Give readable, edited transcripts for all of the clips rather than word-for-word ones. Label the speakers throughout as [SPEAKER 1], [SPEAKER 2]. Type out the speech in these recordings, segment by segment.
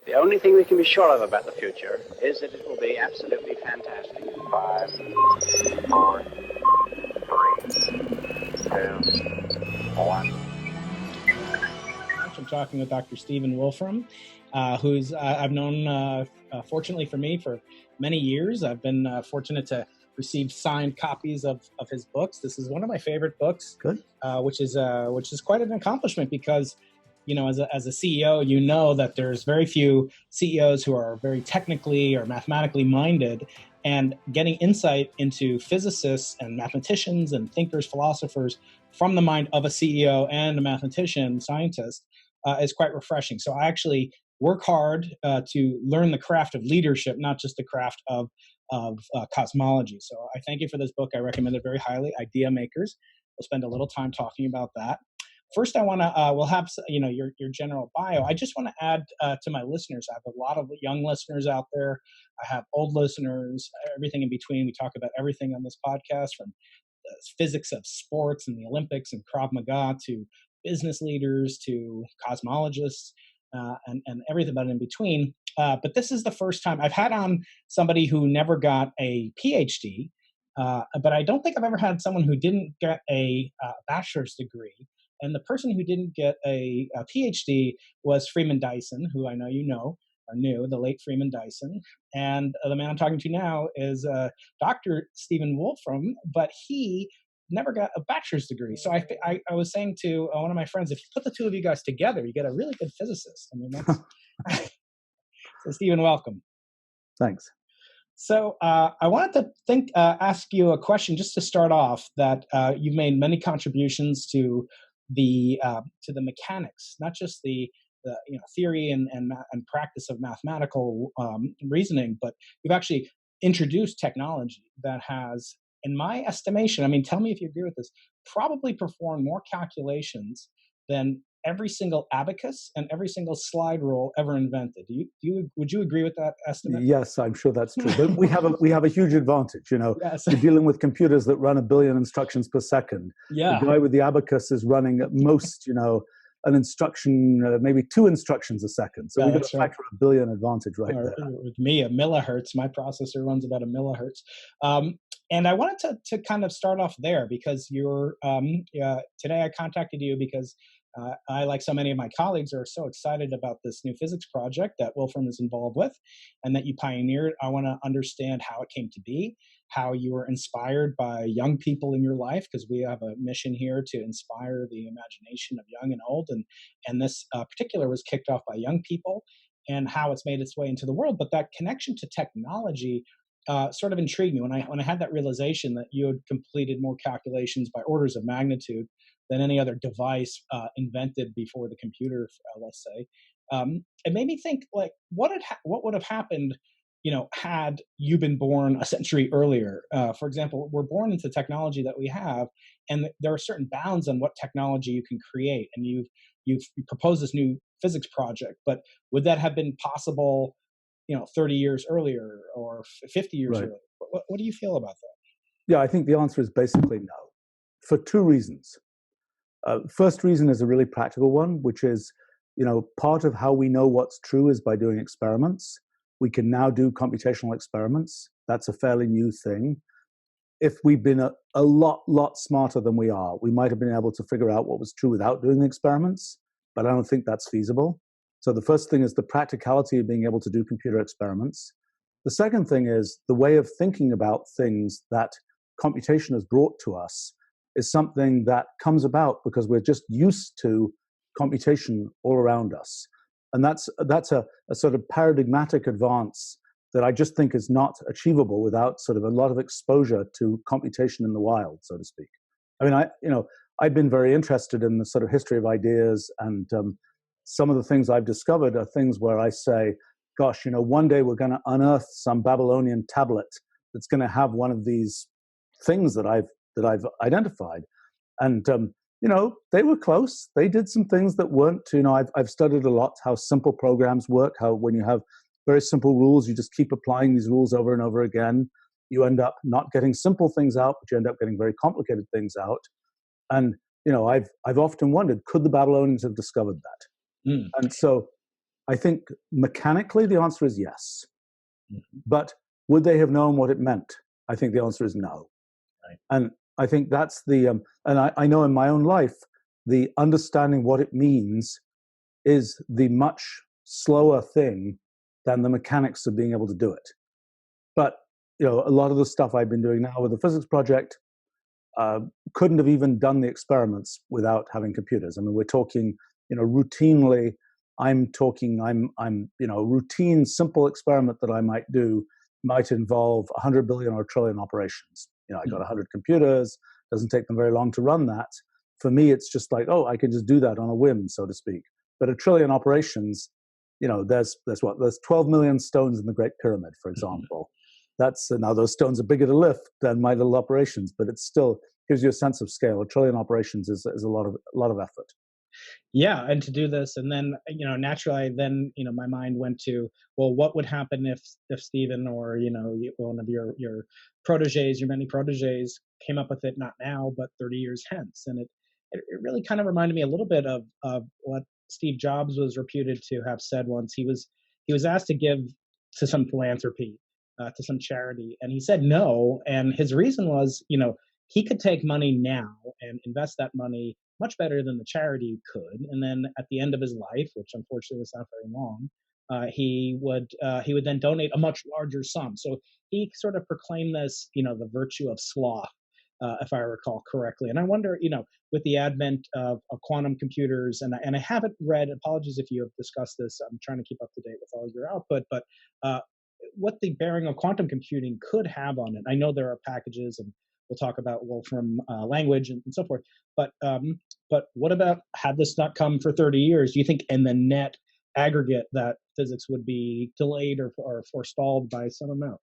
[SPEAKER 1] The only thing we can be sure of about the future is that it will be absolutely fantastic.
[SPEAKER 2] 5, 4, 3, 2, 1.
[SPEAKER 3] I'm talking with Dr. Stephen Wolfram, who's I've known, fortunately for me, for many years. I've been fortunate to receive signed copies of his books. This is one of my favorite books.
[SPEAKER 4] Good.
[SPEAKER 3] Which is quite an accomplishment because, you know, as a CEO, you know that there's very few CEOs who are very technically or mathematically minded, and getting insight into physicists and mathematicians and thinkers, philosophers from the mind of a CEO and a mathematician, scientist, is quite refreshing. So I actually work hard to learn the craft of leadership, not just the craft of cosmology. So I thank you for this book. I recommend it very highly. Idea Makers. We'll spend a little time talking about that. First, I want to, we'll have, you know, your general bio. I just want to add to my listeners. I have a lot of young listeners out there. I have old listeners, everything in between. We talk about everything on this podcast, from the physics of sports and the Olympics and Krav Maga to business leaders to cosmologists and everything about in between. But this is the first time I've had on somebody who never got a PhD, but I don't think I've ever had someone who didn't get a bachelor's degree. And the person who didn't get a PhD was Freeman Dyson, who I know you know, or knew, the late Freeman Dyson. And the man I'm talking to now is Dr. Stephen Wolfram, but he never got a bachelor's degree. So I was saying to one of my friends, if you put the two of you guys together, you get a really good physicist. I mean, that's... So Stephen, welcome.
[SPEAKER 4] Thanks.
[SPEAKER 3] So I wanted to ask you a question just to start off. That you've made many contributions to the mechanics, not just the theory and practice of mathematical reasoning, but you've actually introduced technology that has, in my estimation, I mean, tell me if you agree with this, probably performed more calculations than every single abacus and every single slide rule ever invented. Would you agree with that estimate?
[SPEAKER 4] Yes, I'm sure that's true. But we have a huge advantage. You know,
[SPEAKER 3] yes.
[SPEAKER 4] We're dealing with computers that run 1 billion instructions per second.
[SPEAKER 3] Yeah.
[SPEAKER 4] The guy with the abacus is running at most, you know, an instruction, maybe 2 instructions a second. So we've got a factor of 1 billion advantage right there.
[SPEAKER 3] With me, a millihertz. My processor runs about 1 millihertz. And I wanted to kind of start off there because you're today I contacted you because I, like so many of my colleagues, are so excited about this new physics project that Wolfram is involved with and that you pioneered. I want to understand how it came to be, how you were inspired by young people in your life, because we have a mission here to inspire the imagination of young and old. And this particular was kicked off by young people and how it's made its way into the world. But that connection to technology sort of intrigued me when I had that realization that you had completed more calculations by orders of magnitude than any other device invented before the computer, let's say. It made me think, like, what would have happened, you know, had you been born a century earlier? For example, we're born into technology that we have, and there are certain bounds on what technology you can create. And you've proposed this new physics project, but would that have been possible, you know, 30 years earlier or 50 years
[SPEAKER 4] right.
[SPEAKER 3] earlier? What do you feel about that?
[SPEAKER 4] Yeah, I think the answer is basically no, for 2 reasons. First reason is a really practical one, which is, you know, part of how we know what's true is by doing experiments. We can now do computational experiments. That's a fairly new thing. If we'd been a lot smarter than we are, we might have been able to figure out what was true without doing the experiments, but I don't think that's feasible. So the first thing is the practicality of being able to do computer experiments. The second thing is the way of thinking about things that computation has brought to us is something that comes about because we're just used to computation all around us. And that's a sort of paradigmatic advance that I just think is not achievable without sort of a lot of exposure to computation in the wild, so to speak. I mean, I've been very interested in the sort of history of ideas, and some of the things I've discovered are things where I say, gosh, you know, one day we're going to unearth some Babylonian tablet that's going to have one of these things that I've identified. And, you know, they were close. They did some things that weren't, you know, I've studied a lot how simple programs work, how when you have very simple rules, you just keep applying these rules over and over again. You end up not getting simple things out, but you end up getting very complicated things out. And, you know, I've often wondered, could the Babylonians have discovered that? And so I think mechanically the answer is yes.
[SPEAKER 3] Mhm.
[SPEAKER 4] But would they have known what it meant? I think the answer is no.
[SPEAKER 3] Right.
[SPEAKER 4] And I think that's the, and I know in my own life, the understanding what it means is the much slower thing than the mechanics of being able to do it. But, you know, a lot of the stuff I've been doing now with the physics project couldn't have even done the experiments without having computers. I mean, we're talking, you know, routinely, I'm you know, routine, simple experiment that I might do might involve 100 billion or a trillion operations. You know, I got 100 computers, doesn't take them very long to run that. For me, it's just like, oh, I can just do that on a whim, so to speak. But a trillion operations, you know, there's 12 million stones in the Great Pyramid, for example. That's now those stones are bigger to lift than my little operations, but it still gives you a sense of scale. A trillion operations is a lot of effort.
[SPEAKER 3] Yeah, and to do this, and then naturally, then my mind went to, well, what would happen if Stephen or one of your proteges, your many proteges, came up with it not now but 30 years hence, and it really kind of reminded me a little bit of what Steve Jobs was reputed to have said once. He was asked to give to some philanthropy, to some charity, and he said no, and his reason was, he could take money now and invest that money much better than the charity could, and then at the end of his life, which unfortunately was not very long, he would then donate a much larger sum. So he sort of proclaimed this, the virtue of sloth, if I recall correctly. And I wonder, with the advent of quantum computers, and I haven't read. Apologies if you have discussed this. I'm trying to keep up to date with all your output, but what the bearing of quantum computing could have on it. I know there are packages, and we'll talk about Wolfram language and so forth. But what about, had this not come for 30 years, do you think in the net aggregate that physics would be delayed or forestalled by some amount?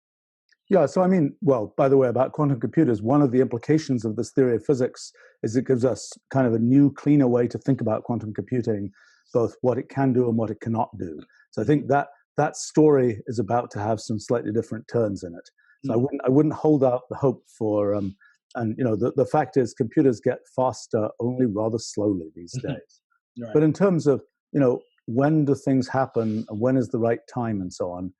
[SPEAKER 4] Yeah, so I mean, well, by the way, about quantum computers, one of the implications of this theory of physics is it gives us kind of a new, cleaner way to think about quantum computing, both what it can do and what it cannot do. So I think that story is about to have some slightly different turns in it. So I wouldn't hold out the hope for, and the fact is computers get faster only rather slowly these days.
[SPEAKER 3] Right.
[SPEAKER 4] But in terms of, when do things happen, and when is the right time and so on,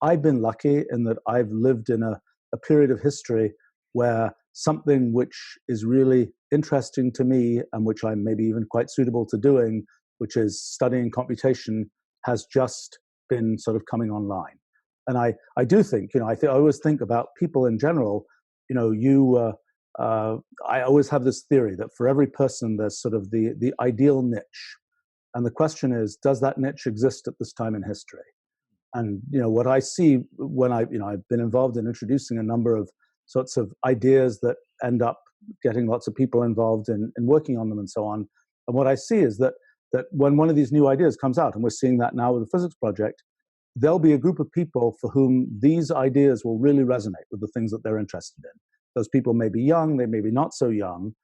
[SPEAKER 4] I've been lucky in that I've lived in a period of history where something which is really interesting to me and which I'm maybe even quite suitable to doing, which is studying computation, has just been sort of coming online. And I do think, I always think about people in general. I always have this theory that for every person, there's sort of the ideal niche. And the question is, does that niche exist at this time in history? And, what I see when I've been involved in introducing a number of sorts of ideas that end up getting lots of people involved in working on them and so on. And what I see is that when one of these new ideas comes out, and we're seeing that now with the physics project, there'll be a group of people for whom these ideas will really resonate with the things that they're interested in. Those people may be young, they may be not so young.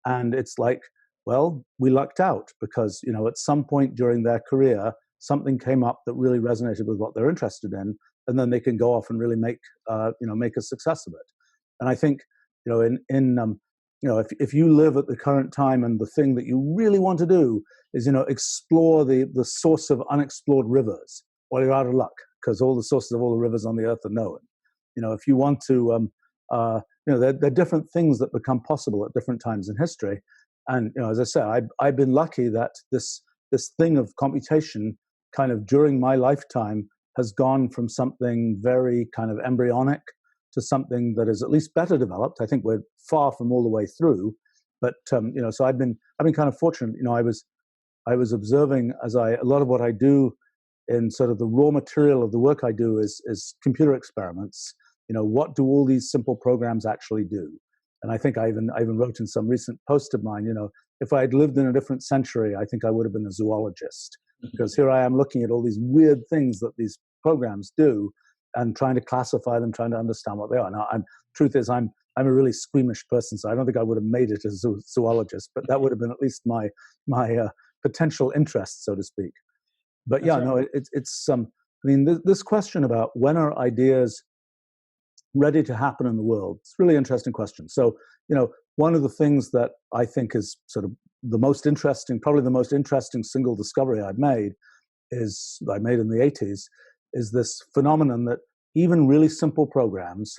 [SPEAKER 4] And it's like, well, we lucked out because, at some point during their career, something came up that really resonated with what they're interested in, and then they can go off and really make a success of it. And I think, if you live at the current time and the thing that you really want to do is, explore the source of unexplored rivers, well, you're out of luck because all the sources of all the rivers on the earth are known. If you want to, there are different things that become possible at different times in history. And, as I say, I've been lucky that this thing of computation kind of during my lifetime has gone from something very kind of embryonic to something that is at least better developed. I think we're far from all the way through, but so I've been kind of fortunate. I was observing a lot of what I do in sort of the raw material of the work I do is computer experiments. What do all these simple programs actually do? And I think I even wrote in some recent post of mine, if I had lived in a different century, I think I would have been a zoologist, because here I am looking at all these weird things that these programs do and trying to classify them, trying to understand what they are. Now, truth is, I'm a really squeamish person, so I don't think I would have made it as a zoologist, but that would have been at least my potential interest, so to speak. But yeah, no, it's I mean, this question about when are ideas ready to happen in the world, it's a really interesting question. So, one of the things that I think is sort of the most interesting, probably the most interesting single discovery I've made I made in the 80s, is this phenomenon that even really simple programs,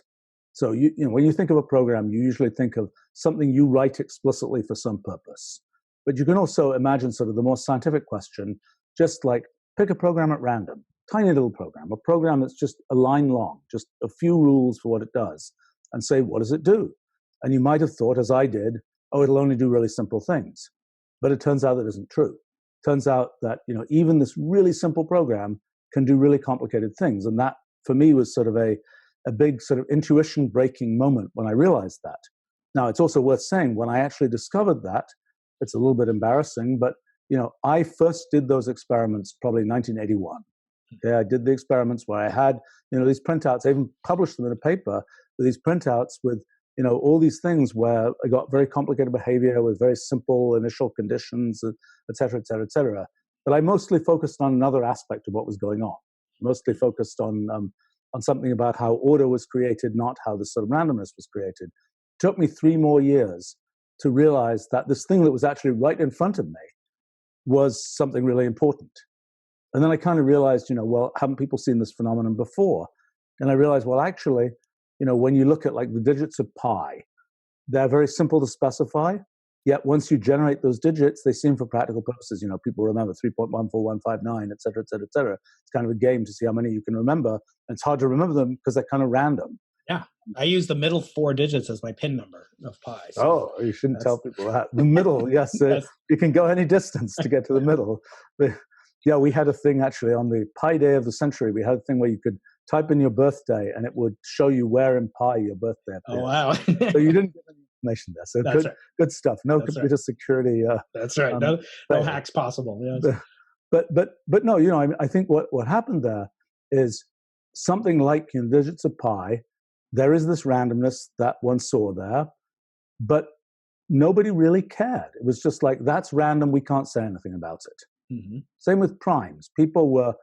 [SPEAKER 4] so you know, when you think of a program, you usually think of something you write explicitly for some purpose. But you can also imagine sort of the more scientific question, just like pick a program at random, tiny little program, a program that's just a line long, just a few rules for what it does, and say, what does it do? And you might have thought, as I did, oh, it'll only do really simple things. But it turns out that isn't true. It turns out that, you know, even this really simple program can do really complicated things. And that, for me, was sort of a big sort of intuition breaking moment when I realized that. Now, it's also worth saying, when I actually discovered that, it's a little bit embarrassing, but, you know, I first did those experiments probably in 1981. Okay, I did the experiments where I had, you know, these printouts. I even published them in a paper with these printouts with, you know, all these things where I got very complicated behavior with very simple initial conditions, et cetera, et cetera, et cetera. But I mostly focused on another aspect of what was going on. Mostly focused on something about how order was created, not how this sort of randomness was created. It took me 3 more years to realize that this thing that was actually right in front of me was something really important. And then I kind of realized, you know, well, haven't people seen this phenomenon before? And I realized, well, actually, you know, when you look at like the digits of pi, they're very simple to specify. Yet once you generate those digits, they seem for practical purposes, you know, people remember 3.14159, et cetera, et cetera, et cetera. It's kind of a game to see how many you can remember. And it's hard to remember them because they're kind of random.
[SPEAKER 3] Yeah. I use the middle 4 digits as my PIN number of pi. So
[SPEAKER 4] you shouldn't tell people that. The middle, yes.
[SPEAKER 3] Yes.
[SPEAKER 4] You can go any distance to get to the middle. Yeah, we had a thing actually on the pi day of the century. We had a thing where you could type in your birthday and it would show you where in pi your birthday appeared.
[SPEAKER 3] Oh, wow.
[SPEAKER 4] So you didn't get any information there. So
[SPEAKER 3] That's right.
[SPEAKER 4] Good stuff. No
[SPEAKER 3] That's
[SPEAKER 4] computer security.
[SPEAKER 3] That's right. No hacks possible. Yes.
[SPEAKER 4] But no, you know, I think what happened there is something like, you know, digits of pi. There is this randomness that one saw there, but nobody really cared. It was just like, that's random. We can't say anything about it.
[SPEAKER 3] Mm-hmm.
[SPEAKER 4] Same with primes. People were,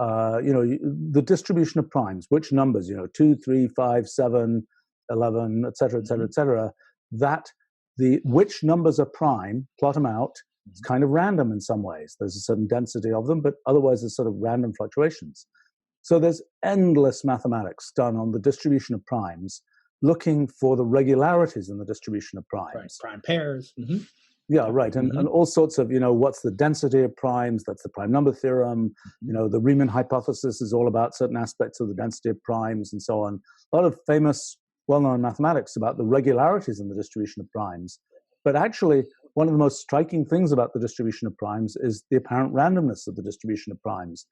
[SPEAKER 4] you know, the distribution of primes, which numbers, you know, 2, 3, 5, 7, 11, et cetera, et cetera, et cetera, that which numbers are prime, plot them out. It's kind of random in some ways. There's a certain density of them, but otherwise there's sort of random fluctuations. So there's endless mathematics done on the distribution of primes, looking for the regularities in the distribution of primes.
[SPEAKER 3] Right. Prime pairs. Mm-hmm.
[SPEAKER 4] Yeah, right. And all sorts of, you know, what's the density of primes? That's the prime number theorem. You know, the Riemann hypothesis is all about certain aspects of the density of primes and so on. A lot of famous, well-known mathematics about the regularities in the distribution of primes. But actually, one of the most striking things about the distribution of primes is the apparent randomness of the distribution of primes.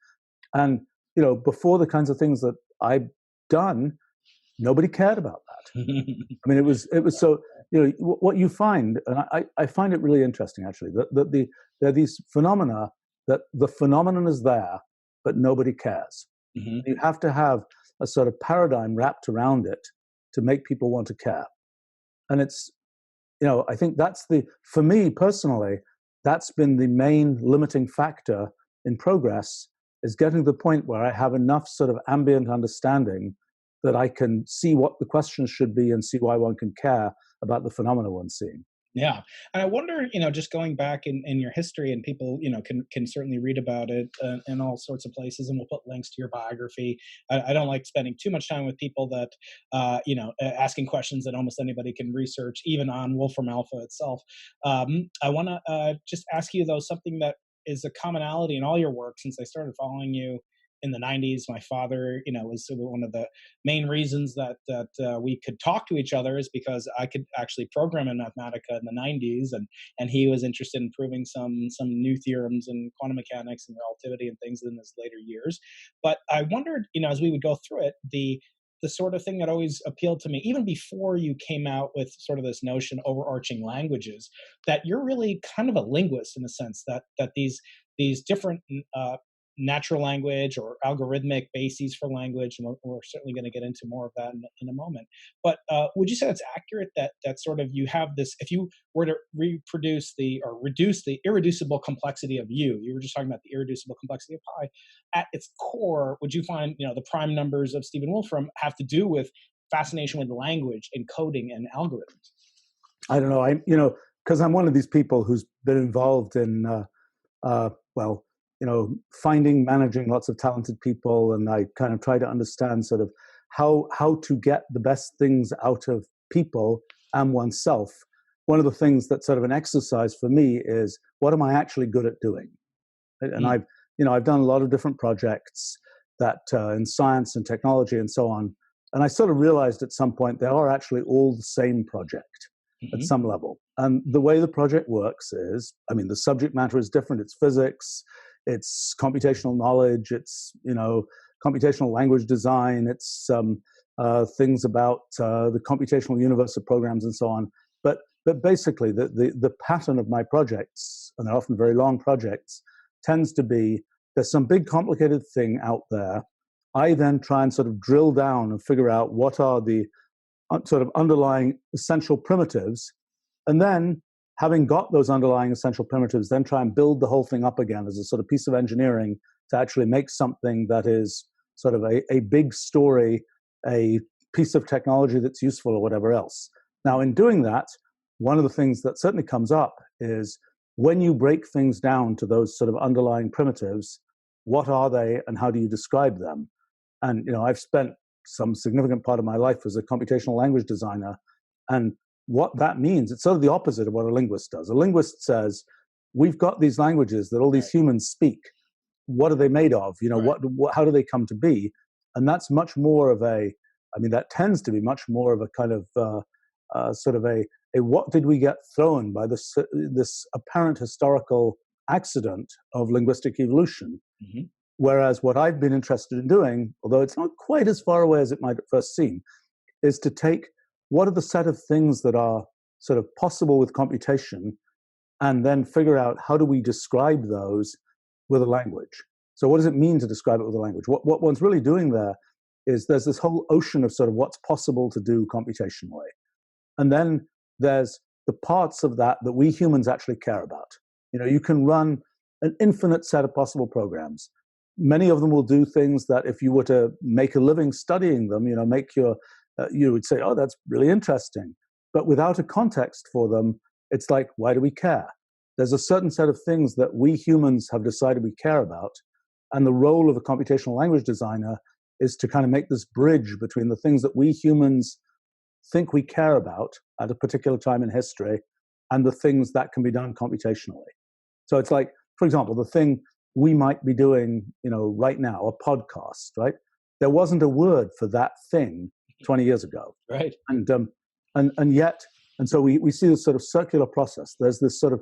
[SPEAKER 4] And, you know, before the kinds of things that I've done, nobody cared about that. I mean, it was so, you know, what you find, and I find it really interesting, actually, that there are these phenomena that the phenomenon is there, but nobody cares. Mm-hmm. You have to have a sort of paradigm wrapped around it to make people want to care. And it's, you know, I think that's for me personally, that's been the main limiting factor in progress, is getting to the point where I have enough sort of ambient understanding that I can see what the questions should be and see why one can care about the phenomena one's seeing.
[SPEAKER 3] Yeah. And I wonder, you know, just going back in your history, and people, you know, can certainly read about it in all sorts of places, and we'll put links to your biography. I don't like spending too much time with people that, you know, asking questions that almost anybody can research, even on WolframAlpha itself. I want to just ask you, though, something that is a commonality in all your work since I started following you in the 90s. My father, you know, was one of the main reasons that we could talk to each other, is because I could actually program in Mathematica in the 90s, and he was interested in proving some new theorems in quantum mechanics and relativity and things in his later years. But I wondered, you know, as we would go through it, the sort of thing that always appealed to me, even before you came out with sort of this notion, overarching languages, that you're really kind of a linguist in a sense, that these different natural language or algorithmic bases for language, and we're certainly going to get into more of that in a moment. But would you say it's accurate that sort of you have this, if you were to reduce the irreducible complexity of you were just talking about the irreducible complexity of pi, at its core, would you find, you know, the prime numbers of Stephen Wolfram have to do with fascination with language and coding and algorithms?
[SPEAKER 4] I don't know. You know, because I'm one of these people who's been involved in, well, finding, managing lots of talented people, and I kind of try to understand sort of how to get the best things out of people and oneself. One of the things that's sort of an exercise for me is, what am I actually good at doing? And I've done a lot of different projects that in science and technology and so on. And I sort of realized at some point they are actually all the same project at some level. And the way the project works is, the subject matter is different. It's physics, it's computational knowledge, it's, computational language design, it's things about the computational universe of programs and so on. But basically the pattern of my projects, and they're often very long projects, tends to be there's some big complicated thing out there. I then try and sort of drill down and figure out what are the sort of underlying essential primitives. And then, having got those underlying essential primitives, then try and build the whole thing up again as a sort of piece of engineering to actually make something that is sort of a big story, a piece of technology that's useful or whatever else. Now, in doing that, one of the things that certainly comes up is when you break things down to those sort of underlying primitives, what are they and how do you describe them? And, I've spent some significant part of my life as a computational language designer. And what that means, it's sort of the opposite of what a linguist does. A linguist says, we've got these languages that all these humans speak. What are they made of? How do they come to be? And that's much more of that tends to be much more of a kind of sort of a what did we get thrown by this apparent historical accident of linguistic evolution? Whereas what I've been interested in doing, although it's not quite as far away as it might at first seem, is to take what are the set of things that are sort of possible with computation, and then figure out how do we describe those with a language. So what does it mean to describe it with a language? What one's really doing there is there's this whole ocean of sort of what's possible to do computationally. And then there's the parts of that we humans actually care about. You can run an infinite set of possible programs. Many of them will do things that if you were to make a living studying them, you would say, oh, that's really interesting. But without a context for them, it's like, why do we care? There's a certain set of things that we humans have decided we care about. And the role of a computational language designer is to kind of make this bridge between the things that we humans think we care about at a particular time in history and the things that can be done computationally. So it's like, for example, the thing we might be doing, right now, a podcast, right? There wasn't a word for that thing 20 years ago.
[SPEAKER 3] Right.
[SPEAKER 4] And yet, so we see this sort of circular process. There's this sort of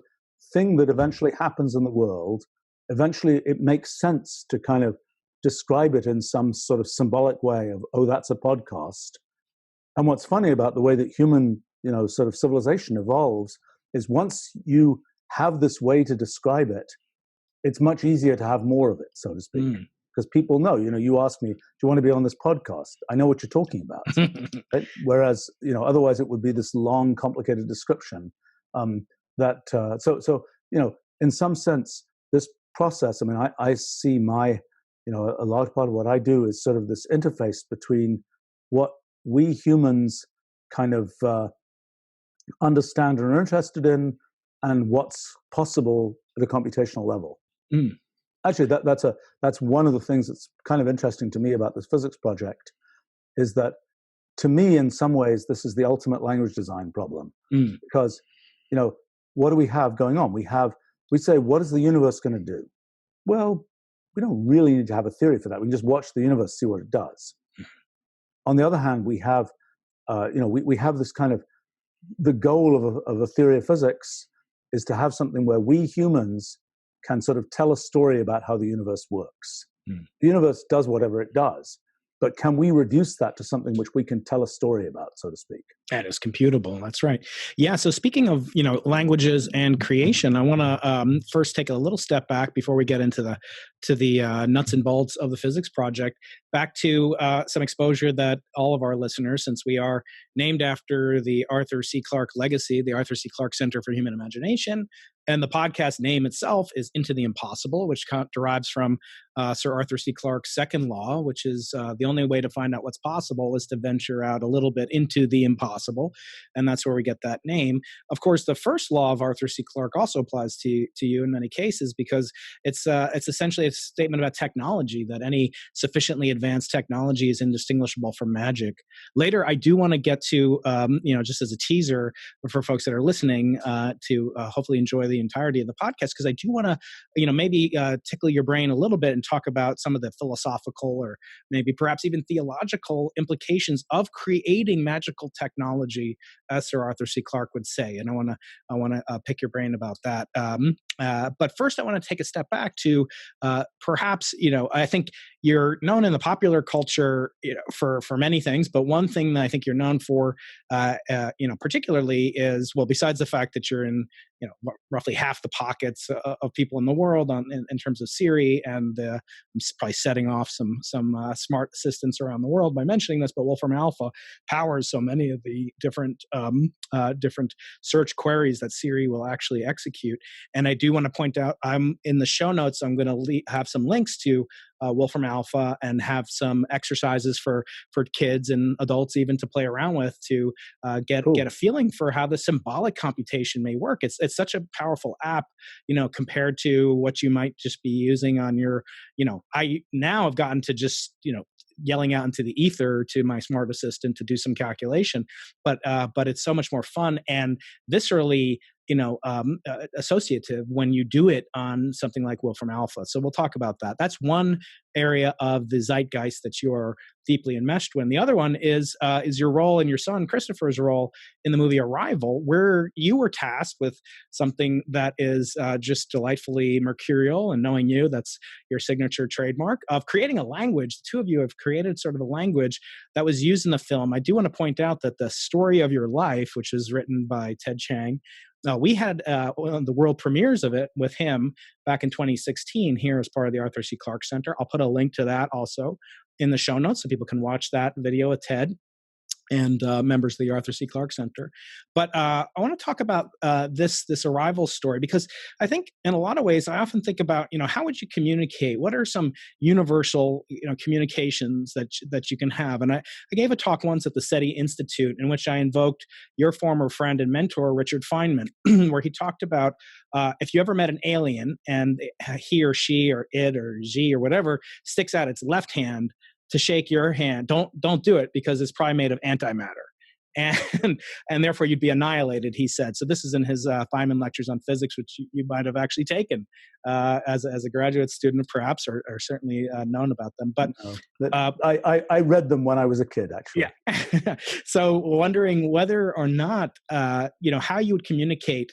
[SPEAKER 4] thing that eventually happens in the world. Eventually, it makes sense to kind of describe it in some sort of symbolic way of, oh, that's a podcast. And what's funny about the way that human, sort of civilization evolves is once you have this way to describe it, it's much easier to have more of it, so to speak. Because people know, you ask me, do you want to be on this podcast? I know what you're talking about. Right? Whereas, otherwise it would be this long, complicated description. So in some sense, this process, I see my, a large part of what I do is sort of this interface between what we humans kind of understand and are interested in and what's possible at a computational level. Actually, that's one of the things that's kind of interesting to me about this physics project, is that to me, in some ways, this is the ultimate language design problem. Because, what do we have going on? We say, what is the universe going to do? Well, we don't really need to have a theory for that. We can just watch the universe, see what it does. On the other hand, we have, we have this kind of, the goal of a theory of physics is to have something where we humans can sort of tell a story about how the universe works. The universe does whatever it does, but can we reduce that to something which we can tell a story about, so to speak?
[SPEAKER 3] That is computable. That's right. Yeah. So speaking of, languages and creation, I want to first take a little step back before we get into the nuts and bolts of the physics project, back to some exposure that all of our listeners, since we are named after the Arthur C. Clarke legacy, the Arthur C. Clarke Center for Human Imagination, And the podcast name itself is Into the Impossible, which derives from Sir Arthur C. Clarke's second law, which is the only way to find out what's possible is to venture out a little bit into the impossible. And that's where we get that name. Of course, the first law of Arthur C. Clarke also applies to you in many cases, because it's essentially a statement about technology, that any sufficiently advanced technology is indistinguishable from magic. Later, I do want to get to, just as a teaser for folks that are listening, to hopefully enjoy the entirety of the podcast, because I do want to, maybe tickle your brain a little bit and talk about some of the philosophical or maybe perhaps even theological implications of creating magical technology, as Sir Arthur C. Clarke would say. And I want to pick your brain about that. But first, I want to take a step back to perhaps, I think you're known in the popular culture, for many things, but one thing that I think you're known for, particularly is, well, besides the fact that you're in, roughly half the pockets of people in the world in terms of Siri, and I'm probably setting off some smart assistants around the world by mentioning this, but WolframAlpha powers so many of the different search queries that Siri will actually execute. And I do want to point out, I'm in the show notes, I'm going to have some links to WolframAlpha, and have some exercises for kids and adults even to play around with, to get a feeling for how the symbolic computation may work. It's such a powerful app, compared to what you might just be using on your, I now have gotten to just, yelling out into the ether to my smart assistant to do some calculation, but it's so much more fun and viscerally, associative when you do it on something like WolframAlpha. So we'll talk about that. That's one area of the zeitgeist that you're deeply enmeshed with. The other one is your role and your son Christopher's role in the movie Arrival, where you were tasked with something that is just delightfully mercurial, and knowing you, that's your signature trademark, of creating a language. The two of you have created sort of a language that was used in the film. I do want to point out that the story of your life, which was written by Ted Chiang, we had one of the world premieres of it with him back in 2016 here as part of the Arthur C. Clarke Center. I'll put a link to that also in the show notes so people can watch that video with Ted and members of the Arthur C. Clarke Center. But I want to talk about this Arrival story, because I think in a lot of ways, I often think about, how would you communicate? What are some universal, communications that you can have? And I gave a talk once at the SETI Institute in which I invoked your former friend and mentor, Richard Feynman, where he talked about if you ever met an alien and he or she or it or she or whatever sticks out its left hand to shake your hand, don't do it, because it's probably made of antimatter, and therefore you'd be annihilated, he said. So this is in his Feynman lectures on physics, which you might have actually taken as a graduate student, perhaps, or certainly known about them. But
[SPEAKER 4] I read them when I was a kid, actually.
[SPEAKER 3] Yeah. So wondering whether or not how you would communicate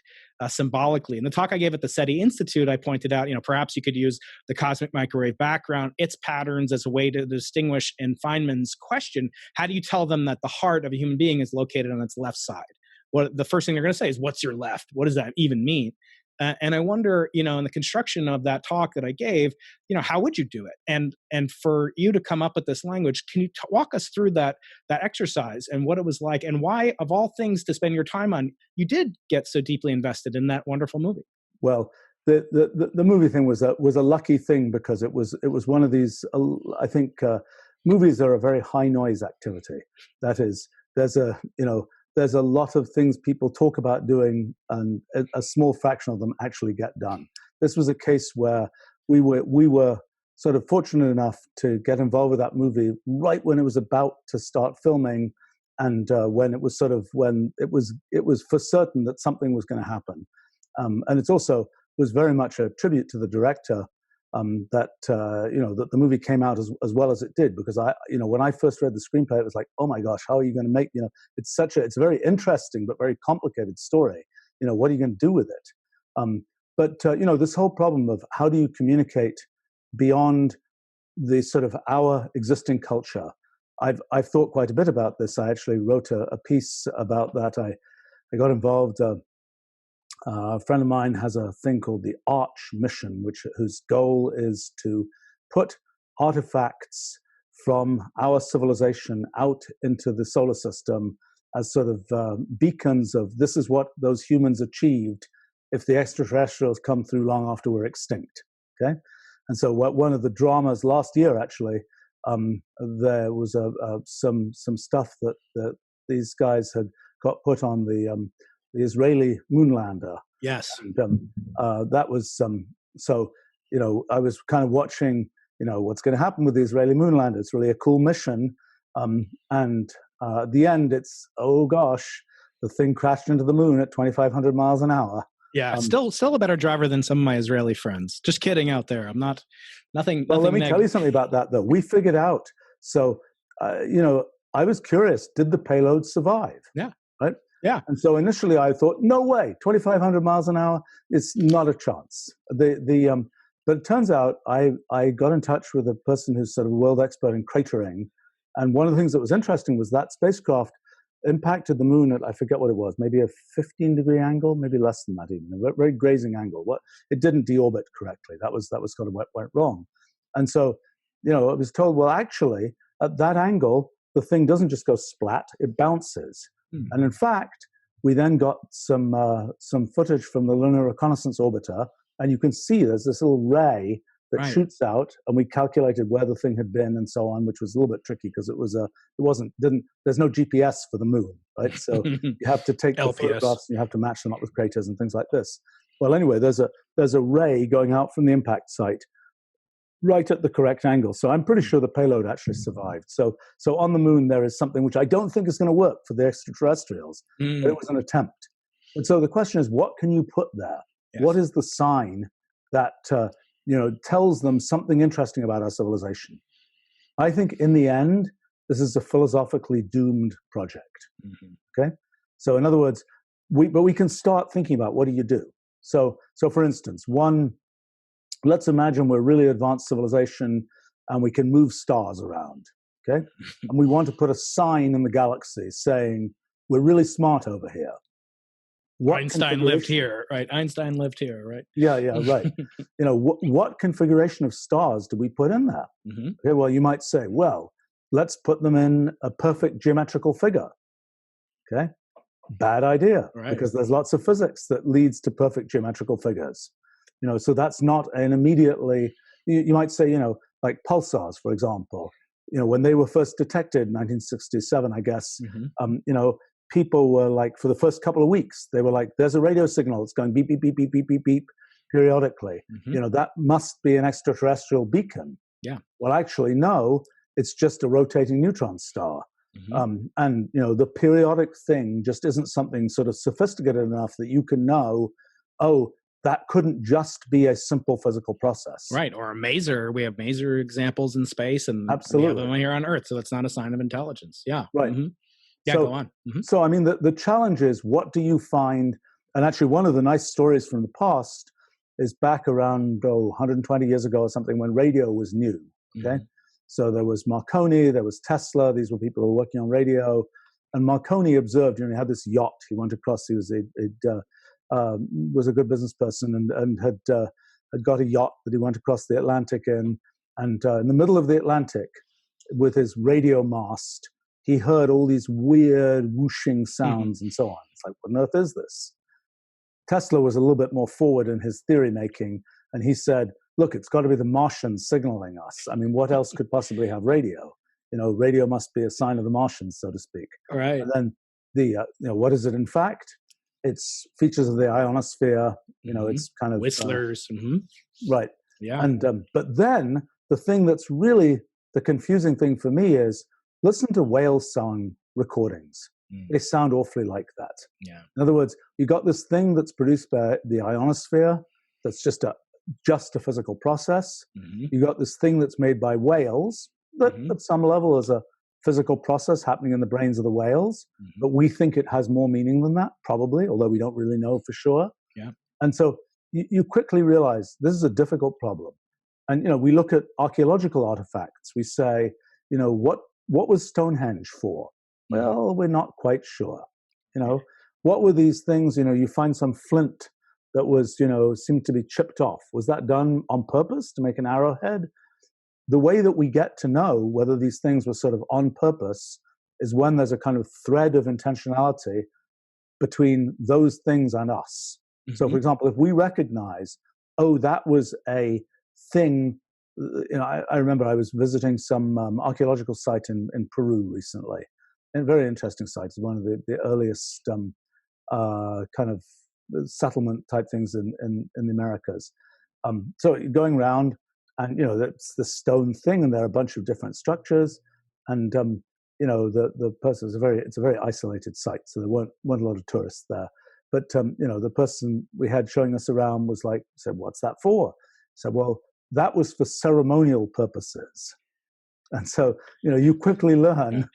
[SPEAKER 3] symbolically. In the talk I gave at the SETI Institute, I pointed out, perhaps you could use the cosmic microwave background, its patterns, as a way to distinguish, in Feynman's question, how do you tell them that the heart of a human being is located on its left side? Well, the first thing they're going to say is, what's your left? What does that even mean? And I wonder, in the construction of that talk that I gave, how would you do it? And for you to come up with this language, can you walk us through that exercise and what it was like, and why, of all things to spend your time on, you did get so deeply invested in that wonderful movie?
[SPEAKER 4] Well, the movie thing was a lucky thing, because it was one of these. I think movies are a very high noise activity. That is, there's a lot of things people talk about doing, and a small fraction of them actually get done. This was a case where we were sort of fortunate enough to get involved with that movie right when it was about to start filming, and when it was for certain that something was going to happen. And it's also was very much a tribute to the director, that the movie came out as well as it did, because when I first read the screenplay, it was like, oh my gosh, how are you going to make, it's a very interesting but very complicated story. What are you going to do with it? But this whole problem of how do you communicate beyond the sort of our existing culture, I've thought quite a bit about this. I actually wrote a piece about that. I got involved. A friend of mine has a thing called the Arch mission, whose goal is to put artifacts from our civilization out into the solar system as sort of beacons of, this is what those humans achieved if the extraterrestrials come through long after we're extinct. Okay, and so one of the dramas last year, actually, there was some stuff that these guys had got put on the Israeli moonlander.
[SPEAKER 3] Yes,
[SPEAKER 4] and that was so. I was kind of watching. What's going to happen with the Israeli moonlander. It's really a cool mission, and at the end, it's oh gosh, the thing crashed into the moon at 2,500 miles an hour.
[SPEAKER 3] Yeah, still a better driver than some of my Israeli friends. Just kidding out there. I'm not, nothing.
[SPEAKER 4] Well, let me
[SPEAKER 3] negative.
[SPEAKER 4] tell you something about that, though. We figured out. So, I was curious, did the payload survive?
[SPEAKER 3] Yeah.
[SPEAKER 4] Right?
[SPEAKER 3] Yeah.
[SPEAKER 4] And so initially I thought, no way, 2,500 miles an hour, it's not a chance. But it turns out I got in touch with a person who's sort of a world expert in cratering. And one of the things that was interesting was that spacecraft impacted the moon at, I forget what it was, maybe a 15-degree angle, maybe less than that even, a very grazing angle. It didn't deorbit correctly. That was kind of what went wrong. And so, I was told, well, actually, at that angle, the thing doesn't just go splat, it bounces. And in fact, we then got some footage from the Lunar Reconnaissance Orbiter, and you can see there's this little ray that shoots out, and we calculated where the thing had been and so on, which was a little bit tricky because there's no GPS for the moon, right? So you have to take the photographs and you have to match them up with craters and things like this. Well, anyway, there's a ray going out from the impact site right at the correct angle. So I'm pretty sure the payload actually survived. So on the moon, there is something which I don't think is going to work for the extraterrestrials, but it was an attempt. And so the question is, what can you put there? Yes. What is the sign that tells them something interesting about our civilization? I think in the end, this is a philosophically doomed project. Okay, so in other words, we can start thinking about what do you do. So for instance, let's imagine we're a really advanced civilization and we can move stars around. Okay, and we want to put a sign in the galaxy saying we're really smart over here.
[SPEAKER 3] Einstein lived here, right? Einstein lived here, right?
[SPEAKER 4] Yeah, right. What configuration of stars do we put in there? Okay, well, you might say, well, let's put them in a perfect geometrical figure. Okay, bad idea, because there's lots of physics that leads to perfect geometrical figures. So that's not an immediately. You might say, like pulsars, for example. When they were first detected in 1967, I guess. People were like, for the first couple of weeks, they were like, there's a radio signal. It's going beep, beep, beep, beep, beep, beep, beep, periodically. That must be an extraterrestrial beacon.
[SPEAKER 3] Yeah.
[SPEAKER 4] Well, actually, no, it's just a rotating neutron star. And, the periodic thing just isn't something sort of sophisticated enough that you can know, oh, that couldn't just be a simple physical process.
[SPEAKER 3] Right. Or a maser. We have maser examples in space, and
[SPEAKER 4] absolutely.
[SPEAKER 3] we have them here on Earth. So that's not a sign of intelligence. Yeah.
[SPEAKER 4] Right.
[SPEAKER 3] Yeah, go on.
[SPEAKER 4] So, I mean, the challenge is, what do you find? And actually, one of the nice stories from the past is back around 120 years ago or something, when radio was new. Okay, so there was Marconi, there was Tesla. These were people who were working on radio, and Marconi observed. He had this yacht. He went across. He was a good business person and had got a yacht that he went across the Atlantic in, and in the middle of the Atlantic, with his radio mast, he heard all these weird whooshing sounds and so on. It's like, what on earth is this? Tesla was a little bit more forward in his theory making, and he said, look, it's got to be the Martians signaling us. I mean, what else could possibly have radio? Radio must be a sign of the Martians, so to speak.
[SPEAKER 3] Right.
[SPEAKER 4] And then what is it in fact? It's features of the ionosphere. It's kind of
[SPEAKER 3] whistlers.
[SPEAKER 4] Right.
[SPEAKER 3] Yeah.
[SPEAKER 4] And but then the thing that's really the confusing thing for me is, listen to whale song recordings. They sound awfully like that.
[SPEAKER 3] Yeah.
[SPEAKER 4] In other words, you got this thing that's produced by the ionosphere that's just a physical process. You got this thing that's made by whales that at some level is a physical process happening in the brains of the whales. But we think it has more meaning than that, probably, although we don't really know for sure.
[SPEAKER 3] Yeah.
[SPEAKER 4] And so you quickly realize this is a difficult problem. And, we look at archaeological artifacts. We say, what was Stonehenge for? Well, we're not quite sure. What were these things? You find some flint that was, seemed to be chipped off. Was that done on purpose to make an arrowhead? The way that we get to know whether these things were sort of on purpose is when there's a kind of thread of intentionality between those things and us. So, for example, if we recognize, oh, that was a thing, I remember I was visiting some archaeological site in Peru recently, and a very interesting site. It's one of the earliest kind of settlement type things in the Americas. So going around, and that's the stone thing, and there are a bunch of different structures, and the person it's a very isolated site, so there weren't a lot of tourists there. But the person we had showing us around was like, said, "What's that for?" I said, "Well, that was for ceremonial purposes." And so, you quickly learn,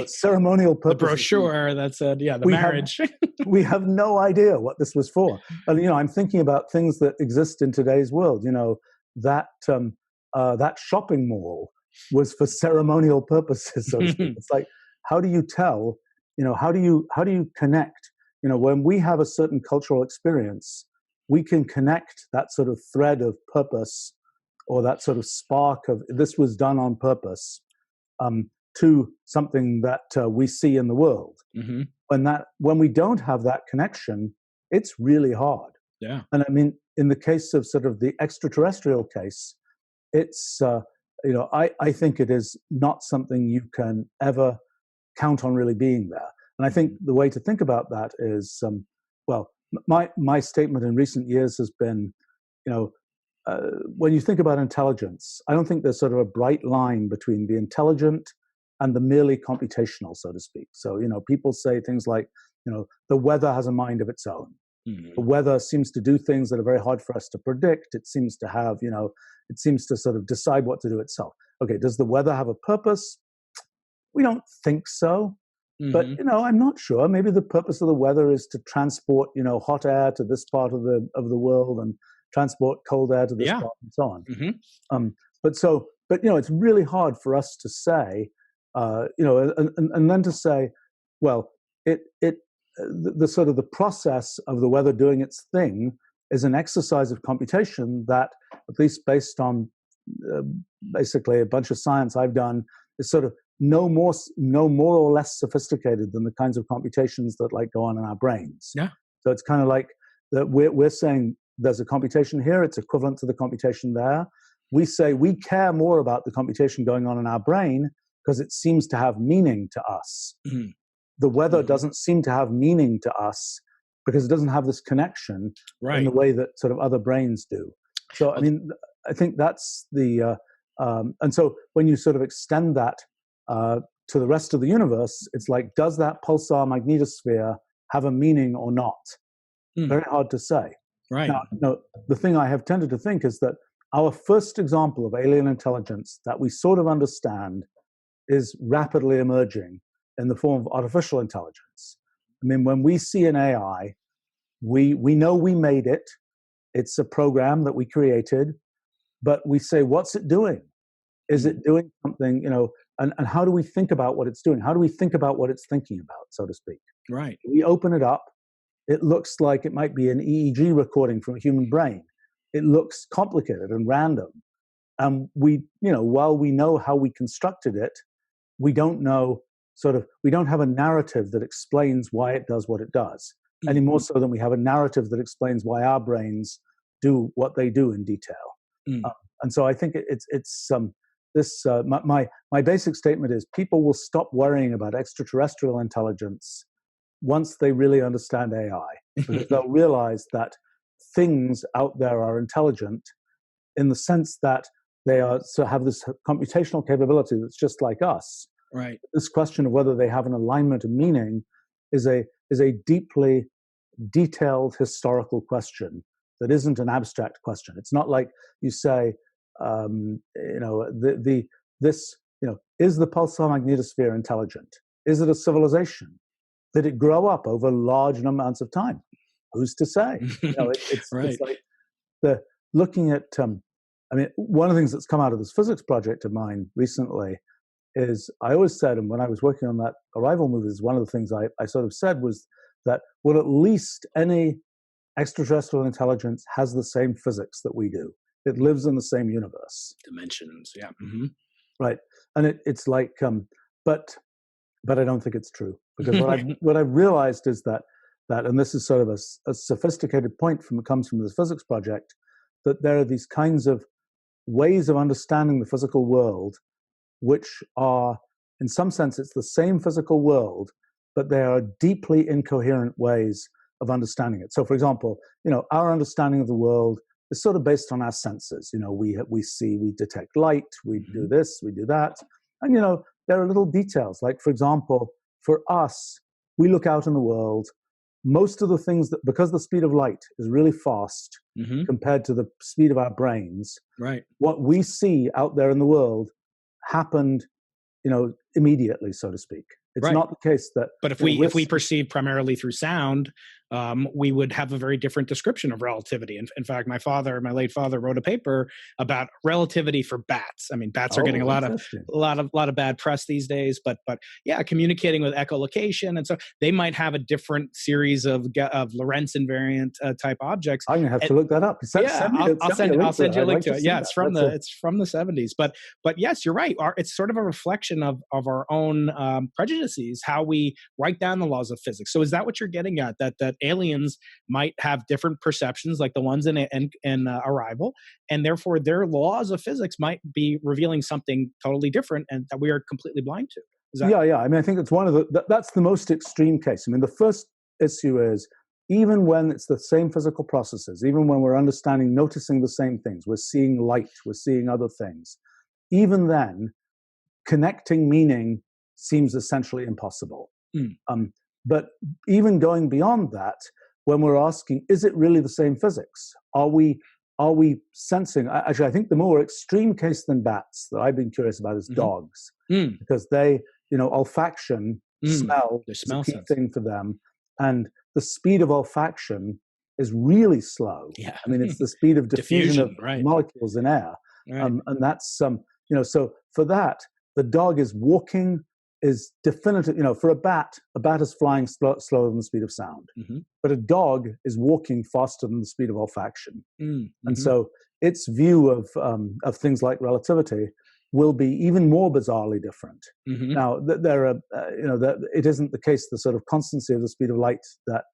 [SPEAKER 4] ceremonial purposes.
[SPEAKER 3] The brochure that said, the marriage.
[SPEAKER 4] We have no idea what this was for. And, I'm thinking about things that exist in today's world. That shopping mall was for ceremonial purposes. So to speak. It's like, how do you tell, how do you connect? When we have a certain cultural experience, we can connect that sort of thread of purpose, or that sort of spark of this was done on purpose, to something that we see in the world. When we don't have that connection, it's really hard.
[SPEAKER 3] Yeah.
[SPEAKER 4] And I mean, in the case of sort of the extraterrestrial case, it's I think it is not something you can ever count on really being there. And I think the way to think about that is, my statement in recent years has been, when you think about intelligence, I don't think there's sort of a bright line between the intelligent and the merely computational, so to speak. So, people say things like, the weather has a mind of its own. The weather seems to do things that are very hard for us to predict. It seems to have, it seems to sort of decide what to do itself. Okay, does the weather have a purpose? We don't think so. But, I'm not sure. Maybe the purpose of the weather is to transport, hot air to this part of the world, and transport cold air to this part, and so on. But it's really hard for us to say, and then to say, well, the sort of the process of the weather doing its thing is an exercise of computation that, at least based on basically a bunch of science I've done, is sort of no more or less sophisticated than the kinds of computations that go on in our brains.
[SPEAKER 3] Yeah.
[SPEAKER 4] So it's kind of like that we're saying there's a computation here, it's equivalent to the computation there. We say we care more about the computation going on in our brain because it seems to have meaning to us. The weather doesn't seem to have meaning to us because it doesn't have this connection in the way that sort of other brains do. So, I mean, I think that's the, and so when you sort of extend that to the rest of the universe, it's like, does that pulsar magnetosphere have a meaning or not? Very hard to say.
[SPEAKER 3] Right.
[SPEAKER 4] Now, the thing I have tended to think is that our first example of alien intelligence that we sort of understand is rapidly emerging in the form of artificial intelligence. I mean, when we see an AI, we know we made it. It's a program that we created, but we say, what's it doing? Is it doing something, and how do we think about what it's doing? How do we think about what it's thinking about, so to speak?
[SPEAKER 3] Right.
[SPEAKER 4] We open it up. It looks like it might be an EEG recording from a human brain. It looks complicated and random. And we, while we know how we constructed it, we don't know we don't have a narrative that explains why it does what it does, any more so than we have a narrative that explains why our brains do what they do in detail. And so I think my basic statement is people will stop worrying about extraterrestrial intelligence once they really understand AI, because they'll realize that things out there are intelligent in the sense that they have this computational capability that's just like us.
[SPEAKER 3] Right.
[SPEAKER 4] This question of whether they have an alignment of meaning is a deeply detailed historical question that isn't an abstract question. It's not like you say, is the pulsar magnetosphere intelligent? Is it a civilization? Did it grow up over large amounts of time? Who's to say? It's like looking at. I mean, one of the things that's come out of this physics project of mine recently is I always said, and when I was working on that ArrivalMovie, one of the things I sort of said was that, well, at least any extraterrestrial intelligence has the same physics that we do. It lives in the same universe.
[SPEAKER 3] Dimensions, yeah.
[SPEAKER 4] Right. And it's like, but I don't think it's true, because what I've realized is that that, and this is sort of a sophisticated point comes from the physics project, that there are these kinds of ways of understanding the physical world, which are, in some sense, it's the same physical world, but they are deeply incoherent ways of understanding it. So, for example, our understanding of the world is sort of based on our senses. We see, we detect light, we do this, we do that. And, there are little details. Like, for example, for us, we look out in the world, most of the things that, because the speed of light is really fast compared to the speed of our brains,
[SPEAKER 3] right?
[SPEAKER 4] What we see out there in the world happened, immediately, so to speak. It's
[SPEAKER 3] right.
[SPEAKER 4] not the case that.
[SPEAKER 3] But if we perceive primarily through sound, we would have a very different description of relativity. In fact, my late father, wrote a paper about relativity for bats. I mean, bats are getting a lot of bad press these days. But yeah, communicating with echolocation, and so they might have a different series of Lorentz invariant type objects.
[SPEAKER 4] I'm gonna have to look that up.
[SPEAKER 3] I'll send you a link to it. Yeah, it's from the 70s. But yes, you're right. It's sort of a reflection of our own prejudices, how we write down the laws of physics. So is that what you're getting at? That aliens might have different perceptions, like the ones in Arrival, and therefore their laws of physics might be revealing something totally different, and that we are completely blind to.
[SPEAKER 4] Yeah. I mean, I think it's one of that's the most extreme case. I mean, the first issue is, even when it's the same physical processes, even when we're noticing the same things, we're seeing light, we're seeing other things, even then, connecting meaning seems essentially impossible. But even going beyond that, when we're asking, is it really the same physics? Are we sensing? Actually, I think the more extreme case than bats that I've been curious about is dogs, because they, olfaction, smell is a key thing for them, and the speed of olfaction is really slow.
[SPEAKER 3] Yeah.
[SPEAKER 4] I mean, it's the speed of diffusion of molecules in air, and that's so for that, the dog is walking. Is definitive, for a bat is flying slower than the speed of sound, but a dog is walking faster than the speed of olfaction. And so its view of things like relativity will be even more bizarrely different. Now, there are, it isn't the case, the sort of constancy of the speed of light that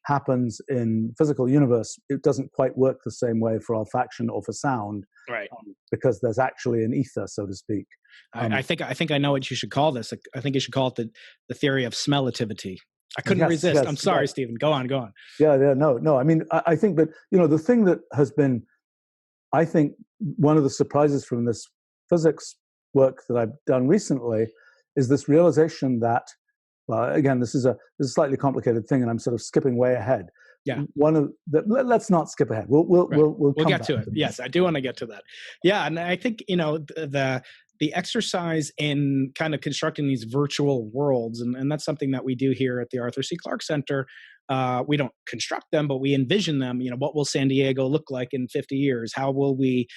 [SPEAKER 4] happens in physical universe, it doesn't quite work the same way for olfaction or for sound,
[SPEAKER 3] right?
[SPEAKER 4] Because there's actually an ether, so to speak.
[SPEAKER 3] I think I know what you should call this. I think you should call it the theory of smellativity. I couldn't resist. Yes, I'm sorry, Stephen. Go on.
[SPEAKER 4] Yeah, no. I mean, I think that, the thing that has been, I think, one of the surprises from this physics work that I've done recently is this realization that, again, this is a slightly complicated thing, and I'm sort of skipping way ahead.
[SPEAKER 3] Yeah.
[SPEAKER 4] Let's not skip ahead. We'll
[SPEAKER 3] get to it. Yes, I do want to get to that. Yeah, and I think the exercise in kind of constructing these virtual worlds, and that's something that we do here at the Arthur C. Clarke Center. We don't construct them, but we envision them. What will San Diego look like in 50 years? How will we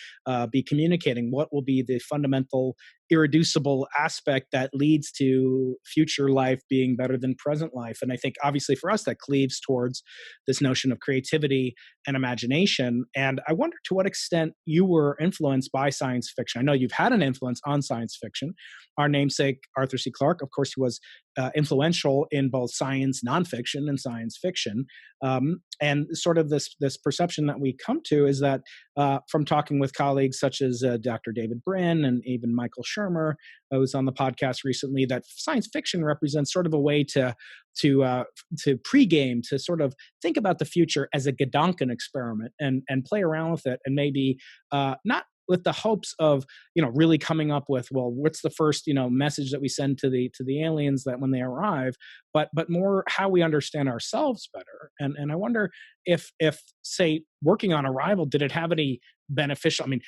[SPEAKER 3] be communicating? What will be the fundamental, irreducible aspect that leads to future life being better than present life? And I think, obviously, for us, that cleaves towards this notion of creativity and imagination. And I wonder to what extent you were influenced by science fiction. I know you've had an influence on science fiction. Our namesake, Arthur C. Clarke, of course, he was influential in both science nonfiction and science fiction. And sort of this perception that we come to is that from talking with colleagues such as Dr. David Brin and even Michael Shermer, who was on the podcast recently, that science fiction represents sort of a way to pregame, to sort of think about the future as a Gedanken experiment and play around with it, and maybe not with the hopes of really coming up with, well, what's the first message that we send to the aliens that when they arrive, but more how we understand ourselves better. And I wonder if say working on Arrival, did it have any beneficial? I mean,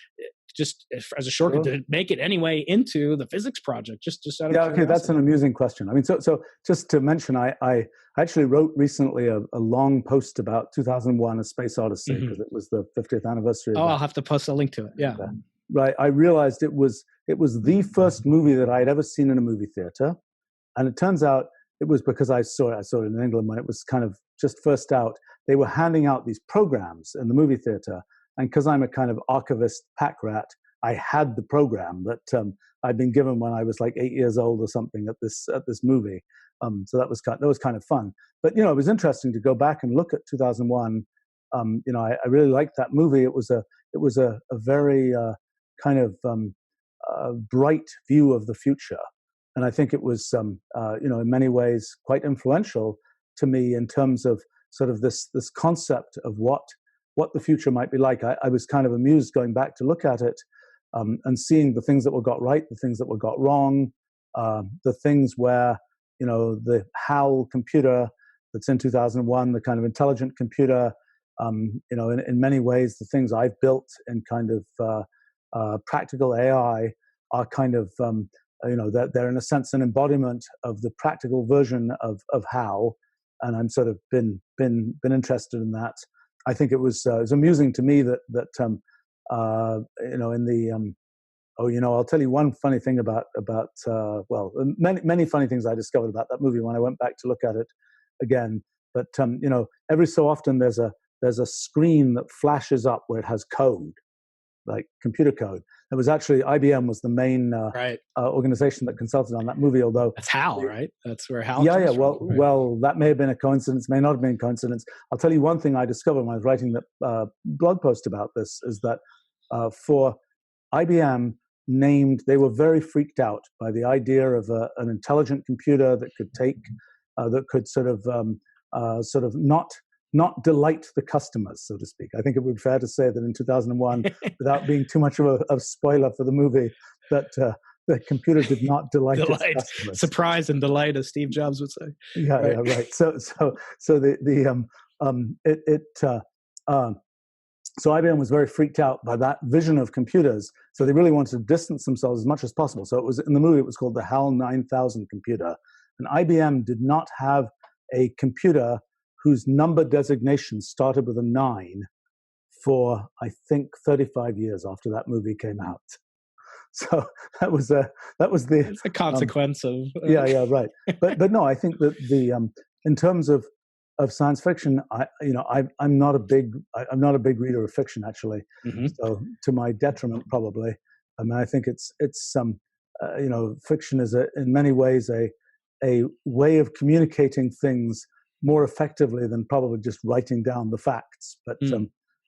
[SPEAKER 3] just as a shortcut, did it make it anyway into the physics project? Just out of curiosity.
[SPEAKER 4] Okay, that's an amusing question. I mean, so just to mention, I actually wrote recently a long post about 2001: A Space Odyssey, because it was the 50th anniversary.
[SPEAKER 3] I'll have to post a link to it. Yeah,
[SPEAKER 4] right. I realized it was the first movie that I had ever seen in a movie theater, and it turns out it was because I saw it in England when it was kind of just first out. They were handing out these programs in the movie theater. And because I'm a kind of archivist pack rat, I had the program that I'd been given when I was like 8 years old or something at this movie. So that was kind of fun. But it was interesting to go back and look at 2001. I really liked that movie. It was a very kind of bright view of the future, and I think it was in many ways quite influential to me in terms of sort of this concept of what the future might be like. I was kind of amused going back to look at it and seeing the things that were got right, the things that were got wrong, the things where the HAL computer that's in 2001, the kind of intelligent computer, in many ways, the things I've built in kind of practical AI are kind of, they're in a sense an embodiment of the practical version of HAL, and I'm sort of been interested in that. I think it was amusing to me that I'll tell you one funny thing about many funny things I discovered about that movie when I went back to look at it again. But every so often there's a screen that flashes up where it has code, like computer code. It was actually IBM was the main organization that consulted on that movie. Although
[SPEAKER 3] that's HAL, right? That's where HAL.
[SPEAKER 4] Yeah.
[SPEAKER 3] Comes from, right?
[SPEAKER 4] Well, that may have been a coincidence, may not have been a coincidence. I'll tell you one thing I discovered when I was writing the blog post about this is that for IBM they were very freaked out by the idea of an intelligent computer that could that could sort of not delight the customers, so to speak. I think it would be fair to say that in 2001, without being too much of a spoiler for the movie, that the computer did not delight its customers.
[SPEAKER 3] Surprise and delight, as Steve Jobs would say.
[SPEAKER 4] Yeah, right. Yeah, right. So IBM was very freaked out by that vision of computers. So they really wanted to distance themselves as much as possible. So it was in the movie. It was called the HAL 9000 computer, and IBM did not have a computer whose number designation started with a 9 for, I think, 35 years after that movie came out. So that was the
[SPEAKER 3] it's a consequence of
[SPEAKER 4] yeah, right. But no, I think that in terms of science fiction, I'm not a big reader of fiction, actually. Mm-hmm. So to my detriment, probably. I mean, I think it's fiction is in many ways a way of communicating things more effectively than probably just writing down the facts. But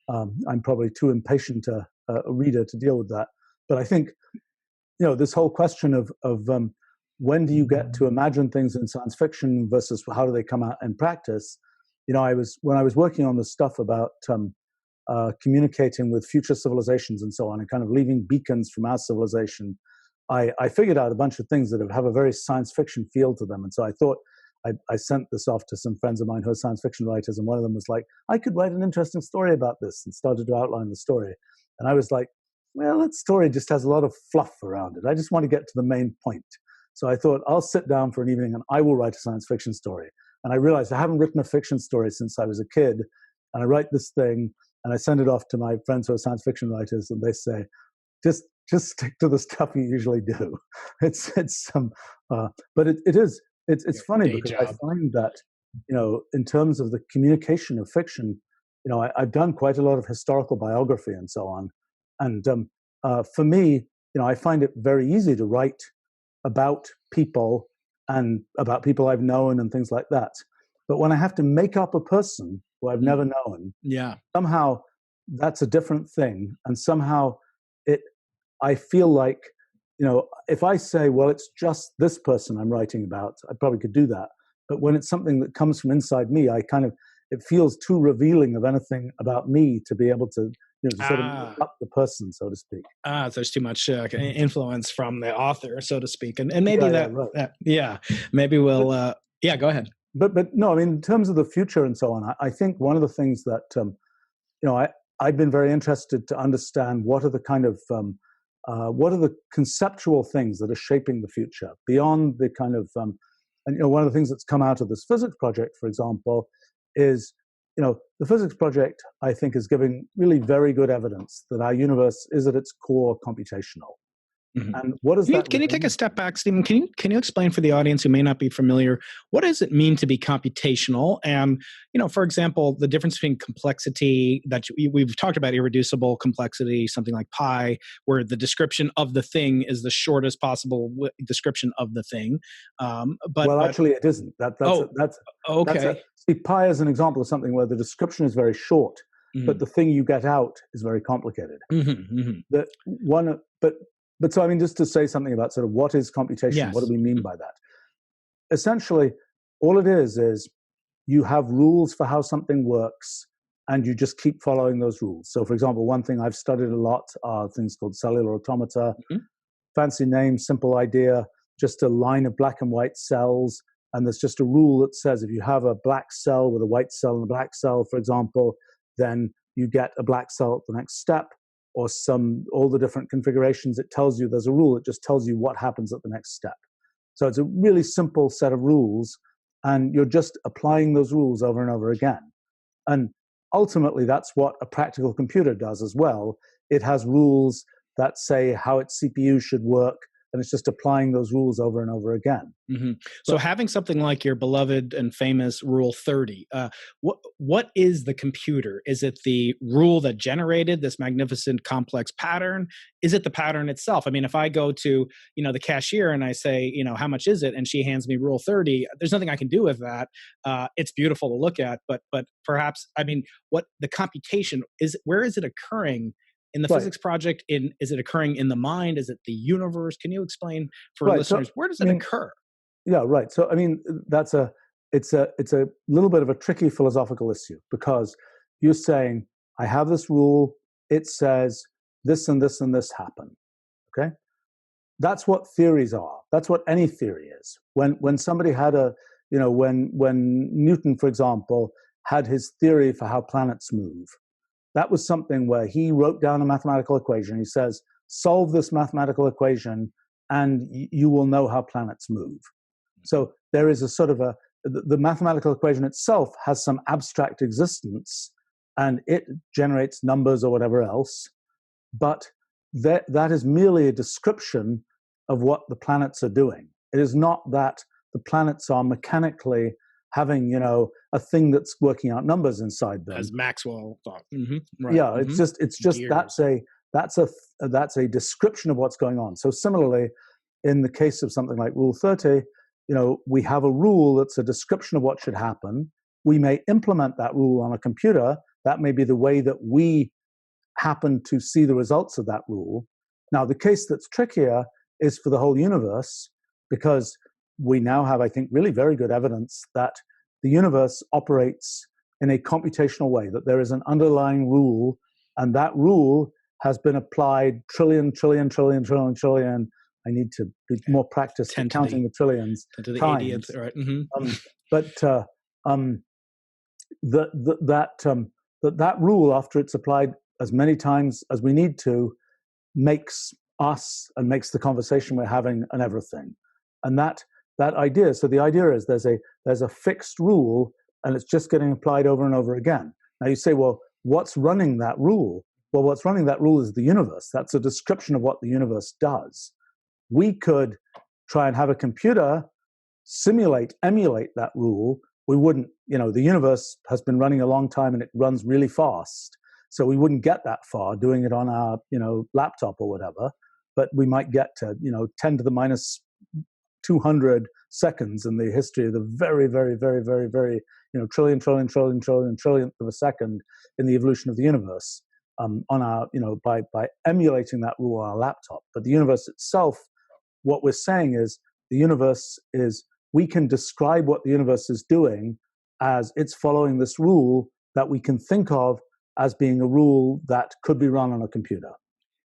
[SPEAKER 4] I'm probably too impatient a reader to deal with that. But I think, this whole question of when do you get to imagine things in science fiction versus how do they come out in practice? When I was working on this stuff about communicating with future civilizations and so on, and kind of leaving beacons from our civilization, I figured out a bunch of things that have a very science fiction feel to them. And so I thought, I sent this off to some friends of mine who are science fiction writers, and one of them was like, I could write an interesting story about this, and started to outline the story. And I was like, well, that story just has a lot of fluff around it. I just want to get to the main point. So I thought, I'll sit down for an evening and I will write a science fiction story. And I realized I haven't written a fiction story since I was a kid. And I write this thing and I send it off to my friends who are science fiction writers, and they say, just stick to the stuff you usually do. But it's funny because I find that, in terms of the communication of fiction, I've done quite a lot of historical biography and so on. And for me, I find it very easy to write about people and about people I've known and things like that. But when I have to make up a person who I've never known, somehow that's a different thing. And somehow I feel like, if I say, well, it's just this person I'm writing about, I probably could do that. But when it's something that comes from inside me, it feels too revealing of anything about me to be able to, to sort of make up the person, so to speak.
[SPEAKER 3] So there's too much influence from the author, so to speak. And maybe maybe we'll, go ahead.
[SPEAKER 4] But no, I mean, in terms of the future and so on, I think one of the things that, I've been very interested to understand what are the kind of, what are the conceptual things that are shaping the future beyond the kind of, one of the things that's come out of this physics project, for example, is, the physics project, I think, is giving really very good evidence that our universe is at its core computational.
[SPEAKER 3] Mhm.
[SPEAKER 4] And what does that
[SPEAKER 3] Can you
[SPEAKER 4] really
[SPEAKER 3] take a
[SPEAKER 4] mean?
[SPEAKER 3] step back, Stephen? Can you explain for the audience who may not be familiar, what does it mean to be computational? And, for example, the difference between complexity that we've talked about, irreducible complexity, something like pi, where the description of the thing is the shortest possible description of the thing.
[SPEAKER 4] Well, actually, it isn't. That's
[SPEAKER 3] okay.
[SPEAKER 4] see, pi is an example of something where the description is very short, but the thing you get out is very complicated. The one, but so I mean, just to say something about sort of what is computation,
[SPEAKER 3] Yes.
[SPEAKER 4] what do we mean by that? Essentially, all it is you have rules for how something works, and you just keep following those rules. So, for example, one thing I've studied a lot are things called cellular automata. Fancy name, simple idea, just a line of black and white cells. And there's just a rule that says if you have a black cell with a white cell and a black cell, for example, then you get a black cell at the next step, or all the different configurations. It tells you there's a rule. It just tells you what happens at the next step. So it's a really simple set of rules, and you're just applying those rules over and over again. And ultimately, that's what a practical computer does as well. It has rules that say how its CPU should work, and it's just applying those rules over and over again.
[SPEAKER 3] So having something like your beloved and famous Rule 30, what is the computer? Is it the rule that generated this magnificent complex pattern? Is it the pattern itself? I mean, if I go to the cashier and I say, how much is it, and she hands me Rule 30, there's nothing I can do with that. It's beautiful to look at, but perhaps, I mean, what the computation is, where is it occurring? In the physics project, is it occurring in the mind? Is it the universe? Can you explain for listeners, where does it occur?
[SPEAKER 4] Yeah, right. So I mean, it's a little bit of a tricky philosophical issue, because you're saying I have this rule. It says this and this and this happen. Okay, that's what theories are. That's what any theory is. When somebody had when Newton, for example, had his theory for how planets move. That was something where he wrote down a mathematical equation. He says, solve this mathematical equation and you will know how planets move. So there is a sort of the mathematical equation itself has some abstract existence, and it generates numbers or whatever else. But that is merely a description of what the planets are doing. It is not that the planets are mechanically having, a thing that's working out numbers inside them.
[SPEAKER 3] As Maxwell thought. Right.
[SPEAKER 4] Yeah, it's just that's a description of what's going on. So similarly, in the case of something like Rule 30, we have a rule that's a description of what should happen. We may implement that rule on a computer. That may be the way that we happen to see the results of that rule. Now, the case that's trickier is for the whole universe, because we now have, I think, really very good evidence that the universe operates in a computational way, that there is an underlying rule, and that rule has been applied trillion. I need to be more practiced at counting the trillions.
[SPEAKER 3] To the
[SPEAKER 4] times.
[SPEAKER 3] 80th, right?
[SPEAKER 4] That rule, after it's applied as many times as we need to, makes us and makes the conversation we're having and everything. And that idea. So the idea is there's a fixed rule, and it's just getting applied over and over again. Now you say, well, what's running that rule? Well, what's running that rule is the universe. That's a description of what the universe does. We could try and have a computer emulate that rule. We wouldn't, the universe has been running a long time and it runs really fast. So we wouldn't get that far doing it on our, laptop or whatever, but we might get to, 10 to the minus 200 seconds in the history of the very, very, very, very, very, trillionth of a second in the evolution of the universe, on our, by emulating that rule on our laptop. But the universe itself, what we're saying is we can describe what the universe is doing as it's following this rule that we can think of as being a rule that could be run on a computer.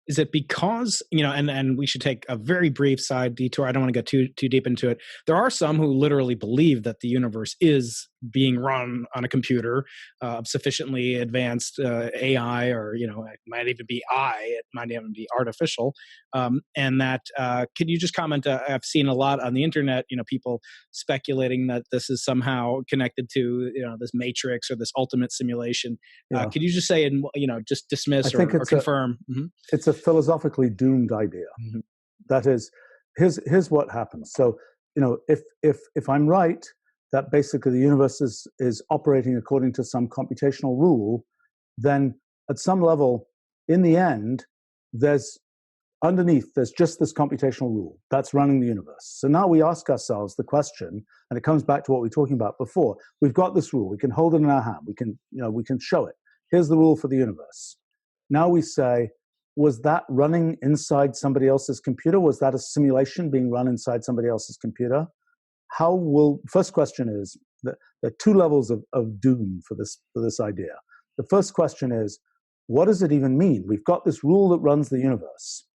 [SPEAKER 3] Is it because, and we should take a very brief side detour. I don't want to get too deep into it. There are some who literally believe that the universe is being run on a computer of sufficiently advanced AI, or, it might even be it might even be artificial. And that, can you just comment? I've seen a lot on the internet, people speculating that this is somehow connected to, this matrix or this ultimate simulation.
[SPEAKER 4] Yeah.
[SPEAKER 3] Could you just say, just dismiss or confirm?
[SPEAKER 4] It's a philosophically doomed idea. That is, here's what happens. So, if I'm right that basically the universe is operating according to some computational rule, then at some level, in the end, there's just this computational rule that's running the universe. So now we ask ourselves the question, and it comes back to what we were talking about before. We've got this rule. We can hold it in our hand. We can show it. Here's the rule for the universe. Now we say, was that running inside somebody else's computer? Was that a simulation being run inside somebody else's computer? First question is, there are two levels of doom for this idea. The first question is, what does it even mean? We've got this rule that runs the universe.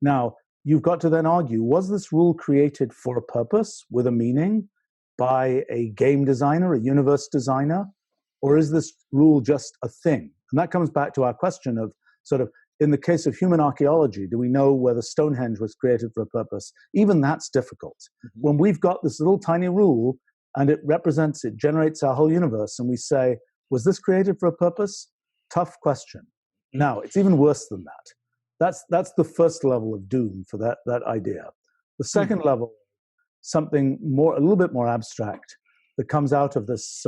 [SPEAKER 4] Now, you've got to then argue, was this rule created for a purpose, with a meaning, by a game designer, a universe designer? Or is this rule just a thing? And that comes back to our question of sort of, in the case of human archaeology, do we know whether Stonehenge was created for a purpose? Even that's difficult. Mm-hmm. When we've got this little tiny rule, and it generates our whole universe, and we say, was this created for a purpose? Tough question. Now, it's even worse than that. That's the first level of doom for that idea. The second level, something a little bit more abstract, that comes out of this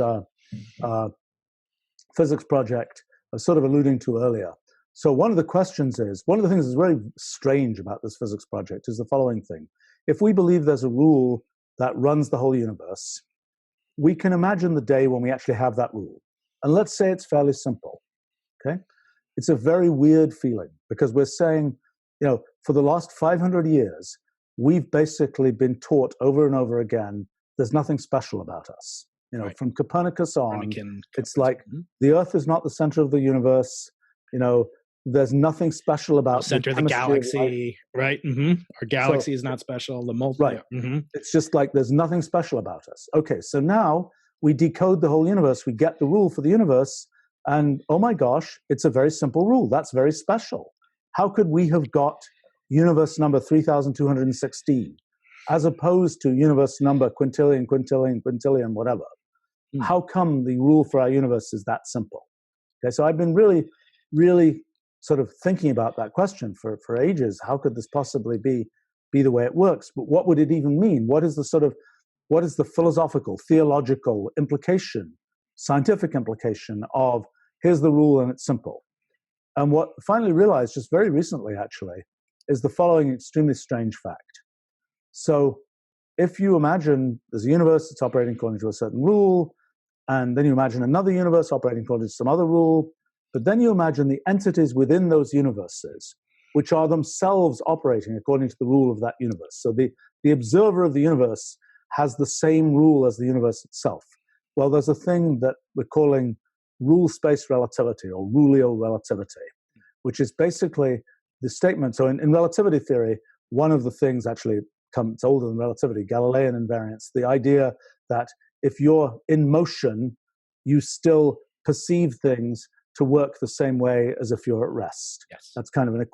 [SPEAKER 4] physics project I was sort of alluding to earlier. So one of the things that's very strange about this physics project is the following thing. If we believe there's a rule that runs the whole universe, we can imagine the day when we actually have that rule. And let's say it's fairly simple, okay? It's a very weird feeling because we're saying, for the last 500 years, we've basically been taught over and over again, there's nothing special about us. Right. From Copernicus on, it's like the Earth is not the center of the universe. There's nothing special about
[SPEAKER 3] the center of the galaxy, right? Mm-hmm. Our galaxy is not special.
[SPEAKER 4] Right. Mm-hmm. It's just like there's nothing special about us. Okay, so now we decode the whole universe. We get the rule for the universe, and oh my gosh, it's a very simple rule. That's very special. How could we have got universe number 3216 as opposed to universe number quintillion, whatever? How come the rule for our universe is that simple? Okay, so I've been really, really sort of thinking about that question for ages. How could this possibly be the way it works? But what would it even mean? What is the philosophical, theological implication, scientific implication of here's the rule and it's simple? And what I finally realized just very recently, actually, is the following extremely strange fact. So if you imagine there's a universe that's operating according to a certain rule, and then you imagine another universe operating according to some other rule, but then you imagine the entities within those universes, which are themselves operating according to the rule of that universe. So the observer of the universe has the same rule as the universe itself. Well, there's a thing that we're calling rule-space relativity or ruleo relativity, which is basically the statement. So in relativity theory, one of the things actually it's older than relativity, Galilean invariance, the idea that if you're in motion, you still perceive things to work the same way as if you're at rest.
[SPEAKER 3] Yes.
[SPEAKER 4] That's kind of a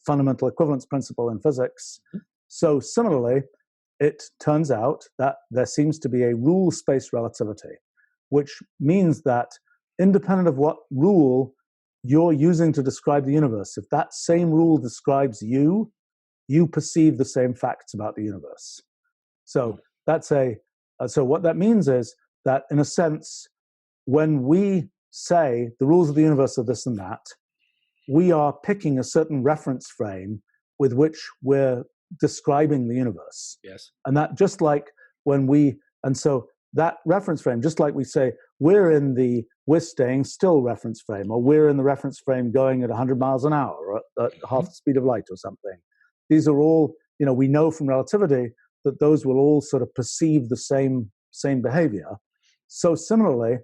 [SPEAKER 4] fundamental equivalence principle in physics. Mm-hmm. So similarly, it turns out that there seems to be a rule-space relativity, which means that independent of what rule you're using to describe the universe, if that same rule describes you perceive the same facts about the universe. So so what that means is that, in a sense, when we say the rules of the universe are this and that, we are picking a certain reference frame with which we're describing the universe.
[SPEAKER 3] Yes.
[SPEAKER 4] And that just like so that reference frame, just like we say, we're staying still reference frame, or we're in the reference frame going at 100 miles an hour, or at half the speed of light or something. These are all, we know from relativity that those will all sort of perceive the same behavior. So similarly,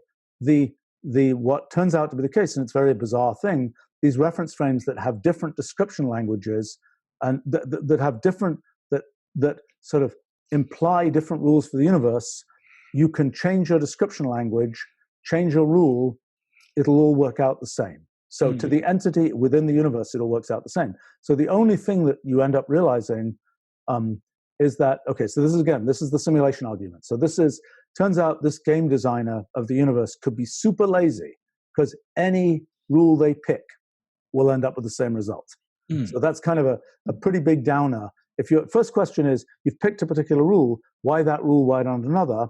[SPEAKER 4] what turns out to be the case, and it's a very bizarre thing, these reference frames that have different description languages and that have different, that sort of imply different rules for the universe, you can change your description language, change your rule, it'll all work out the same. So to the entity within the universe, it all works out the same. So the only thing that you end up realizing is that, okay, so this is the simulation argument. So turns out this game designer of the universe could be super lazy because any rule they pick will end up with the same result. So that's kind of a pretty big downer. If your first question is, you've picked a particular rule, why that rule, why not another?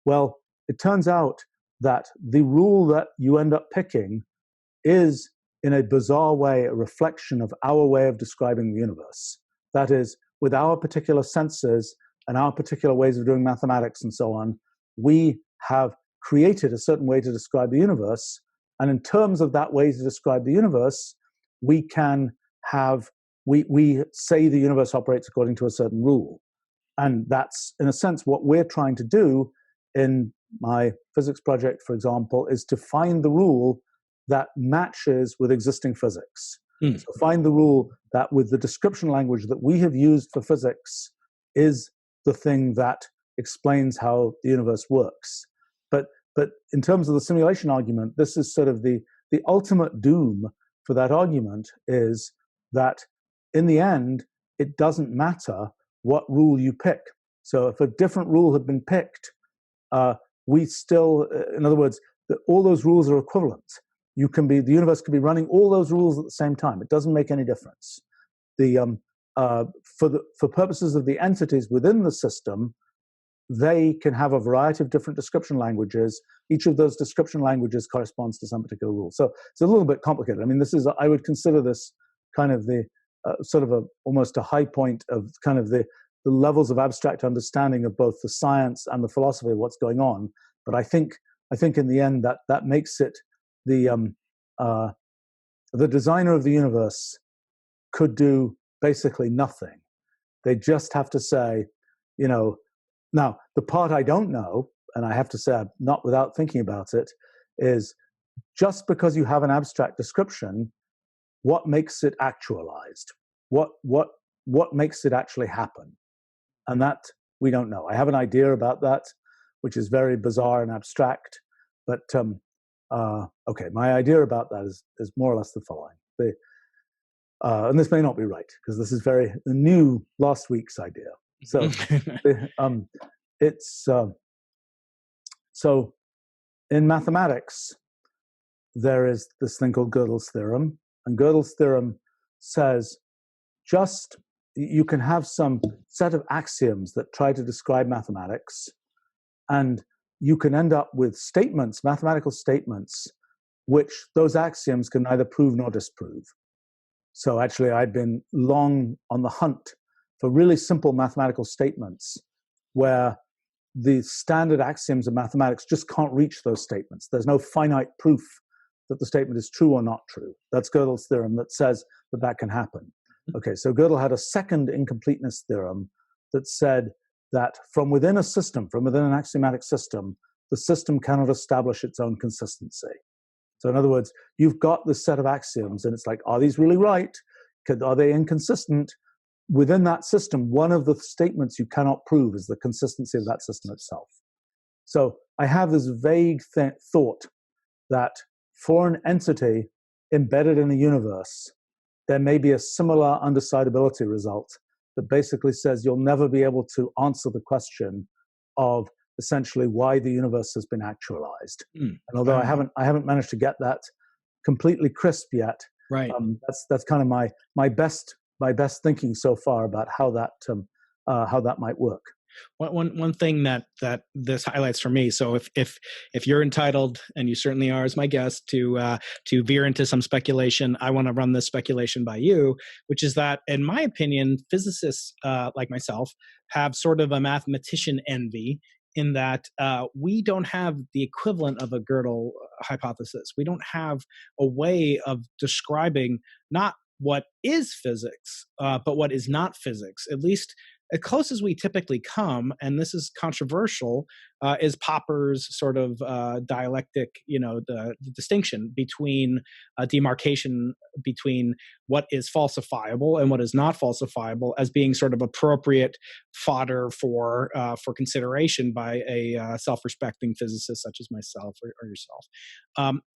[SPEAKER 4] Well, it turns out that the rule that you end up picking is, in a bizarre way, a reflection of our way of describing the universe. That is, with our particular senses and our particular ways of doing mathematics and so on, we have created a certain way to describe the universe. And in terms of that way to describe the universe, we can have, we say the universe operates according to a certain rule. And that's, in a sense, what we're trying to do in my physics project, for example, is to find the rule that matches with existing physics. So find the rule that with the description language that we have used for physics is the thing that explains how the universe works. But in terms of the simulation argument, this is sort of the ultimate doom for that argument is that in the end, it doesn't matter what rule you pick. So if a different rule had been picked, we still, in other words, all those rules are equivalent. The universe could be running all those rules at the same time. It doesn't make any difference. For purposes of the entities within the system, they can have a variety of different description languages. Each of those description languages corresponds to some particular rule. So it's a little bit complicated. I mean, I would consider this kind of the sort of almost a high point of kind of the levels of abstract understanding of both the science and the philosophy of what's going on. But I think in the end that makes it the designer of the universe could do basically nothing. They just have to say, now the part I don't know, and I have to say not without thinking about it, is just because you have an abstract description, what makes it actualized? What makes it actually happen? And that we don't know. I have an idea about that, which is very bizarre and abstract. But okay, my idea about that is more or less the following. And this may not be right because this is the new last week's idea. So so in mathematics, there is this thing called Gödel's theorem, and Gödel's theorem says you can have some set of axioms that try to describe mathematics, and you can end up with statements, mathematical statements, which those axioms can neither prove nor disprove. So actually, I've been long on the hunt for really simple mathematical statements where the standard axioms of mathematics just can't reach those statements. There's no finite proof that the statement is true or not true. That's Gödel's theorem that says that can happen. Okay, so Gödel had a second incompleteness theorem that said that from within a system, from within an axiomatic system, the system cannot establish its own consistency. So in other words, you've got this set of axioms, and it's like, are these really right? Are they inconsistent? Within that system, one of the statements you cannot prove is the consistency of that system itself. So I have this vague thought that for an entity embedded in a universe, there may be a similar undecidability result that basically says you'll never be able to answer the question of essentially why the universe has been actualized. And although I haven't managed to get that completely crisp yet,
[SPEAKER 3] right?
[SPEAKER 4] That's kind of my best thinking so far about how that might work.
[SPEAKER 3] One thing that this highlights for me. So if you're entitled, and you certainly are as my guest, to veer into some speculation, I want to run this speculation by you, which is that, in my opinion, physicists like myself have sort of a mathematician envy in that we don't have the equivalent of a Gödel hypothesis. We don't have a way of describing not what is physics, but what is not physics. At least as close as we typically come, and this is controversial, is Popper's sort of dialectic, the distinction between demarcation between what is falsifiable and what is not falsifiable as being sort of appropriate fodder for consideration by a self-respecting physicist such as myself or yourself.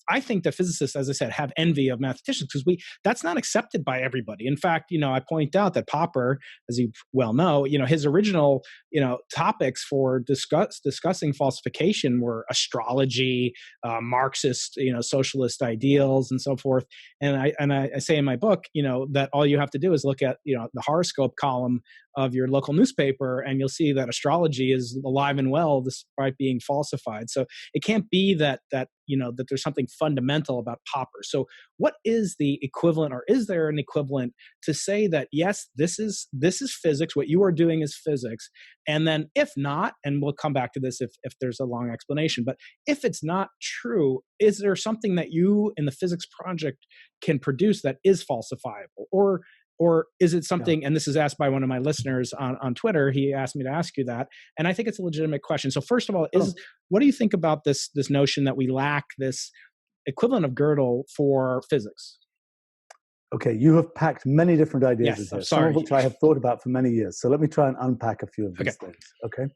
[SPEAKER 3] I think that physicists, as I said, have envy of mathematicians because that's not accepted by everybody. In fact, I point out that Popper, as you well know, his original, topics for discussing discussing falsification were astrology, Marxist, socialist ideals, and so forth. And I say in my book, that all you have to do is look at the horoscope column of your local newspaper, and you'll see that astrology is alive and well despite being falsified. So it can't be that there's something fundamental about Popper. So what is the equivalent, or is there an equivalent to say that yes, this is physics, what you are doing is physics, and then if not, and we'll come back to this if there's a long explanation, but if it's not true, is there something that you in the physics project can produce that is falsifiable, or is it something, and this is asked by one of my listeners on Twitter, he asked me to ask you that, and I think it's a legitimate question. So first of all, what do you think about this notion that we lack this equivalent of Gödel for physics?
[SPEAKER 4] Okay, you have packed many different ideas in here, some of which I have thought about for many years. So let me try and unpack a few of these things, okay?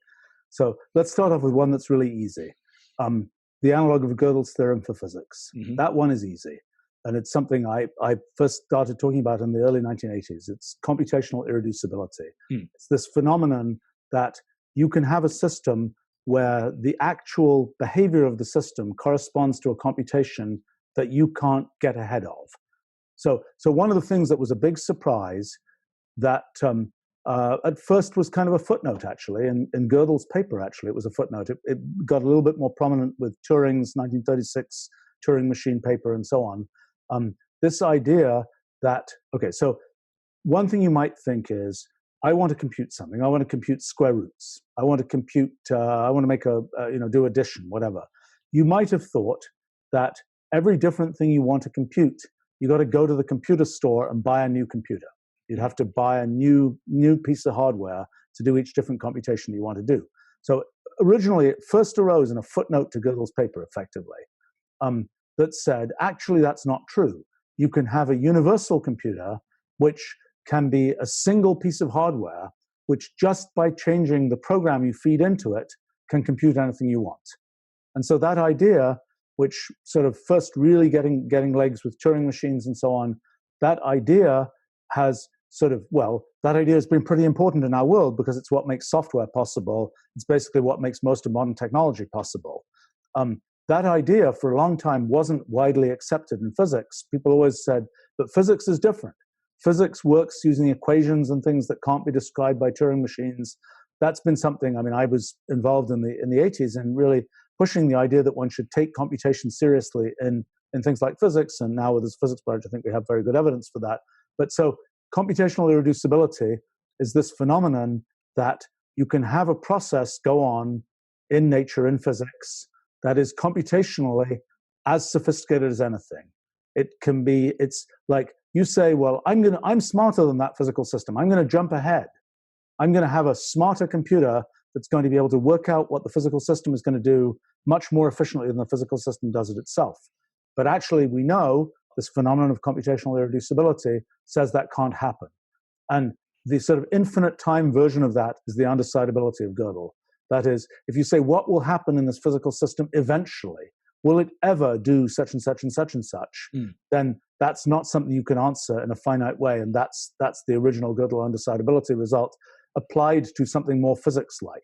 [SPEAKER 4] So let's start off with one that's really easy. The analog of Gödel's theorem for physics. Mm-hmm. That one is easy. And it's something I first started talking about in the early 1980s. It's computational irreducibility. It's this phenomenon that you can have a system where the actual behavior of the system corresponds to a computation that you can't get ahead of. So one of the things that was a big surprise that at first was kind of a footnote, actually. In Gödel's paper, actually, it was a footnote. It got a little bit more prominent with Turing's 1936 Turing machine paper and so on. This idea that, okay, so one thing you might think is, I want to compute something. I want to compute square roots. I want to compute, I want to make do addition, whatever. You might have thought that every different thing you want to compute, you got to go to the computer store and buy a new computer. You'd have to buy a new piece of hardware to do each different computation you want to do. So originally, it first arose in a footnote to Gödel's paper, effectively, that said, actually, that's not true. You can have a universal computer, which can be a single piece of hardware, which just by changing the program you feed into it, can compute anything you want. And so that idea, which sort of first really getting legs with Turing machines and so on, that idea has that idea has been pretty important in our world because it's what makes software possible. It's basically what makes most of modern technology possible. That idea for a long time wasn't widely accepted in physics. People always said, but physics is different. Physics works using equations and things that can't be described by Turing machines. That's been something, I was involved in the 80s and really pushing the idea that one should take computation seriously in things like physics. And now with this physics project, I think we have very good evidence for that. But so computational irreducibility is this phenomenon that you can have a process go on in nature, in physics, that is computationally as sophisticated as anything. It's like you say, well, I'm smarter than that physical system. I'm going to jump ahead. I'm going to have a smarter computer that's going to be able to work out what the physical system is going to do much more efficiently than the physical system does it itself. But actually, we know this phenomenon of computational irreducibility says that can't happen. And the sort of infinite time version of that is the undecidability of Gödel. That is, if you say, what will happen in this physical system eventually? Will it ever do such and such and such and such? Then that's not something you can answer in a finite way. And that's the original Gödel undecidability result applied to something more physics-like.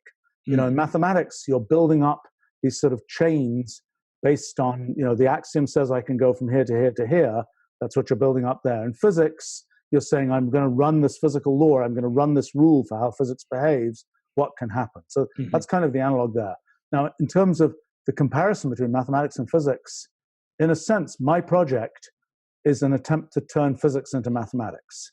[SPEAKER 4] In mathematics, you're building up these sort of chains based on, the axiom says I can go from here to here to here. That's what you're building up there. In physics, you're saying, I'm going to run this physical law. I'm going to run this rule for how physics behaves. What can happen? So that's kind of the analog there. Now, in terms of the comparison between mathematics and physics, in a sense, my project is an attempt to turn physics into mathematics.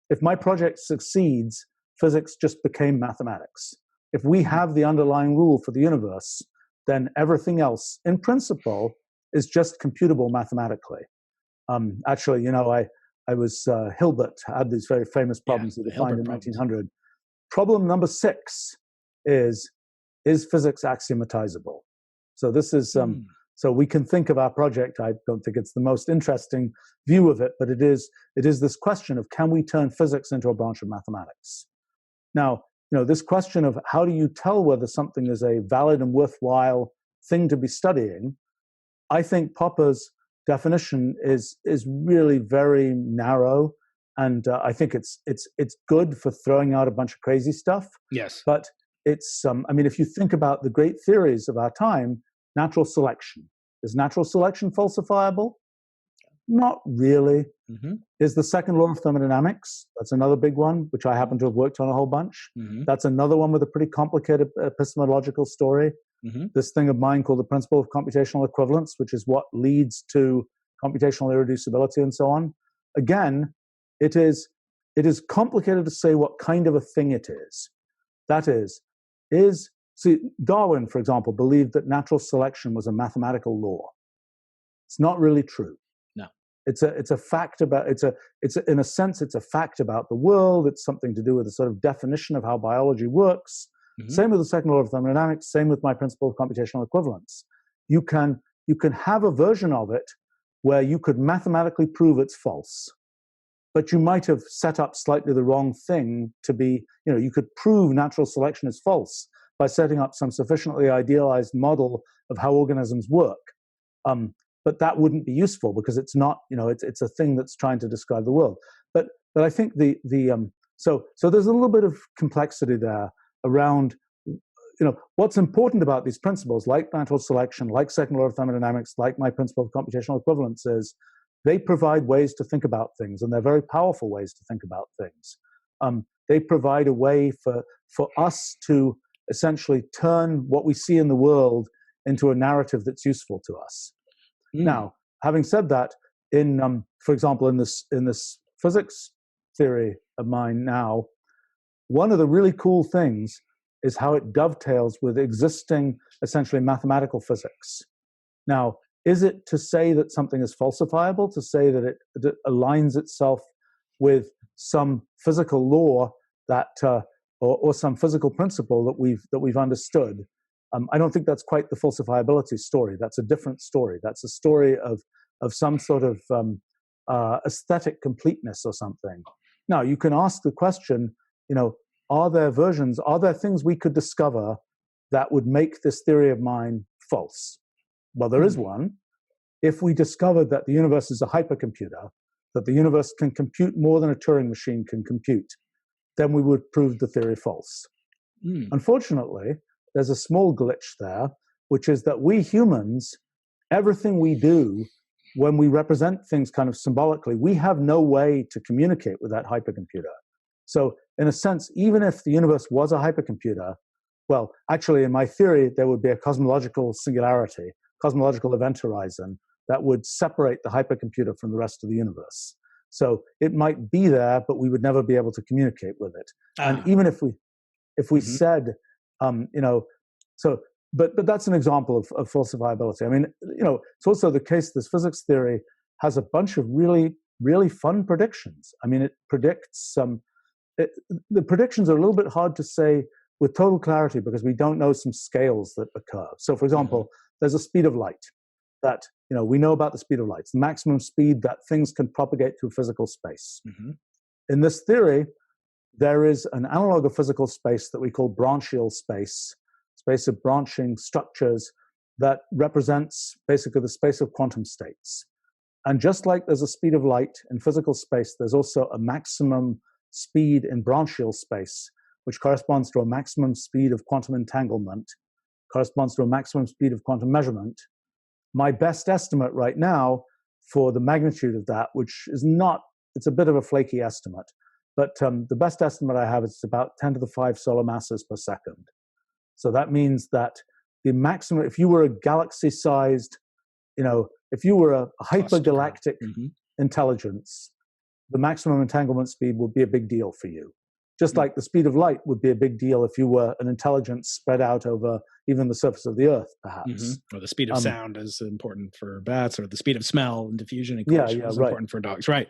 [SPEAKER 4] If my project succeeds, physics just became mathematics. If we have the underlying rule for the universe, then everything else, in principle, is just computable mathematically. Actually, I was, Hilbert had these very famous problems that he defined in 1900. Problem number 6 is physics axiomatizable? So this is, so we can think of our project, I don't think it's the most interesting view of it, but it is this question of, can we turn physics into a branch of mathematics? Now, this question of how do you tell whether something is a valid and worthwhile thing to be studying, I think Popper's definition is really very narrow. And I think it's good for throwing out a bunch of crazy stuff.
[SPEAKER 3] Yes.
[SPEAKER 4] But it's I mean, if you think about the great theories of our time, natural selection. Is natural selection falsifiable? Not really.
[SPEAKER 3] Mm-hmm.
[SPEAKER 4] Is the second law of thermodynamics? That's another big one, which I happen to have worked on a whole bunch.
[SPEAKER 3] Mm-hmm.
[SPEAKER 4] That's another one with a pretty complicated epistemological story.
[SPEAKER 3] Mm-hmm.
[SPEAKER 4] This thing of mine called the principle of computational equivalence, which is what leads to computational irreducibility and so on. Again, it is complicated to say what kind of a thing it is. That is, see, Darwin, for example, believed that natural selection was a mathematical law. It's not really true.
[SPEAKER 3] No.
[SPEAKER 4] It's a fact about, in a sense, it's a fact about the world. It's something to do with a sort of definition of how biology works. Mm-hmm. Same with the second law of thermodynamics, same with my principle of computational equivalence. You can have a version of it where you could mathematically prove it's false, but you might have set up slightly the wrong thing to be, you could prove natural selection is false by setting up some sufficiently idealized model of how organisms work. But that wouldn't be useful because it's not, it's a thing that's trying to describe the world. But I think so there's a little bit of complexity there around, what's important about these principles, like natural selection, like second law of thermodynamics, like my principle of computational equivalence, is they provide ways to think about things, and they're very powerful ways to think about things. They provide a way for us to essentially turn what we see in the world into a narrative that's useful to us. Mm. Now, having said that, for example, in this physics theory of mine now, one of the really cool things is how it dovetails with existing, essentially, mathematical physics. Now, is it to say that something is falsifiable, to say that it aligns itself with some physical law that, or some physical principle that we've understood? I don't think that's quite the falsifiability story. That's a different story. That's a story of some sort of aesthetic completeness or something. Now, you can ask the question, are there things we could discover that would make this theory of mine false? Well, there is one. If we discovered that the universe is a hypercomputer, that the universe can compute more than a Turing machine can compute, then we would prove the theory false. Mm. Unfortunately, there's a small glitch there, which is that we humans, everything we do when we represent things kind of symbolically, we have no way to communicate with that hypercomputer. So in a sense, even if the universe was a hypercomputer, well, actually in my theory, there would be a cosmological singularity, cosmological event horizon that would separate the hypercomputer from the rest of the universe. So it might be there, but we would never be able to communicate with it. And even if we mm-hmm. said, but that's an example of falsifiability. I mean, it's also the case this physics theory has a bunch of really, really fun predictions. I mean, it predicts the predictions are a little bit hard to say with total clarity because we don't know some scales that occur. So, for example, mm-hmm. there's a speed of light that, we know about the speed of light. It's the maximum speed that things can propagate through physical space. Mm-hmm. In this theory, there is an analog of physical space that we call branchial space of branching structures that represents basically the space of quantum states. And just like there's a speed of light in physical space, there's also a maximum speed in branchial space, which corresponds to a maximum speed of quantum entanglement, corresponds to a maximum speed of quantum measurement. My best estimate right now for the magnitude of that, which is it's a bit of a flaky estimate, but the best estimate I have is about 10 to the 5 solar masses per second. So that means that the maximum, if you were a galaxy-sized, if you were a hypergalactic mm-hmm. intelligence, the maximum entanglement speed would be a big deal for you. Just like the speed of light would be a big deal if you were an intelligence spread out over even the surface of the Earth, perhaps.
[SPEAKER 3] Mm-hmm. Or the speed of sound is important for bats, or the speed of smell and diffusion and collision is important for dogs. Right.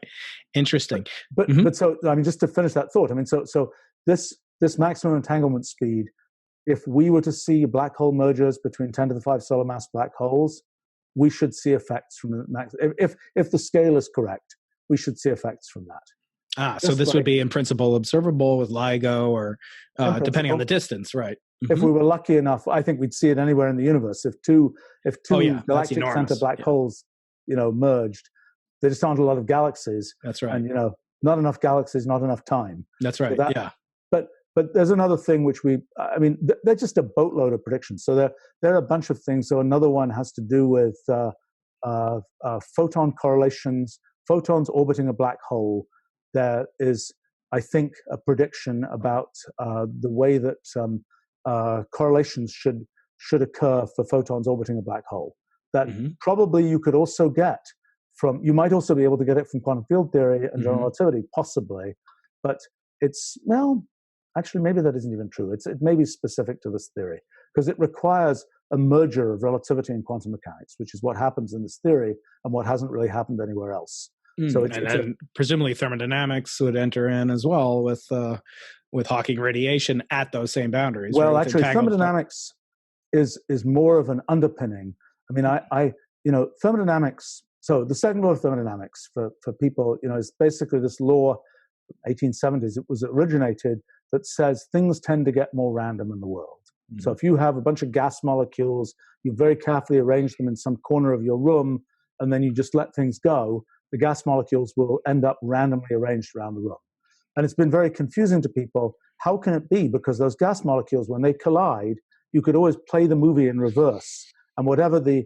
[SPEAKER 3] Interesting.
[SPEAKER 4] But so, I mean, just to finish that thought, I mean, so this maximum entanglement speed, if we were to see black hole mergers between 10 to the 5 solar mass black holes, we should see effects from the max. If the scale is correct, we should see effects from that.
[SPEAKER 3] So this would be in principle observable with LIGO, or depending on the distance, right? Mm-hmm.
[SPEAKER 4] If we were lucky enough, I think we'd see it anywhere in the universe. If two galactic center black holes, merged, there just aren't a lot of galaxies.
[SPEAKER 3] That's right.
[SPEAKER 4] And not enough galaxies, not enough time.
[SPEAKER 3] That's right.
[SPEAKER 4] So But there's another thing which they're just a boatload of predictions. So there are a bunch of things. So another one has to do with photon correlations, photons orbiting a black hole. There is, I think, a prediction about the way that correlations should occur for photons orbiting a black hole. That probably you could also get from, you might also be able to get it from quantum field theory and general relativity, possibly. But it's, well, actually, maybe that isn't even true. It may be specific to this theory, because it requires a merger of relativity and quantum mechanics, which is what happens in this theory and what hasn't really happened anywhere else. So
[SPEAKER 3] and presumably thermodynamics would enter in as well with Hawking radiation at those same boundaries.
[SPEAKER 4] Well,
[SPEAKER 3] right?
[SPEAKER 4] actually, thermodynamics is more of an underpinning. I mean, thermodynamics. So the second law of thermodynamics for people, is basically this law, 1870s. It was originated that says things tend to get more random in the world. So if you have a bunch of gas molecules, you very carefully arrange them in some corner of your room, and then you just let things go, the gas molecules will end up randomly arranged around the room. And it's been very confusing to people. How can it be? Because those gas molecules, when they collide, you could always play the movie in reverse. And whatever the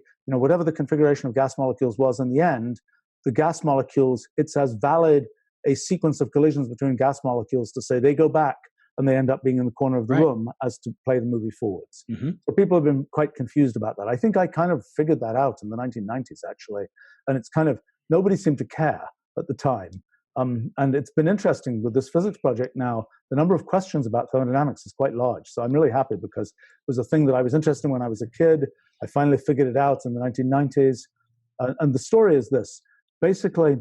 [SPEAKER 4] configuration of gas molecules was in the end, the gas molecules, it's as valid a sequence of collisions between gas molecules to say they go back and they end up being in the corner of the room as to play the movie forwards. So people have been quite confused about that. I think I kind of figured that out in the 1990s, actually. And it's kind of, nobody seemed to care at the time. And it's been interesting with this physics project now, the number of questions about thermodynamics is quite large. So I'm really happy, because it was a thing that I was interested in when I was a kid. I finally figured it out in the 1990s. And the story is this. Basically,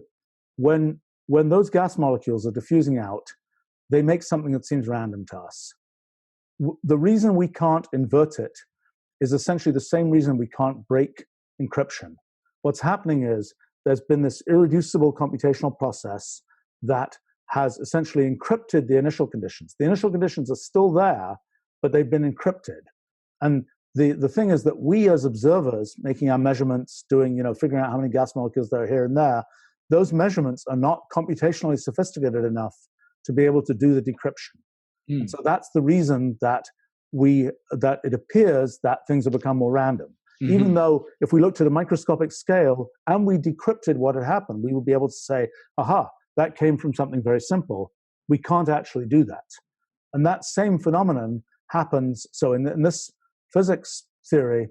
[SPEAKER 4] when those gas molecules are diffusing out, they make something that seems random to us. The reason we can't invert it is essentially the same reason we can't break encryption. What's happening is there's been this irreducible computational process that has essentially encrypted the initial conditions. The initial conditions are still there, but they've been encrypted. And the thing is that we as observers making our measurements, doing, figuring out how many gas molecules there are here and there, those measurements are not computationally sophisticated enough to be able to do the decryption. And so that's the reason that it appears that things have become more random. Even though if we looked at a microscopic scale and we decrypted what had happened, we would be able to say, aha, that came from something very simple. We can't actually do that. And that same phenomenon happens. So in this physics theory,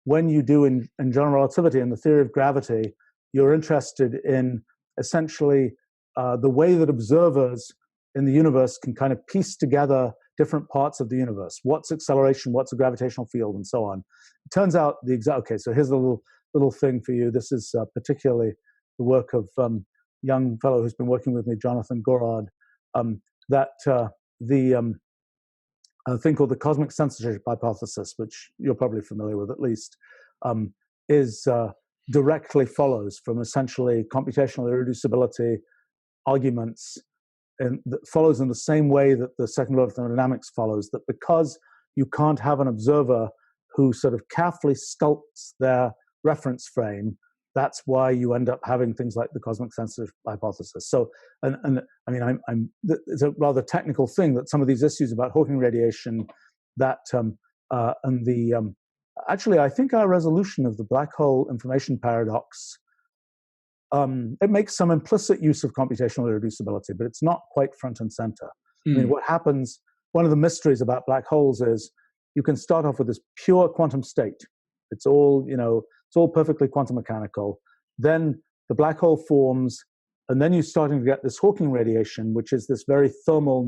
[SPEAKER 4] when you do in general relativity and the theory of gravity, you're interested in essentially the way that observers in the universe can kind of piece together different parts of the universe. What's acceleration? What's a gravitational field? And so on. It turns out okay, so here's a little thing for you. This is particularly the work of young fellow who's been working with me, Jonathan Gorard, that the thing called the cosmic censorship hypothesis, which you're probably familiar with at least, is directly follows from essentially computational irreducibility arguments, and that follows in the same way that the second law of thermodynamics follows, that because you can't have an observer who sort of carefully sculpts their reference frame, that's why you end up having things like the cosmic censorship hypothesis. So, and I mean, it's a rather technical thing that some of these issues about Hawking radiation, that actually, I think our resolution of the black hole information paradox, it makes some implicit use of computational irreducibility, but it's not quite front and center. I mean, what happens, one of the mysteries about black holes is you can start off with this pure quantum state. It's all, it's all perfectly quantum mechanical. Then the black hole forms, and then you're starting to get this Hawking radiation, which is this very thermal,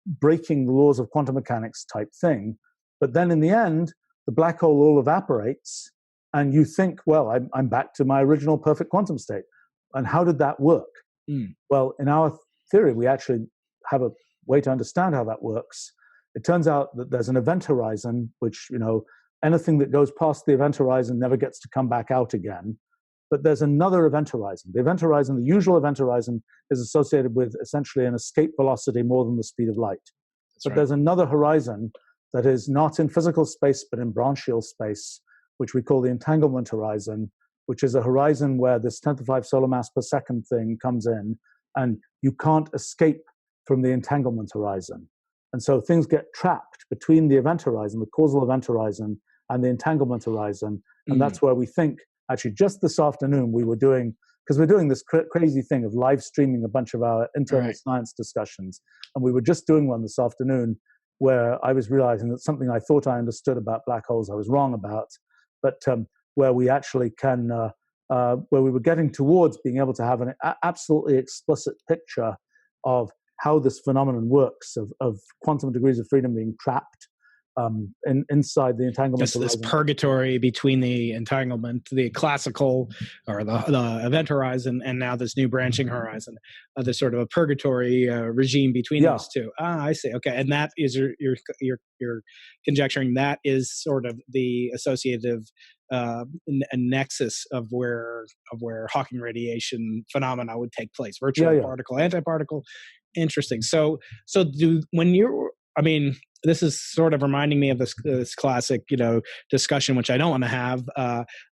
[SPEAKER 4] breaking the laws of quantum mechanics type thing. But then in the end, the black hole all evaporates, and you think, well, I'm back to my original perfect quantum state. And how did that work? Well, in our theory, we actually have a way to understand how that works. It turns out that there's an event horizon, which, anything that goes past the event horizon never gets to come back out again. But there's another event horizon. The event horizon, the usual event horizon, is associated with essentially an escape velocity more than the speed of light. But there's another horizon that is not in physical space, but in branchial space, which we call the entanglement horizon, which is a horizon where this 10 to the 5 solar mass per second thing comes in, and you can't escape from the entanglement horizon. And so things get trapped between the event horizon, the causal event horizon, and the entanglement horizon. And that's where we think, actually, just this afternoon, we were doing, because we're doing this crazy thing of live streaming a bunch of our internal science discussions. And we were just doing one this afternoon where I was realizing that something I thought I understood about black holes, I was wrong about, but where we actually can, where we were getting towards being able to have an absolutely explicit picture of how this phenomenon works, of quantum degrees of freedom being trapped inside the entanglement
[SPEAKER 3] horizon. This
[SPEAKER 4] horizon.
[SPEAKER 3] Purgatory between the entanglement, the classical or the event horizon, and now this new branching horizon. There's sort of a purgatory regime between those two. I see. Okay, and that is you're conjecturing that is sort of the associative a nexus of where Hawking radiation phenomena would take place. Virtual particle, antiparticle. Interesting. So when you're, I mean, this is sort of reminding me of this classic, discussion, which I don't want to have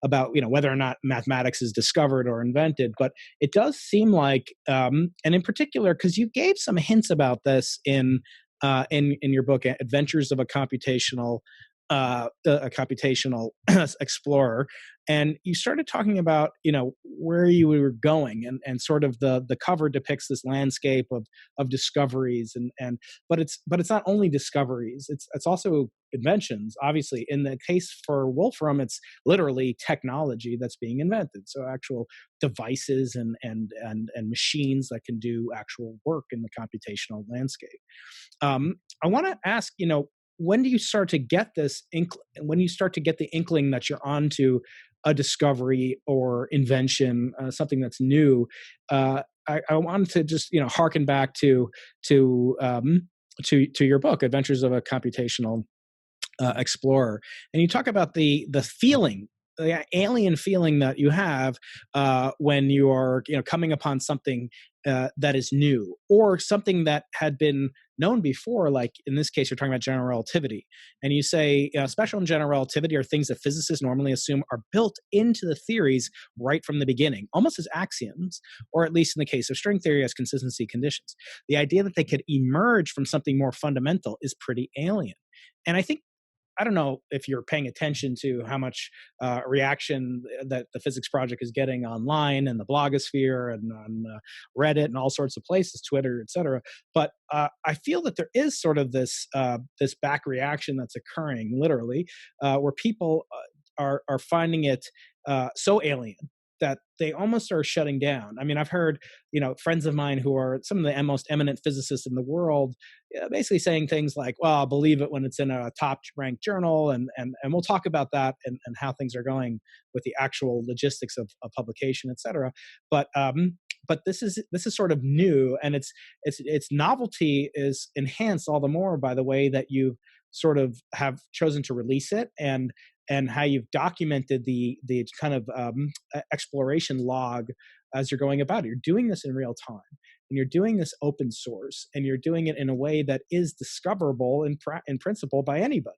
[SPEAKER 3] about, whether or not mathematics is discovered or invented. But it does seem like, and in particular, because you gave some hints about this in your book, Adventures of a Computational Explorer, and you started talking about where you were going, and sort of the cover depicts this landscape of discoveries, but it's not only discoveries, it's also inventions. Obviously, in the case for Wolfram, it's literally technology that's being invented, so actual devices and machines that can do actual work in the computational landscape. I want to ask, when do you start to get this when you start to get the inkling that you're onto a discovery or invention, something that's new? I wanted to just harken back to your book, Adventures of a Computational Explorer, and you talk about the feeling, the alien feeling that you have when you are coming upon something that is new, or something that had been known before. Like in this case, you're talking about general relativity, and you say special and general relativity are things that physicists normally assume are built into the theories right from the beginning, almost as axioms, or at least in the case of string theory as consistency conditions. The idea that they could emerge from something more fundamental is pretty alien. And I don't know if you're paying attention to how much reaction that the Physics Project is getting online and the blogosphere and on Reddit and all sorts of places, Twitter, etc. But I feel that there is sort of this back reaction that's occurring, literally, where people are finding it so alien that they almost are shutting down. I mean, I've heard, friends of mine who are some of the most eminent physicists in the world, basically saying things like, well, I'll believe it when it's in a top-ranked journal, and we'll talk about that and how things are going with the actual logistics of publication, et cetera. But this is sort of new, and its novelty is enhanced all the more by the way that you sort of have chosen to release it, and how you've documented the kind of exploration log as you're going about it. You're doing this in real time, and you're doing this open source, and you're doing it in a way that is discoverable in principle by anybody.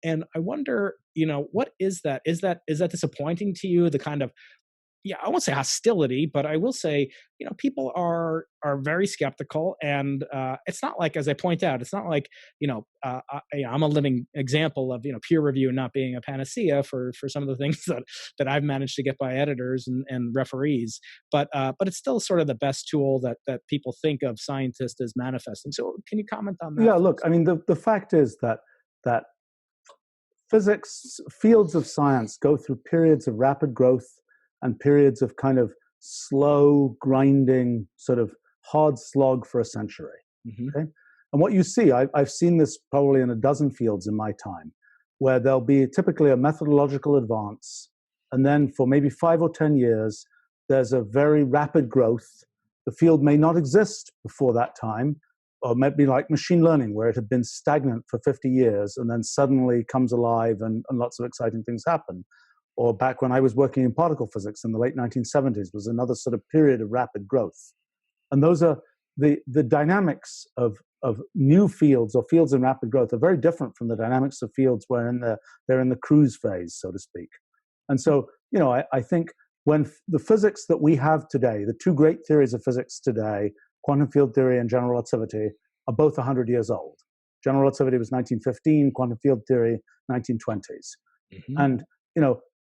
[SPEAKER 3] And I wonder, what is that? Is that disappointing to you? The kind of, I won't say hostility, but I will say, people are very skeptical, and it's not like, as I point out, it's not like I'm a living example of peer review not being a panacea for some of the things that I've managed to get by editors and referees, but it's still sort of the best tool that people think of scientists as manifesting. So can you comment on that?
[SPEAKER 4] Yeah, look, I mean, the fact is that physics, fields of science go through periods of rapid growth and periods of kind of slow, grinding, sort of hard slog for a century. Mm-hmm. Okay? And what you see, I've seen this probably in a dozen fields in my time, where there'll be typically a methodological advance, and then for maybe 5 or 10 years, there's a very rapid growth. The field may not exist before that time, or maybe like machine learning, where it had been stagnant for 50 years and then suddenly comes alive and lots of exciting things happen. Or back when I was working in particle physics in the late 1970s was another sort of period of rapid growth. And those are the dynamics of new fields or fields in rapid growth are very different from the dynamics of fields where they're in the cruise phase, so to speak. And so, I think when the physics that we have today, the two great theories of physics today quantum field theory and general relativity are both 100 years old. General relativity was 1915, quantum field theory, 1920s. And,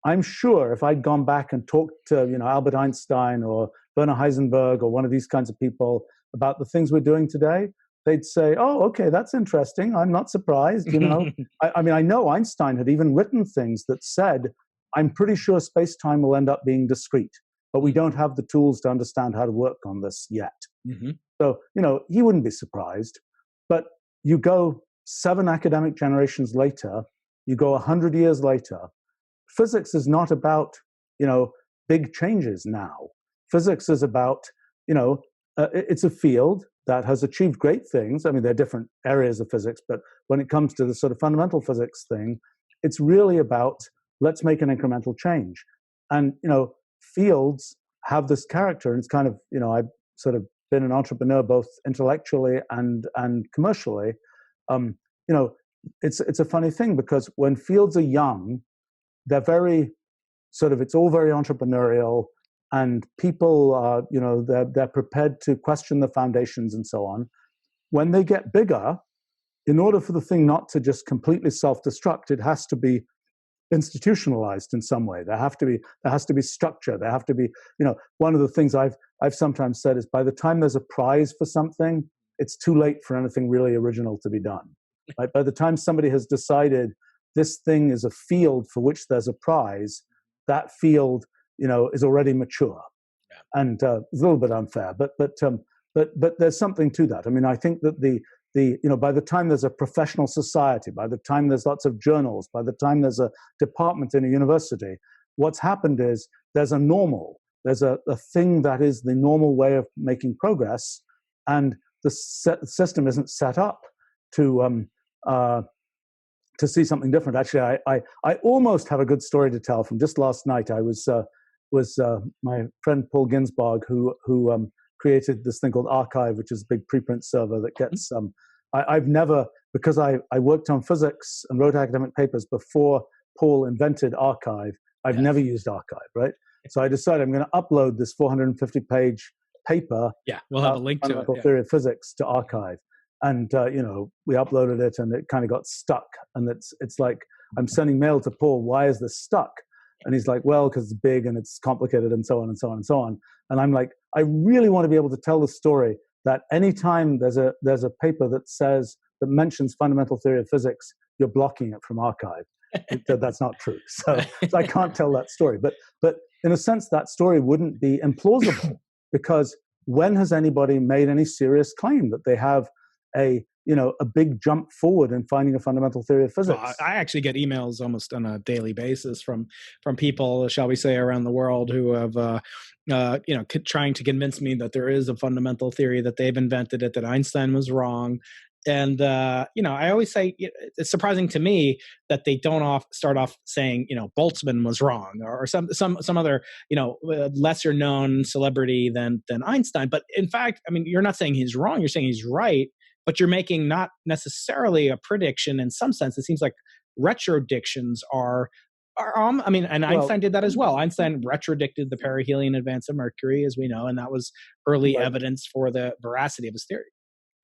[SPEAKER 4] I'm sure if I'd gone back and talked to, Albert Einstein or Werner Heisenberg or one of these kinds of people about the things we're doing today, they'd say, oh, okay, that's interesting. I'm not surprised, I know Einstein had even written things that said, I'm pretty sure space-time will end up being discrete, but we don't have the tools to understand how to work on this yet. So, he wouldn't be surprised. But you go 7 academic generations later, you go 100 years later, physics is not about, big changes now. Physics is about, it's a field that has achieved great things. I mean, there are different areas of physics, but when it comes to the sort of fundamental physics thing, it's really about, let's make an incremental change. And, fields have this character, and it's kind of, I've sort of been an entrepreneur both intellectually and commercially. It's a funny thing because when fields are young, they're very sort of, it's all very entrepreneurial, and people are, they're prepared to question the foundations and so on. When they get bigger, in order for the thing not to just completely self-destruct, it has to be institutionalized in some way. There has to be structure. There have to be, one of the things I've sometimes said is by the time there's a prize for something, it's too late for anything really original to be done. Right? By the time somebody has decided this thing is a field for which there's a prize, that field, is already mature. Yeah. And it's a little bit unfair, but there's something to that. I mean, I think that by the time there's a professional society, by the time there's lots of journals, by the time there's a department in a university, what's happened is there's a normal, there's a thing that is the normal way of making progress, and the system isn't set up to see something different. Actually, I almost have a good story to tell from just last night. I was my friend Paul Ginsburg who created this thing called Archive, which is a big preprint server that gets. I've never, because I worked on physics and wrote academic papers before Paul invented Archive. I've never used Archive, right? So I decided I'm going to upload this 450-page paper.
[SPEAKER 3] Yeah, we'll have a link to it.
[SPEAKER 4] Theory of physics to Archive. And, we uploaded it and it kind of got stuck. And it's like, I'm sending mail to Paul, why is this stuck? And he's like, well, because it's big and it's complicated and so on and so on and so on. And I'm like, I really want to be able to tell the story that anytime there's a paper that mentions fundamental theory of physics, you're blocking it from Archive. That's not true. So I can't tell that story. But in a sense, that story wouldn't be implausible because when has anybody made any serious claim that they have a big jump forward in finding a fundamental theory of physics?
[SPEAKER 3] Well, I actually get emails almost on a daily basis from people, shall we say, around the world who have, trying to convince me that there is a fundamental theory, that they've invented it, that Einstein was wrong. And, I always say it's surprising to me that they don't start off saying, Boltzmann was wrong or some other, lesser known celebrity than Einstein. But in fact, I mean, you're not saying he's wrong. You're saying he's right. But you're making not necessarily a prediction. In some sense, it seems like retrodictions are and Einstein did that as well. Einstein retrodicted the perihelion advance of Mercury, as we know, and that was early evidence for the veracity of his theory.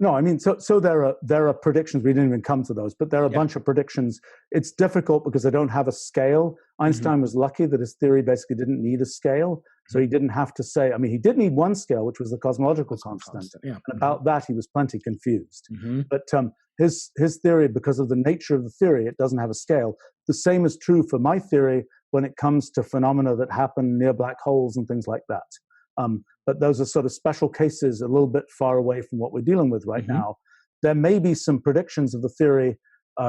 [SPEAKER 4] No, I mean, so there are predictions. We didn't even come to those, but there are a bunch of predictions. It's difficult because they don't have a scale. Einstein was lucky that his theory basically didn't need a scale. So he didn't have to say, I mean, he did need one scale, which was the cosmological constant. Yeah. And about that, he was plenty confused. But his theory, because of the nature of the theory, it doesn't have a scale. The same is true for my theory when it comes to phenomena that happen near black holes and things like that. But those are sort of special cases a little bit far away from what we're dealing with right now. There may be some predictions of the theory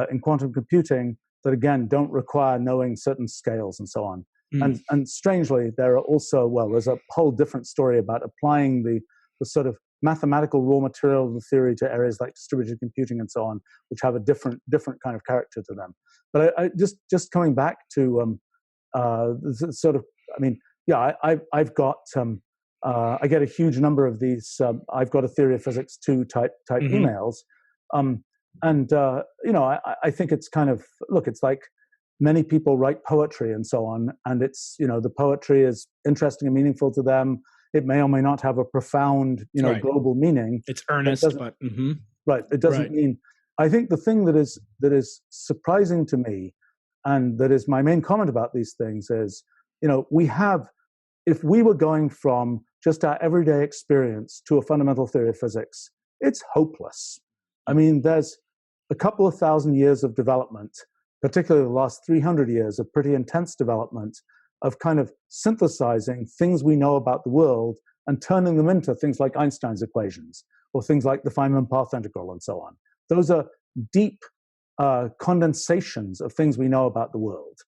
[SPEAKER 4] in quantum computing that, again, don't require knowing certain scales and so on. And strangely, there are also, there's a whole different story about applying the sort of mathematical raw material of the theory to areas like distributed computing and so on, which have a different kind of character to them. But I just coming back to sort of, I mean, I've got, I get a huge number of these, I've got a theory of physics 2 type emails. I think it's kind of, look, it's like many people write poetry and so on, and it's, the poetry is interesting and meaningful to them. It may or may not have a profound,
[SPEAKER 3] Right.
[SPEAKER 4] global meaning.
[SPEAKER 3] It's earnest, but
[SPEAKER 4] right. It doesn't
[SPEAKER 3] Right.
[SPEAKER 4] mean. I think the thing that is surprising to me, and that is my main comment about these things is, we have, if we were going from just our everyday experience to a fundamental theory of physics, it's hopeless. I mean, there's a couple of thousand years of development, particularly the last 300 years of pretty intense development of kind of synthesizing things we know about the world and turning them into things like Einstein's equations or things like the Feynman path integral and so on. Those are deep condensations of things we know about the world.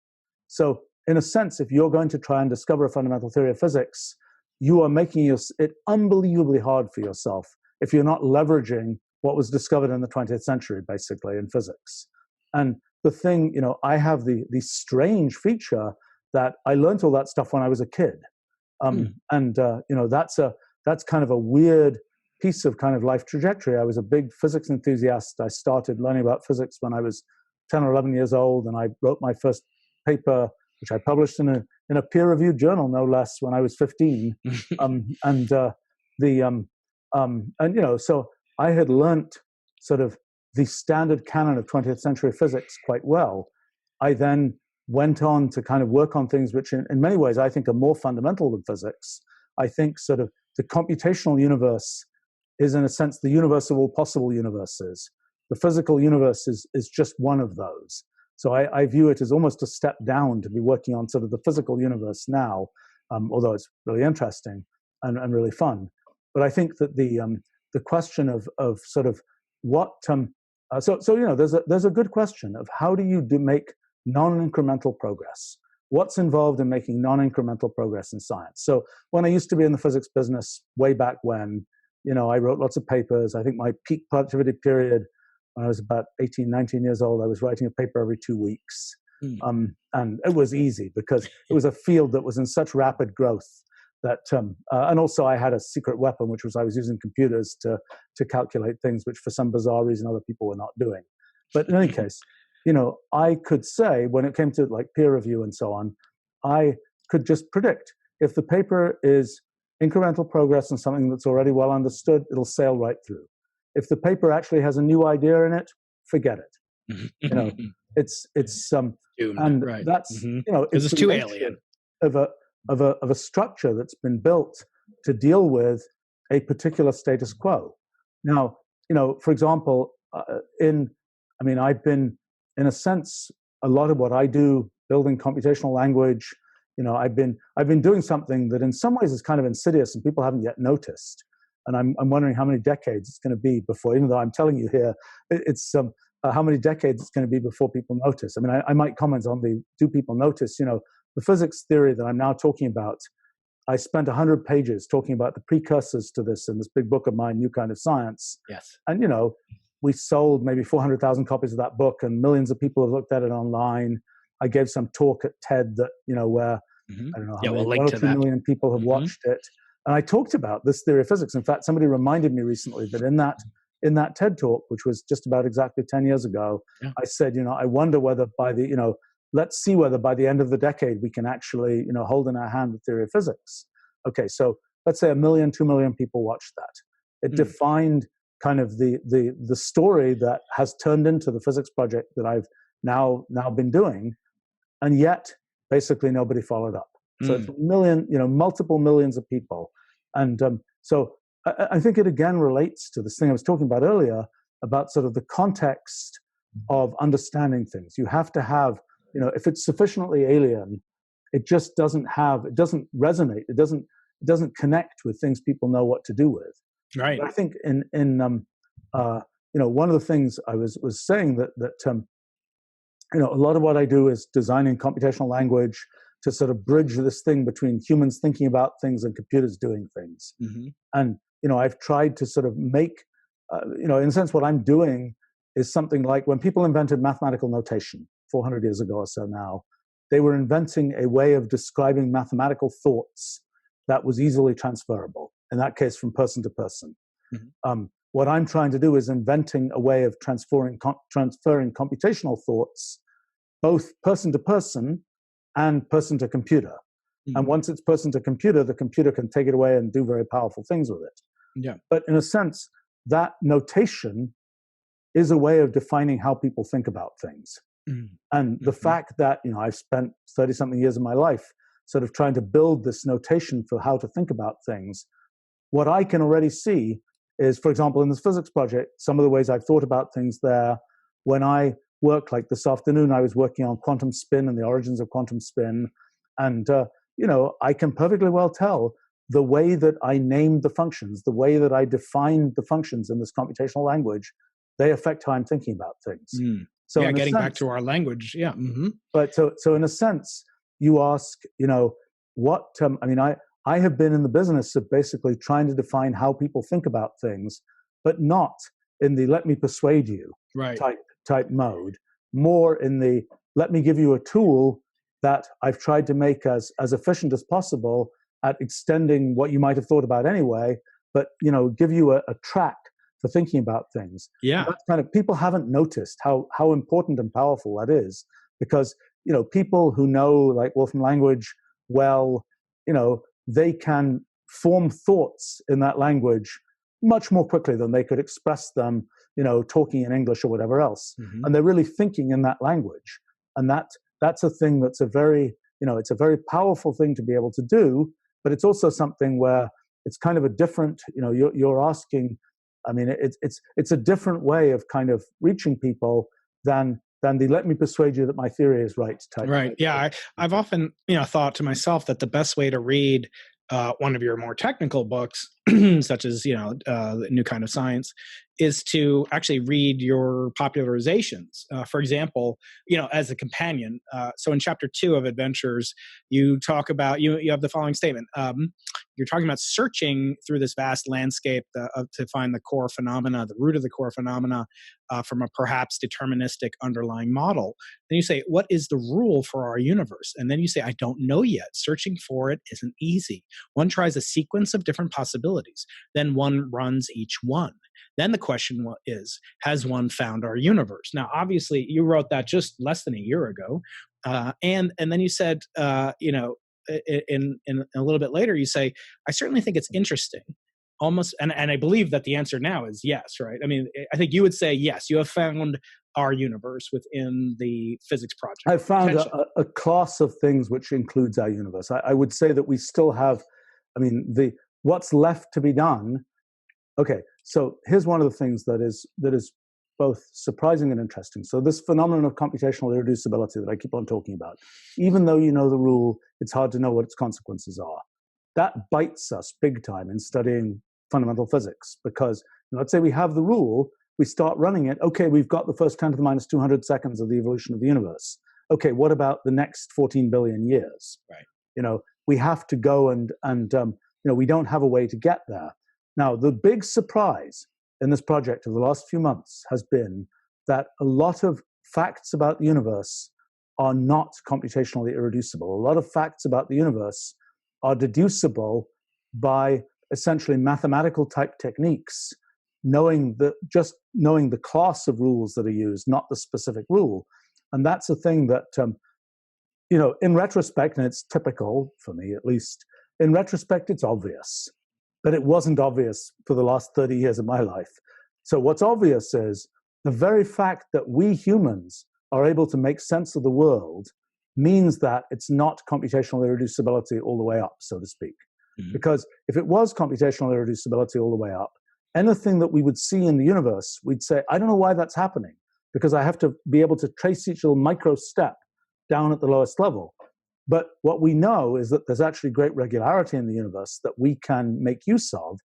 [SPEAKER 4] So in a sense, if you're going to try and discover a fundamental theory of physics, you are making it unbelievably hard for yourself if you're not leveraging what was discovered in the 20th century, basically, in physics. And the thing, I have the strange feature that I learned all that stuff when I was a kid. And that's kind of a weird piece of kind of life trajectory. I was a big physics enthusiast. I started learning about physics when I was 10 or 11 years old, and I wrote my first paper, which I published in a peer-reviewed journal, no less, when I was 15. So I had learnt sort of the standard canon of 20th century physics quite well. I then went on to kind of work on things which in many ways I think are more fundamental than physics. I think sort of the computational universe is, in a sense, the universe of all possible universes. The physical universe is just one of those. So I view it as almost a step down to be working on sort of the physical universe now, although it's really interesting and really fun. But I think that the question of sort of what there's a good question of how do you make non-incremental progress? What's involved in making non-incremental progress in science? So when I used to be in the physics business way back when, I wrote lots of papers. I think my peak productivity period when I was about 18, 19 years old, I was writing a paper every 2 weeks. And it was easy because it was a field that was in such rapid growth that, and also I had a secret weapon, which was I was using computers to calculate things which for some bizarre reason other people were not doing. But in any case, I could say when it came to like peer review and so on, I could just predict if the paper is incremental progress in something that's already well understood, it'll sail right through. If the paper actually has a new idea in it, forget it. It's and
[SPEAKER 3] right.
[SPEAKER 4] that's
[SPEAKER 3] it's too alien
[SPEAKER 4] of a structure that's been built to deal with a particular status quo. Now, for example, I've been, in a sense, a lot of what I do, building computational language, I've been doing something that in some ways is kind of insidious and people haven't yet noticed. And I'm wondering how many decades it's going to be before, even though I'm telling you here, it's how many decades it's going to be before people notice. I mean, I might comment on do people notice, the physics theory that I'm now talking about. I spent 100 pages talking about the precursors to this in this big book of mine, New Kind of Science.
[SPEAKER 3] Yes. And,
[SPEAKER 4] we sold maybe 400,000 copies of that book and millions of people have looked at it online. I gave some talk at TED that, where I don't know how many, 1 or 2 million people have watched it. And I talked about this theory of physics. In fact, somebody reminded me recently that in that TED talk, which was just about exactly 10 years ago, I said, I wonder whether by let's see whether by the end of the decade we can actually, hold in our hand the theory of physics. Okay, so let's say 1 million, 2 million people watched that. It defined kind of the story that has turned into the physics project that I've now been doing, and yet basically nobody followed up. So it's multiple millions of people. And so I think it again relates to this thing I was talking about earlier about sort of the context of understanding things. You have to have, if it's sufficiently alien, it just doesn't resonate. It doesn't connect with things people know what to do with.
[SPEAKER 3] Right.
[SPEAKER 4] But I think in one of the things I was saying that a lot of what I do is designing computational language to sort of bridge this thing between humans thinking about things and computers doing things. And, I've tried to sort of make, in a sense, what I'm doing is something like when people invented mathematical notation 400 years ago or so now, they were inventing a way of describing mathematical thoughts that was easily transferable, in that case, from person to person. What I'm trying to do is inventing a way of transferring computational thoughts, both person to person and person to computer. And once it's person to computer, the computer can take it away and do very powerful things with it.
[SPEAKER 3] Yeah.
[SPEAKER 4] But in a sense, that notation is a way of defining how people think about things. And the fact that, I've spent 30-something years of my life sort of trying to build this notation for how to think about things, what I can already see is, for example, in this physics project, some of the ways I've thought about things there. When I work, like this afternoon, I was working on quantum spin and the origins of quantum spin. And, I can perfectly well tell the way that I named the functions, the way that I defined the functions in this computational language, they affect how I'm thinking about things. So
[SPEAKER 3] yeah, getting back to our language. Yeah.
[SPEAKER 4] But so in a sense, you ask, what, I have been in the business of basically trying to define how people think about things, but not in the let me persuade you type mode, more in the let me give you a tool that I've tried to make as efficient as possible at extending what you might have thought about anyway, but give you a track for thinking about things.
[SPEAKER 3] Yeah.
[SPEAKER 4] That's kind of, people haven't noticed how important and powerful that is, because people who know like Wolfram language well, they can form thoughts in that language much more quickly than they could express them, talking in English or whatever else. And they're really thinking in that language. And that's a thing that's a very, it's a very powerful thing to be able to do, but it's also something where it's kind of a different, you're asking, it's a different way of kind of reaching people than the let me persuade you that my theory is right type.
[SPEAKER 3] Right. Yeah. I've often, thought to myself that the best way to read one of your more technical books, such as, The New Kind of Science, is to actually read your popularizations. For example, as a companion. So in chapter 2 of Adventures, you talk about, you have the following statement. You're talking about searching through this vast landscape to find the core phenomena, the root of the core phenomena from a perhaps deterministic underlying model. Then you say, what is the rule for our universe? And then you say, I don't know yet. Searching for it isn't easy. One tries a sequence of different possibilities. Then one runs each one. Then the question is, has one found our universe? Now, obviously, you wrote that just less than a year ago. And then you said, in a little bit later, you say, I certainly think it's interesting. Almost, and I believe that the answer now is yes, right? I mean, I think you would say, yes, you have found our universe within the physics project.
[SPEAKER 4] I found a class of things which includes our universe. I would say that we still have, what's left to be done. Okay, so here's one of the things that is both surprising and interesting. So this phenomenon of computational irreducibility that I keep on talking about, even though you know the rule, it's hard to know what its consequences are. That bites us big time in studying fundamental physics, because let's say we have the rule, we start running it. Okay, we've got the first 10 to the minus 200 seconds of the evolution of the universe. Okay, what about the next 14 billion years?
[SPEAKER 3] Right.
[SPEAKER 4] We have to go and we don't have a way to get there. Now, the big surprise in this project of the last few months has been that a lot of facts about the universe are not computationally irreducible. A lot of facts about the universe are deducible by essentially mathematical type techniques, just knowing the class of rules that are used, not the specific rule. And that's a thing that, in retrospect, and it's typical for me at least, in retrospect, it's obvious. But it wasn't obvious for the last 30 years of my life. So what's obvious is the very fact that we humans are able to make sense of the world means that it's not computational irreducibility all the way up, so to speak. Because if it was computational irreducibility all the way up, anything that we would see in the universe, we'd say, I don't know why that's happening, because I have to be able to trace each little micro step down at the lowest level. But what we know is that there's actually great regularity in the universe that we can make use of.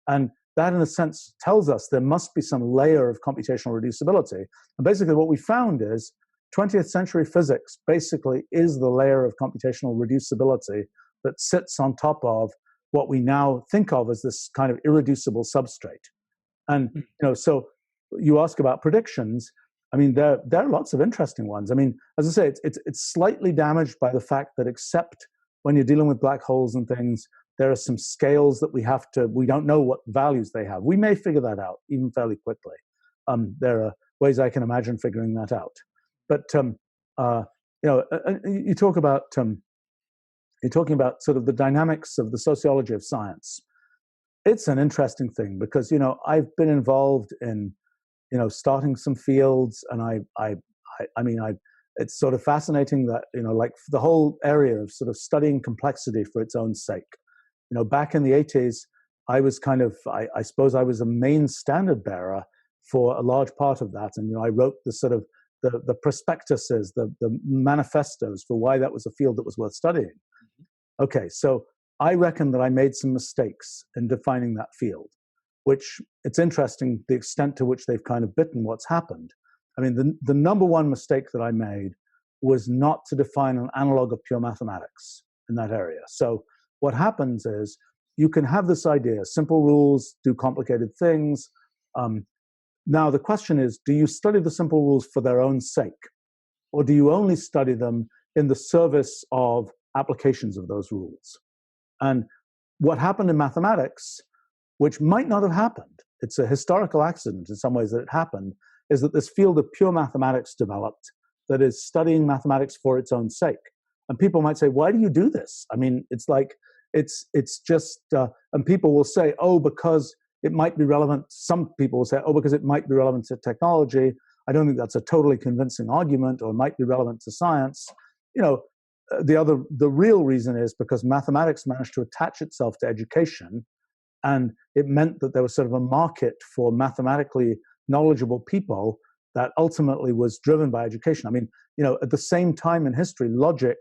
[SPEAKER 4] And that, in a sense, tells us there must be some layer of computational reducibility. And basically what we found is 20th century physics basically is the layer of computational reducibility that sits on top of what we now think of as this kind of irreducible substrate. And, so you ask about predictions. There are lots of interesting ones. As I say, it's slightly damaged by the fact that except when you're dealing with black holes and things, there are some scales that we don't know what values they have. We may figure that out even fairly quickly. There are ways I can imagine figuring that out. But, you talk about, you're talking about sort of the dynamics of the sociology of science. It's an interesting thing because, I've been involved in, starting some fields, and it's sort of fascinating that, like the whole area of sort of studying complexity for its own sake. Back in the 80s, I was I suppose I was a main standard bearer for a large part of that. And, I wrote the sort of the prospectuses, the manifestos for why that was a field that was worth studying. Okay, so I reckon that I made some mistakes in defining that field, which it's interesting the extent to which they've kind of bitten what's happened. I mean, the number one mistake that I made was not to define an analog of pure mathematics in that area. So what happens is you can have this idea, simple rules do complicated things. Now, the question is, do you study the simple rules for their own sake? Or do you only study them in the service of applications of those rules? And what happened in mathematics, which might not have happened, it's a historical accident in some ways that it happened, is that this field of pure mathematics developed that is studying mathematics for its own sake. And people might say, why do you do this? I mean, it's like, it's just, and people will say, oh, because it might be relevant. Some people will say, oh, because it might be relevant to technology. I don't think that's a totally convincing argument, or it might be relevant to science. The real reason is because mathematics managed to attach itself to education, and it meant that there was sort of a market for mathematically knowledgeable people that ultimately was driven by education. I mean, at the same time in history, logic,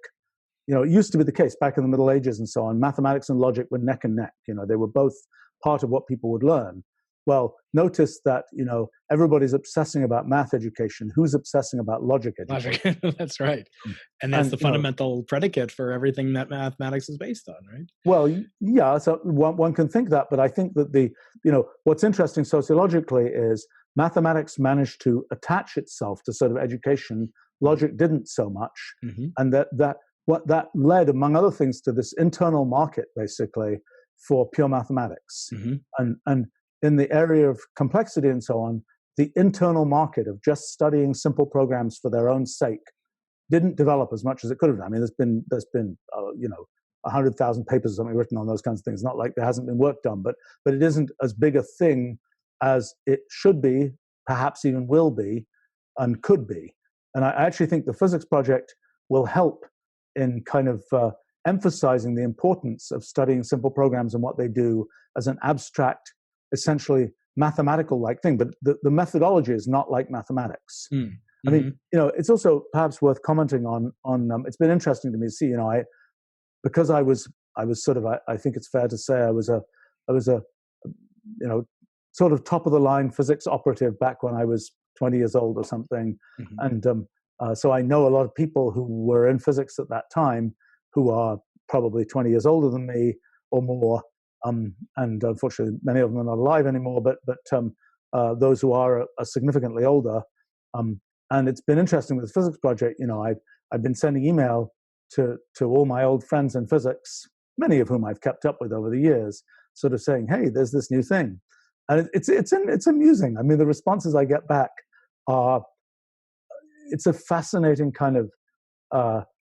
[SPEAKER 4] it used to be the case back in the Middle Ages and so on, mathematics and logic were neck and neck. They were both part of what people would learn. Well, notice that, everybody's obsessing about math education. Who's obsessing about logic education?
[SPEAKER 3] Logic. That's right. And that's the fundamental predicate for everything that mathematics is based on, right?
[SPEAKER 4] Well, yeah, so one can think that, but I think that what's interesting sociologically is mathematics managed to attach itself to sort of education. Logic didn't so much. Mm-hmm. And that led, among other things, to this internal market, basically, for pure mathematics. Mm-hmm. And in the area of complexity and so on, the internal market of just studying simple programs for their own sake didn't develop as much as it could have done. I mean, there's been 100,000 papers or something written on those kinds of things. Not like there hasn't been work done, but it isn't as big a thing as it should be, perhaps even will be, and could be. And I actually think the physics project will help in kind of emphasizing the importance of studying simple programs and what they do as an abstract, essentially mathematical-like thing. But the methodology is not like mathematics. Mm-hmm. I mean, it's also perhaps worth commenting on. It's been interesting to me to see. Because I was sort of, I think it's fair to say I was a sort of top of the line physics operative back when I was 20 years old or something, mm-hmm. And so I know a lot of people who were in physics at that time who are probably 20 years older than me or more. And unfortunately, many of them are not alive anymore, but those who are significantly older. And it's been interesting with the physics project. I've been sending email to all my old friends in physics, many of whom I've kept up with over the years, sort of saying, hey, there's this new thing. And it's amusing. I mean, the responses I get back are, it's a fascinating kind of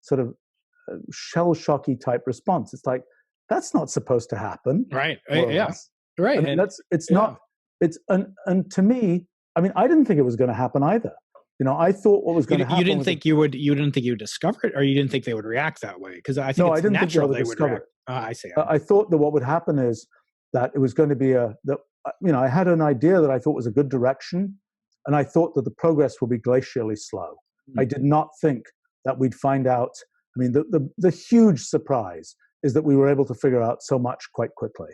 [SPEAKER 4] sort of shell-shocky type response. It's like, that's not supposed to happen.
[SPEAKER 3] Right. Yeah. Right.
[SPEAKER 4] I mean, and to me, I mean, I didn't think it was going to happen either. I thought what was going to happen.
[SPEAKER 3] You didn't think you would discover it, or you didn't think they would react that way? Because I think it's natural they would react. I see.
[SPEAKER 4] I thought that what would happen is that it was going to be I had an idea that I thought was a good direction, and I thought that the progress would be glacially slow. Mm-hmm. I did not think that we'd find out. I mean, the huge surprise is that we were able to figure out so much quite quickly.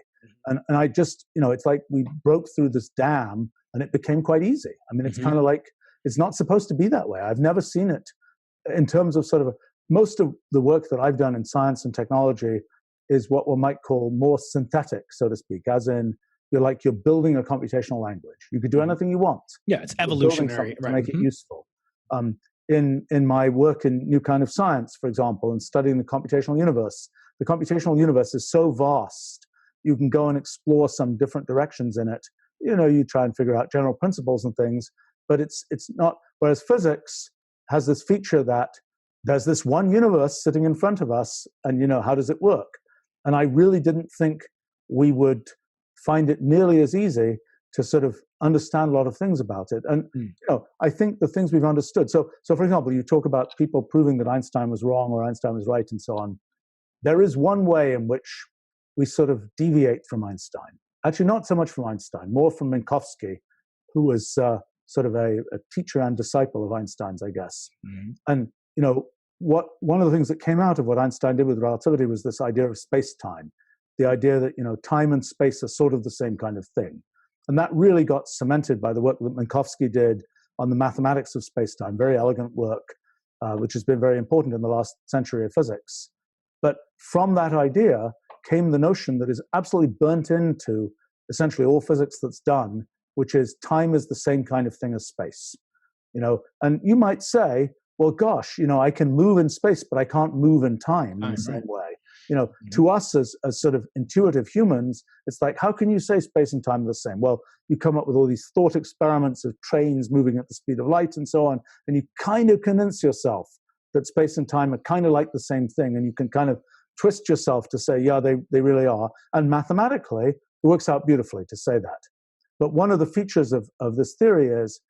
[SPEAKER 4] Mm-hmm. And I just, it's like we broke through this dam and it became quite easy. I mean, it's mm-hmm. kind of like, it's not supposed to be that way. I've never seen it in terms of sort of most of the work that I've done in science and technology is what one might call more synthetic, so to speak, as in you're building a computational language. You could do anything you want.
[SPEAKER 3] Yeah, it's evolutionary,
[SPEAKER 4] right? To make it useful. In my work in New Kind of Science, for example, and studying the computational universe is so vast, you can go and explore some different directions in it. You try and figure out general principles and things, but it's not. Whereas physics has this feature that there's this one universe sitting in front of us, and, you know, how does it work? And I really didn't think we would find it nearly as easy to sort of understand a lot of things about it. And, you know, I think the things we've understood. So for example, you talk about people proving that Einstein was wrong or Einstein was right and so on. There is one way in which we sort of deviate from Einstein. Actually, not so much from Einstein, more from Minkowski, who was sort of a teacher and disciple of Einstein's, I guess. And, you know, one of the things that came out of what Einstein did with relativity was this idea of space-time, the idea that, you know, time and space are sort of the same kind of thing. And that really got cemented by the work that Minkowski did on the mathematics of space-time, very elegant work, which has been very important in the last century of physics. But from that idea came the notion that is absolutely burnt into essentially all physics that's done, which is time is the same kind of thing as space. You know, and you might say, well, gosh, you know, I can move in space, but I can't move in time in the same way. You know, to us as sort of intuitive humans, it's like, how can you say space and time are the same? Well, you come up with all these thought experiments of trains moving at the speed of light and so on, and you kind of convince yourself that space and time are kind of like the same thing, and you can kind of twist yourself to say, yeah, they really are. And mathematically, it works out beautifully to say that. But one of the features of this theory is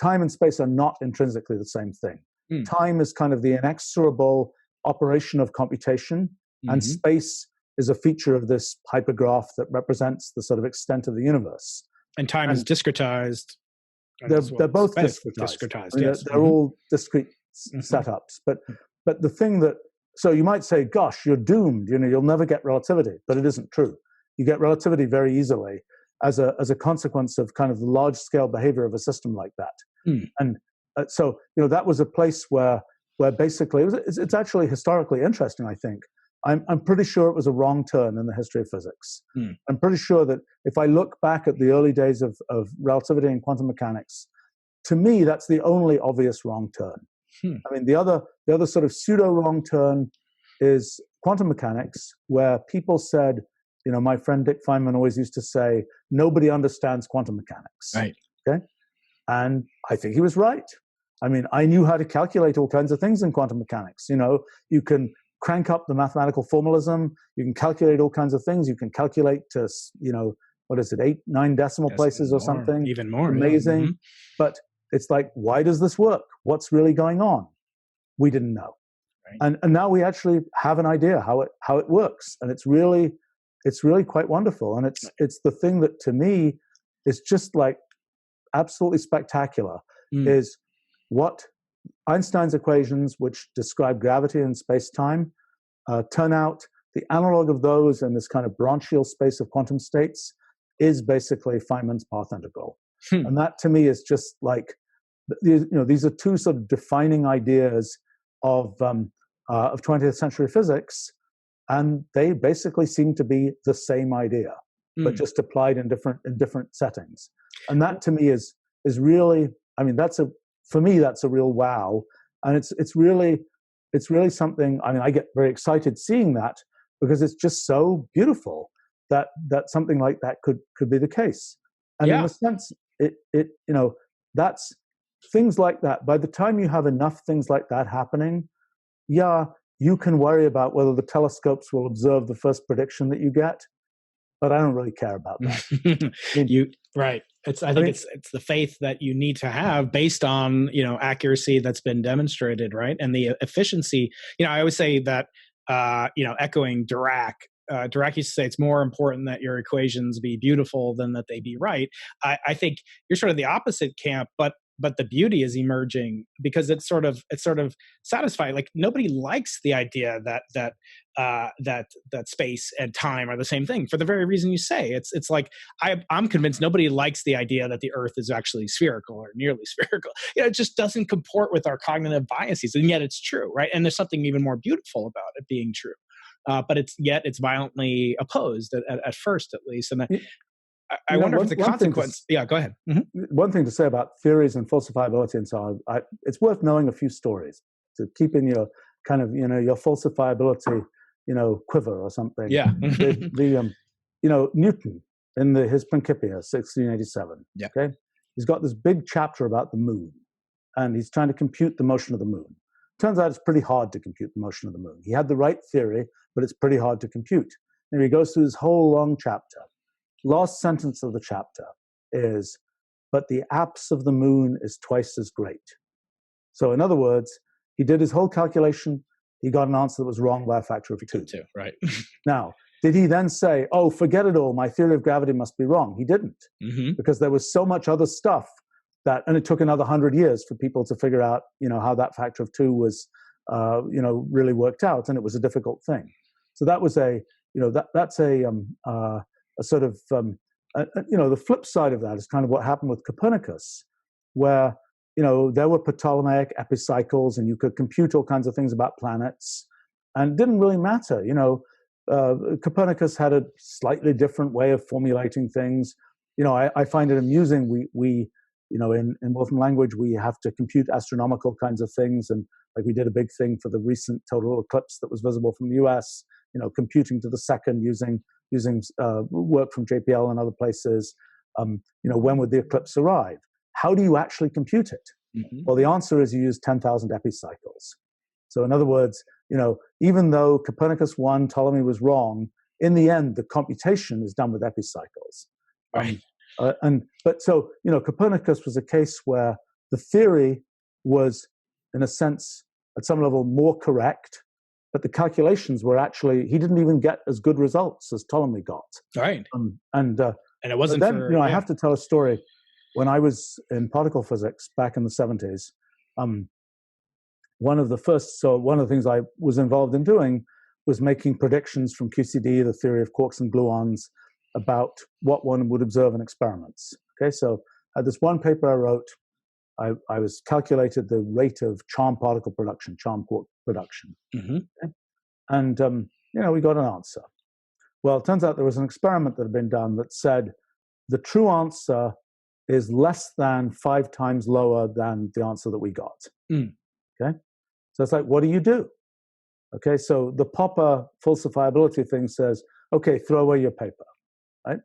[SPEAKER 4] time and space are not intrinsically the same thing. Time is kind of the inexorable operation of computation, and space is a feature of this hypergraph that represents the sort of extent of the universe.
[SPEAKER 3] And time is discretized.
[SPEAKER 4] They're both discretized. I mean,
[SPEAKER 3] Yes.
[SPEAKER 4] they're all discrete setups. But the thing that, so you might say, gosh, you're doomed. You know, you'll never get relativity. But it isn't true. You get relativity very easily as a consequence of kind of the large scale behavior of a system like that. And so, you know, that was a place where basically it's actually historically interesting. I think I'm pretty sure it was a wrong turn in the history of physics. I'm pretty sure that if I look back at the early days of relativity and quantum mechanics, to me that's the only obvious wrong turn. I mean, the other sort of pseudo wrong turn is quantum mechanics, where people said, you know, my friend Dick Feynman always used to say, nobody understands quantum mechanics.
[SPEAKER 3] Right.
[SPEAKER 4] Okay. And I think he was right. I mean, I knew how to calculate all kinds of things in quantum mechanics. You know, you can crank up the mathematical formalism. You can calculate all kinds of things. You can calculate to, you know, what is it, 8, 9 decimal places or something.
[SPEAKER 3] Even more.
[SPEAKER 4] Amazing.
[SPEAKER 3] Yeah.
[SPEAKER 4] But it's like, why does this work? What's really going on? We didn't know. Right. And now we actually have an idea how it works. And it's really quite wonderful. And it's the thing that to me is just like absolutely spectacular is what Einstein's equations, which describe gravity and space-time, turn out the analog of those in this kind of branchial space of quantum states is basically Feynman's path integral. And that to me is just like, you know, these are two sort of defining ideas of 20th century physics, and they basically seem to be the same idea, but just applied in different settings. And that to me is really, I mean, for me, that's a real wow. And it's really something, I mean, I get very excited seeing that because it's just so beautiful that something like that could be the case. And in a sense, it you know, that's things like that. By the time you have enough things like that happening, you can worry about whether the telescopes will observe the first prediction that you get, but I don't really care about that.
[SPEAKER 3] Right. I think it's the faith that you need to have based on, you know, accuracy that's been demonstrated, right? And the efficiency. You know, I always say that, you know, echoing Dirac. Dirac used to say it's more important that your equations be beautiful than that they be right. I think you're sort of the opposite camp, but the beauty is emerging because it's sort of satisfying. Like nobody likes the idea that space and time are the same thing for the very reason you say. It's like I'm convinced nobody likes the idea that the Earth is actually spherical or nearly spherical. You know, it just doesn't comport with our cognitive biases, and yet it's true, right? And there's something even more beautiful about it being true. But it's violently opposed at first, at least. And I wonder if the consequence. Yeah, go ahead.
[SPEAKER 4] One thing to say about theories and falsifiability and so on, it's worth knowing a few stories to keep in your kind of, you know, your falsifiability, you know, quiver or something.
[SPEAKER 3] Yeah.
[SPEAKER 4] You know, Newton in his Principia, 1687.
[SPEAKER 3] Yeah.
[SPEAKER 4] Okay. He's got this big chapter about the moon, and he's trying to compute the motion of the moon. turns out it's pretty hard to compute the motion of the moon. He had the right theory, but it's pretty hard to compute. And he goes through this whole long chapter. Last sentence of the chapter is, but the apse of the moon is twice as great. So in other words, he did his whole calculation. He got an answer that was wrong by a factor of 2.
[SPEAKER 3] Right.
[SPEAKER 4] Now, did he then say, oh, forget it all, my theory of gravity must be wrong? He didn't, because there was so much other stuff that, and it took another 100 years for people to figure out, how that factor of 2 was, really worked out, and it was a difficult thing. So that was that's a sort of, the flip side of that is kind of what happened with Copernicus, where, there were Ptolemaic epicycles, and you could compute all kinds of things about planets, and it didn't really matter. Copernicus had a slightly different way of formulating things. I find it amusing. We in Wolfram language, we have to compute astronomical kinds of things, and like we did a big thing for the recent total eclipse that was visible from the US. Computing to the second using work from JPL and other places. When would the eclipse arrive? How do you actually compute it? Well, the answer is you use 10,000 epicycles. So in other words, even though Copernicus won, Ptolemy was wrong, in the end, the computation is done with epicycles.
[SPEAKER 3] Right.
[SPEAKER 4] So Copernicus was a case where the theory was, in a sense, at some level more correct, but the calculations were actually, he didn't even get as good results as Ptolemy got.
[SPEAKER 3] Right.
[SPEAKER 4] And
[SPEAKER 3] it wasn't
[SPEAKER 4] then, I have to tell a story. When I was in particle physics back in the 70s, one of the things I was involved in doing was making predictions from QCD, the theory of quarks and gluons, about what one would observe in experiments. Okay, so this one paper I wrote, I was calculated the rate of charm particle production, charm quark production. Okay? And, we got an answer. Well, it turns out there was an experiment that had been done that said the true answer is less than 5 times lower than the answer that we got. Okay? So it's like, what do you do? Okay, so the Popper falsifiability thing says, okay, throw away your paper, right?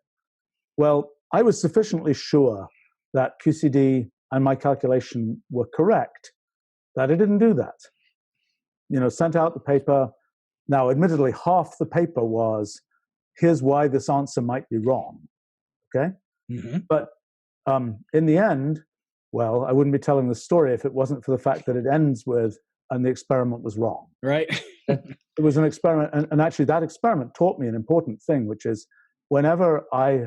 [SPEAKER 4] Well, I was sufficiently sure that QCD and my calculation were correct that I didn't do that. Sent out the paper. Now, admittedly, half the paper was, here's why this answer might be wrong, okay? But in the end, well, I wouldn't be telling the story if it wasn't for the fact that it ends with, and the experiment was wrong.
[SPEAKER 3] Right.
[SPEAKER 4] It was an experiment, and actually that experiment taught me an important thing, which is whenever I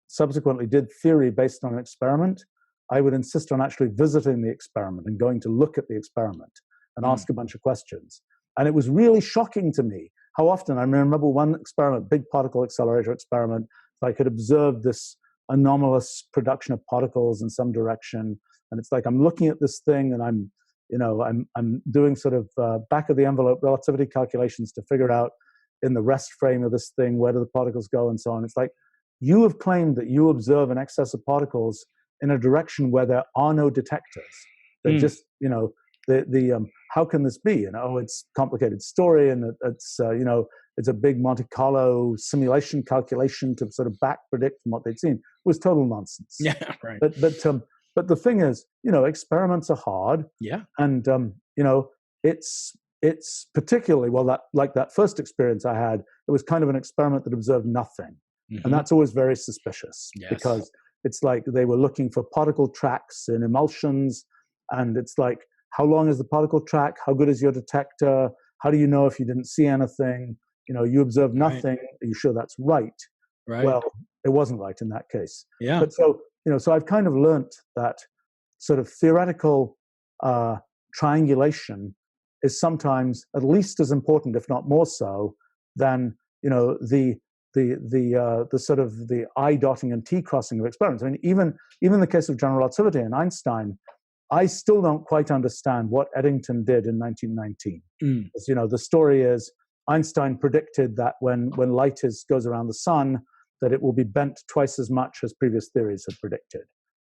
[SPEAKER 4] subsequently did theory based on an experiment, I would insist on actually visiting the experiment and going to look at the experiment and ask a bunch of questions. And it was really shocking to me how often, I remember one experiment, big particle accelerator experiment, I could observe this anomalous production of particles in some direction. And it's like, I'm looking at this thing and I'm doing sort of back of the envelope relativity calculations to figure out in the rest frame of this thing, where do the particles go and so on. It's like, you have claimed that you observe an excess of particles in a direction where there are no detectors. They're just, how can this be? It's a complicated story, and it's it's a big Monte Carlo simulation calculation to sort of back predict from what they'd seen. It was total nonsense.
[SPEAKER 3] Yeah, right.
[SPEAKER 4] But the thing is, experiments are hard.
[SPEAKER 3] Yeah.
[SPEAKER 4] And it's particularly, that first experience I had, it was kind of an experiment that observed nothing. And that's always very suspicious, because it's like they were looking for particle tracks in emulsions, and it's like, how long is the particle track? How good is your detector? How do you know if you didn't see anything? You observe nothing. Are you sure that's right?
[SPEAKER 3] Right.
[SPEAKER 4] Well, it wasn't right in that case.
[SPEAKER 3] Yeah.
[SPEAKER 4] But so I've kind of learnt that sort of theoretical triangulation is sometimes at least as important, if not more so, than the sort of the I dotting and T crossing of experiments. I mean, even in the case of general relativity and Einstein, I still don't quite understand what Eddington did in 1919. The story is Einstein predicted that when light goes around the sun, that it will be bent twice as much as previous theories had predicted.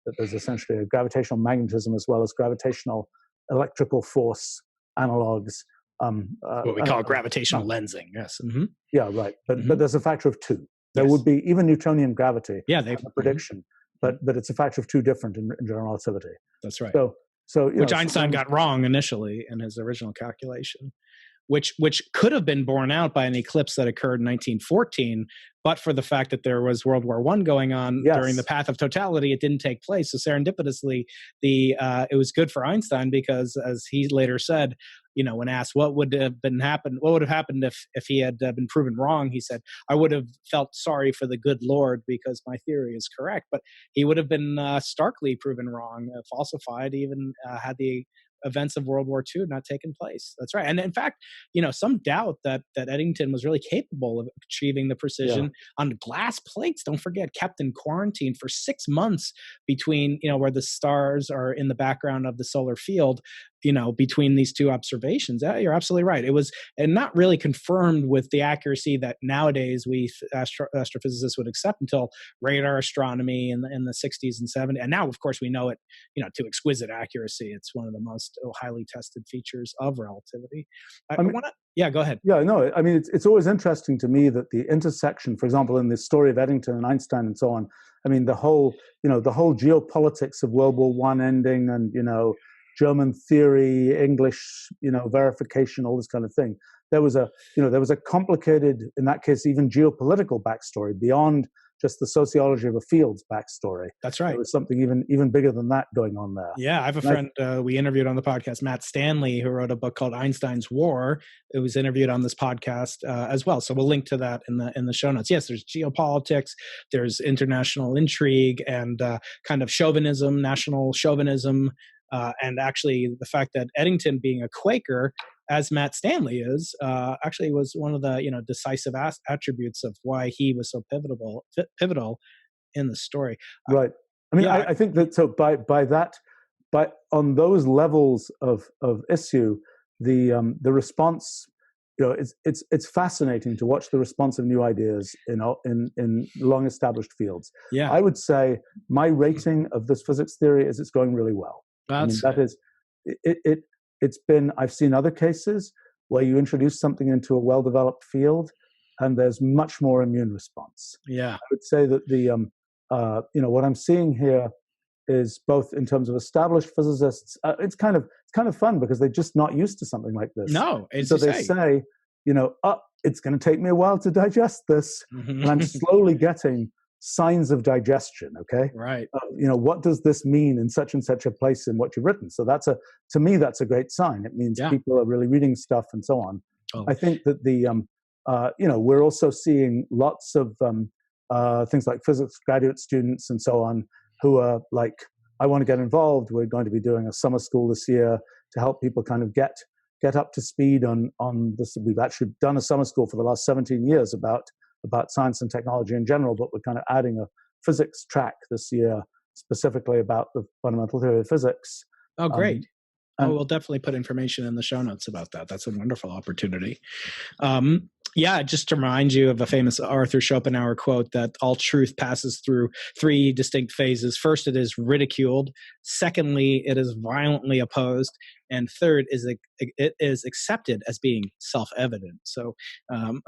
[SPEAKER 4] That there's essentially a gravitational magnetism as well as gravitational electrical force analogs.
[SPEAKER 3] What we call gravitational lensing, yes.
[SPEAKER 4] Yeah, right. But there's a factor of 2. There would be even Newtonian gravity.
[SPEAKER 3] Yeah, they
[SPEAKER 4] prediction, but it's a factor of 2 different in general relativity.
[SPEAKER 3] That's right.
[SPEAKER 4] So So,
[SPEAKER 3] which Einstein got wrong initially in his original calculation, which could have been borne out by an eclipse that occurred in 1914, but for the fact that there was World War I going on during the path of totality, it didn't take place. So serendipitously, it was good for Einstein because, as he later said, when asked what would have happened if he had been proven wrong, he said, "I would have felt sorry for the good Lord because my theory is correct." But he would have been starkly proven wrong, falsified, even had the events of World War II not taken place. That's right. And in fact, some doubt that Eddington was really capable of achieving the precision on glass plates, don't forget, kept in quarantine for 6 months between, where the stars are in the background of the solar field, between these two observations. You're absolutely right. It was not really confirmed with the accuracy that nowadays we astrophysicists would accept until radar astronomy in the 60s and 70s. And now, of course, we know it, to exquisite accuracy. It's one of the most highly tested features of relativity. Go ahead.
[SPEAKER 4] Yeah, no, I mean, it's always interesting to me that the intersection, for example, in the story of Eddington and Einstein and so on, I mean, the whole geopolitics of World War I ending and, German theory, English, verification, all this kind of thing. There was a complicated, in that case, even geopolitical backstory beyond just the sociology of a field's backstory.
[SPEAKER 3] That's right.
[SPEAKER 4] There was something even bigger than that going on there.
[SPEAKER 3] Yeah, I have a friend we interviewed on the podcast, Matt Stanley, who wrote a book called Einstein's War. It was interviewed on this podcast as well. So we'll link to that in the show notes. Yes, there's geopolitics, there's international intrigue, and kind of chauvinism, national chauvinism, and actually the fact that Eddington, being a Quaker, as Matt Stanley is, actually was one of the decisive attributes of why he was so pivotal in the story.
[SPEAKER 4] Right. I mean, I think that so by on those levels of issue, the response, it's fascinating to watch the response of new ideas in long established fields.
[SPEAKER 3] Yeah,
[SPEAKER 4] I would say my rating of this physics theory is it's going really well. It's been, I've seen other cases where you introduce something into a well-developed field and there's much more immune response.
[SPEAKER 3] Yeah.
[SPEAKER 4] I would say that what I'm seeing here is both in terms of established physicists, it's kind of fun because they're just not used to something like this.
[SPEAKER 3] No,
[SPEAKER 4] so they say, it's going to take me a while to digest this.
[SPEAKER 3] Mm-hmm.
[SPEAKER 4] And I'm slowly getting signs of digestion. Okay.
[SPEAKER 3] Right.
[SPEAKER 4] What does this mean in such and such a place in what you've written? So to me, that's a great sign. It means people are really reading stuff and so on.
[SPEAKER 3] Oh.
[SPEAKER 4] I think that we're also seeing lots of things like physics graduate students and so on who are like, I want to get involved. We're going to be doing a summer school this year to help people kind of get up to speed on this. We've actually done a summer school for the last 17 years about science and technology in general, but we're kind of adding a physics track this year specifically about the fundamental theory of physics.
[SPEAKER 3] Oh, great. We'll definitely put information in the show notes about that. That's a wonderful opportunity. Just to remind you of a famous Arthur Schopenhauer quote that all truth passes through three distinct phases. First, it is ridiculed. Secondly, it is violently opposed. And third, it is accepted as being self-evident. So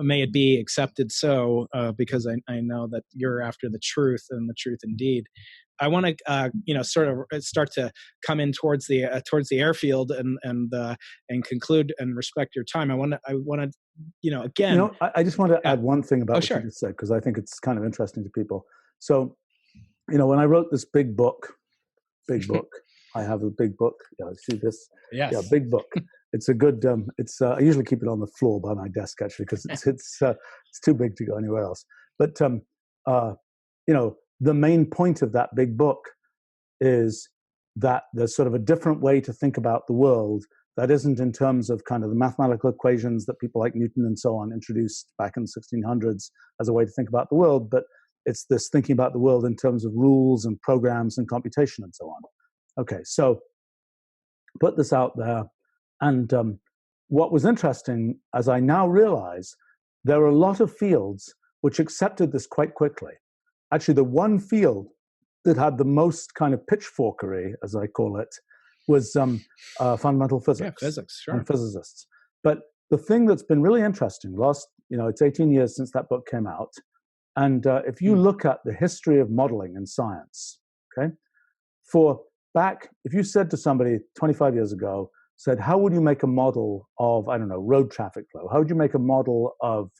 [SPEAKER 3] may it be accepted so, because I know that you're after the truth and the truth indeed. I want to, sort of start to come in towards the airfield and conclude and respect your time. I want to, again.
[SPEAKER 4] I just want to add one thing about what
[SPEAKER 3] sure.
[SPEAKER 4] you just said, because I think it's kind of interesting to people. So, when I wrote this big book, I have a big book. See this?
[SPEAKER 3] Yes.
[SPEAKER 4] Yeah, big book. It's a good. I usually keep it on the floor by my desk actually because it's too big to go anywhere else. But the main point of that big book is that there's sort of a different way to think about the world that isn't in terms of kind of the mathematical equations that people like Newton and so on introduced back in the 1600s as a way to think about the world, but it's this thinking about the world in terms of rules and programs and computation and so on. Okay, so put this out there. And what was interesting, as I now realize, there are a lot of fields which accepted this quite quickly. Actually, the one field that had the most kind of pitchforkery, as I call it, was fundamental physics.
[SPEAKER 3] Yeah, physics, sure.
[SPEAKER 4] And physicists. But the thing that's been really interesting, it's 18 years since that book came out. And if you look at the history of modeling in science, okay, for if you said to somebody 25 years ago, said, how would you make a model of, I don't know, road traffic flow? How would you make a model of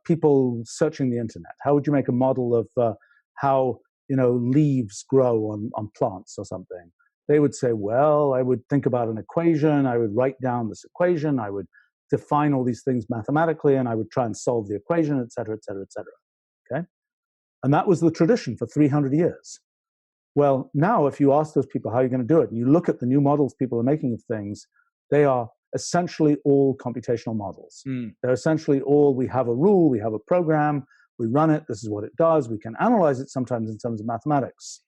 [SPEAKER 4] people searching the internet? How would you make a model of how, leaves grow on plants or something? They would say, well, I would think about an equation. I would write down this equation. I would define all these things mathematically, and I would try and solve the equation, et cetera, et cetera, et cetera. Okay? And that was the tradition for 300 years. Well, now if you ask those people how you're going to do it, and you look at the new models people are making of things, they are essentially all computational models. They're essentially all, we have a rule, we have a program, we run it, this is what it does, we can analyze it sometimes in terms of mathematics.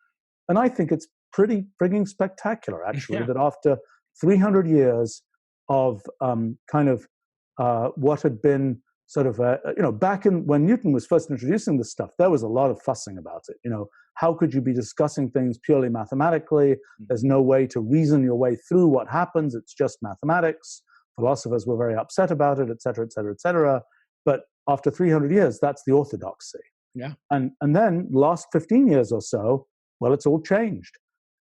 [SPEAKER 4] And I think it's pretty frigging spectacular, actually, that after 300 years of what had been sort of, back when Newton was first introducing this stuff, there was a lot of fussing about it. How could you be discussing things purely mathematically? There's no way to reason your way through what happens. It's just mathematics. Philosophers were very upset about it, et cetera, et cetera, et cetera. But after 300 years, that's the orthodoxy.
[SPEAKER 3] Yeah.
[SPEAKER 4] And then last 15 years or so, well, it's all changed.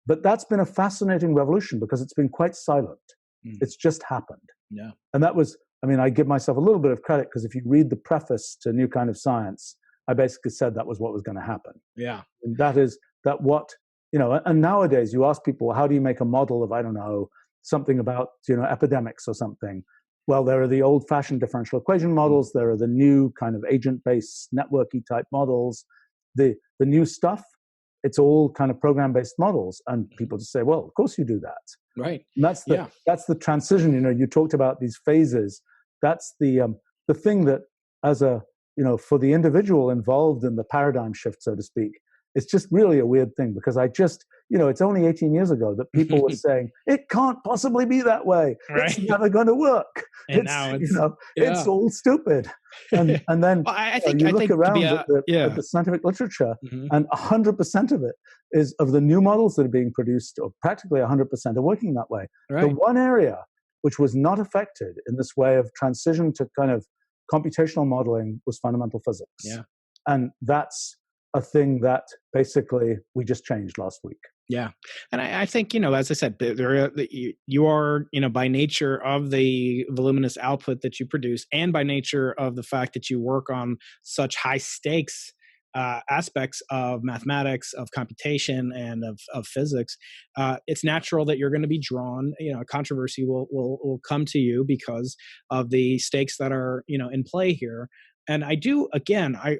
[SPEAKER 4] But that's been a fascinating revolution because it's been quite silent. It's just happened.
[SPEAKER 3] Yeah.
[SPEAKER 4] And that was, I give myself a little bit of credit because if you read the preface to New Kind of Science, I basically said that was what was going to happen.
[SPEAKER 3] Yeah.
[SPEAKER 4] And that is that what, and nowadays you ask people, how do you make a model of, I don't know, something about, epidemics or something? Well, there are the old-fashioned differential equation models. There are the new kind of agent-based networky type models. The new stuff, it's all kind of program-based models. And people just say, well, of course you do that.
[SPEAKER 3] Right.
[SPEAKER 4] And that's the transition. You talked about these phases. That's the thing that as a, for the individual involved in the paradigm shift, so to speak, it's just really a weird thing because it's only 18 years ago that people were saying, it can't possibly be that way.
[SPEAKER 3] Right.
[SPEAKER 4] It's never going to work.
[SPEAKER 3] And now
[SPEAKER 4] it's all stupid. And then
[SPEAKER 3] well, I
[SPEAKER 4] think you look around at the scientific literature and 100% of it is of the new models that are being produced, or practically 100% are working that way.
[SPEAKER 3] Right.
[SPEAKER 4] The one area which was not affected in this way of transition to kind of computational modeling was fundamental physics.
[SPEAKER 3] Yeah.
[SPEAKER 4] And that's a thing that basically we just changed last week.
[SPEAKER 3] Yeah. And I think, as I said, you are, by nature of the voluminous output that you produce and by nature of the fact that you work on such high stakes aspects of mathematics, of computation, and of physics, it's natural that you're going to be drawn. Controversy will come to you because of the stakes that are in play here. And I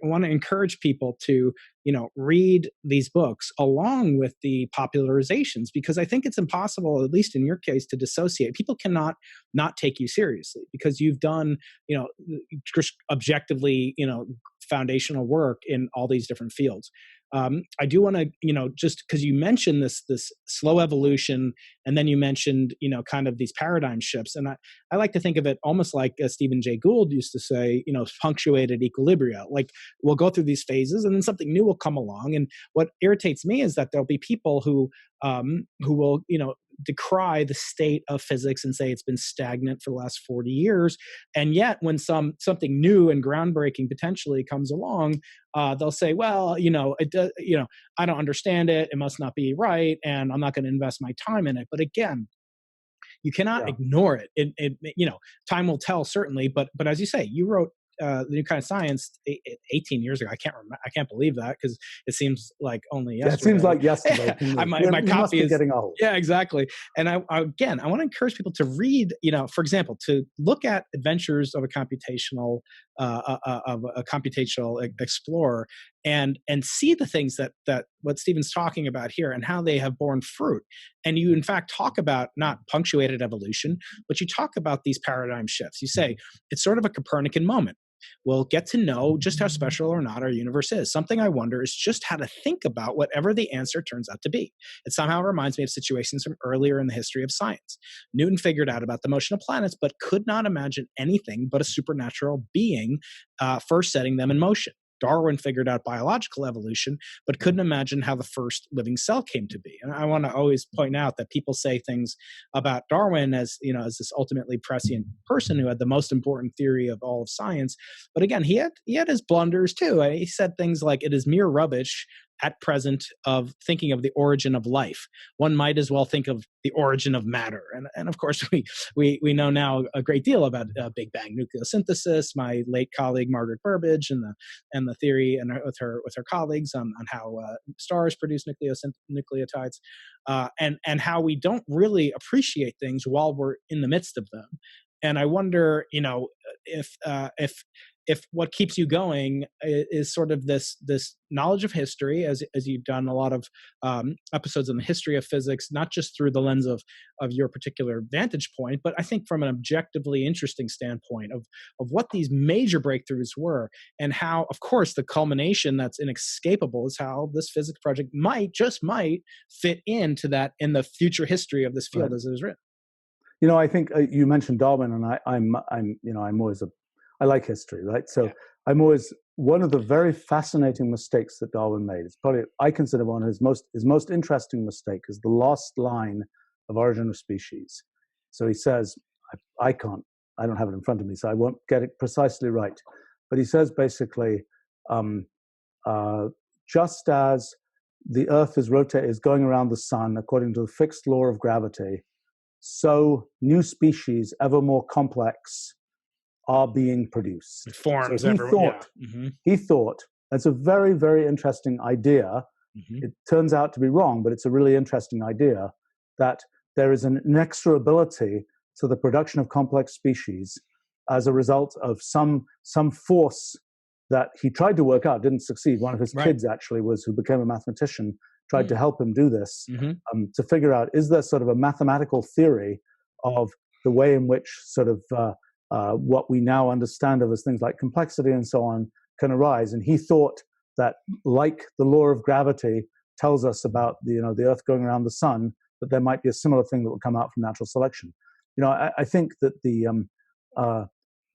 [SPEAKER 3] want to encourage people to read these books along with the popularizations, because I think it's impossible, at least in your case, to dissociate. People cannot not take you seriously because you've done objectively foundational work in all these different fields. I do want to, just because you mentioned this slow evolution, and then you mentioned, kind of these paradigm shifts. And I like to think of it almost like Stephen Jay Gould used to say, punctuated equilibria. Like we'll go through these phases and then something new will come along. And what irritates me is that there'll be people who will, decry the state of physics and say it's been stagnant for the last 40 years. And yet when something new and groundbreaking potentially comes along, they'll say, well, I don't understand it. It must not be right. And I'm not going to invest my time in it. But again, you cannot ignore it. Time will tell, certainly. But as you say, you wrote the New Kind of Science 18 years ago. I can't believe that because it seems like only yesterday.
[SPEAKER 4] It seems like yesterday.
[SPEAKER 3] My copy is
[SPEAKER 4] getting old.
[SPEAKER 3] Yeah, exactly. And I want to encourage people to read. For example, to look at Adventures of a Computational Explorer and see the things that what Stephen's talking about here and how they have borne fruit. And you, in fact, talk about not punctuated evolution, but you talk about these paradigm shifts. You say it's sort of a Copernican moment. We'll get to know just how special or not our universe is. Something I wonder is just how to think about whatever the answer turns out to be. It somehow reminds me of situations from earlier in the history of science. Newton figured out about the motion of planets, but could not imagine anything but a supernatural being first setting them in motion. Darwin figured out biological evolution, but couldn't imagine how the first living cell came to be. And I want to always point out that people say things about Darwin as this ultimately prescient person who had the most important theory of all of science. But again, he had his blunders too. He said things like, it is mere rubbish at present of thinking of the origin of life. One might as well think of the origin of matter. And of course, we know now a great deal about Big Bang nucleosynthesis. My late colleague Margaret Burbidge and the theory and with her colleagues on how stars produce nucleotides, and how we don't really appreciate things while we're in the midst of them. And I wonder, if what keeps you going is sort of this knowledge of history, as you've done a lot of episodes on the history of physics, not just through the lens of your particular vantage point, but I think from an objectively interesting standpoint of what these major breakthroughs were, and how, of course, the culmination that's inescapable is how this physics project might fit into that in the future history of this field, right, as it is written.
[SPEAKER 4] I think you mentioned Darwin, and I'm always I like history, right? So yeah. I'm always, one of the very fascinating mistakes that Darwin made, it's probably, I consider one of his most interesting mistake, is the lost line of Origin of Species. So he says, I don't have it in front of me, so I won't get it precisely right. But he says basically, just as the Earth is going around the sun according to the fixed law of gravity, so new species, ever more complex, are being produced.
[SPEAKER 3] Forms.
[SPEAKER 4] So he thought, that's a very, very interesting idea. It turns out to be wrong, but it's a really interesting idea, that there is an inexorability to the production of complex species as a result of some force that he tried to work out, didn't succeed. One of his kids actually who became a mathematician, tried to help him do this, to figure out, is there sort of a mathematical theory of the way in which sort of what we now understand of as things like complexity and so on can arise. And he thought that, like the law of gravity tells us about the Earth going around the sun, that there might be a similar thing that will come out from natural selection. I think that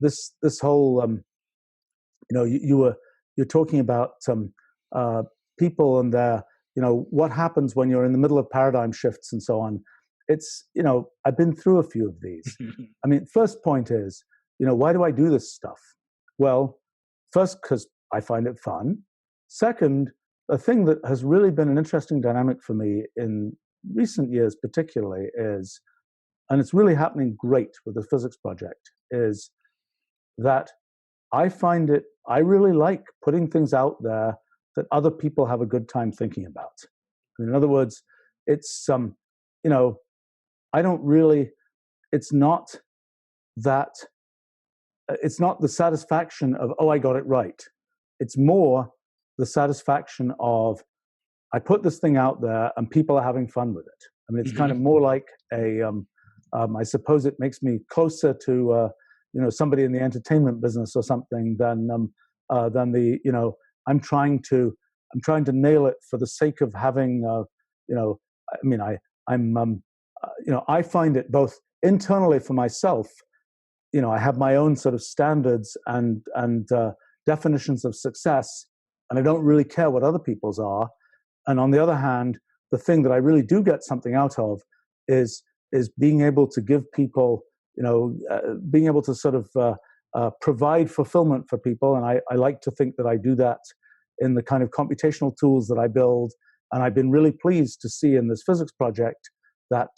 [SPEAKER 4] this whole you're talking about people and their what happens when you're in the middle of paradigm shifts and so on. It's, I've been through a few of these. I mean, first point is, why do I do this stuff? Well, first, because I find it fun. Second, a thing that has really been an interesting dynamic for me in recent years particularly is, and it's really happening great with the physics project, is that I really like putting things out there that other people have a good time thinking about. In other words, it's, I don't really, it's not the satisfaction of, oh, I got it right. It's more the satisfaction of, I put this thing out there and people are having fun with it. I mean, it's kind of more like I suppose it makes me closer to, somebody in the entertainment business or something than I'm trying to nail it for the sake of having, I find it both internally for myself, I have my own sort of standards and definitions of success, and I don't really care what other people's are. And on the other hand, the thing that I really do get something out of is being able to give people, being able to sort of provide fulfillment for people. And I like to think that I do that in the kind of computational tools that I build. And I've been really pleased to see in this physics project that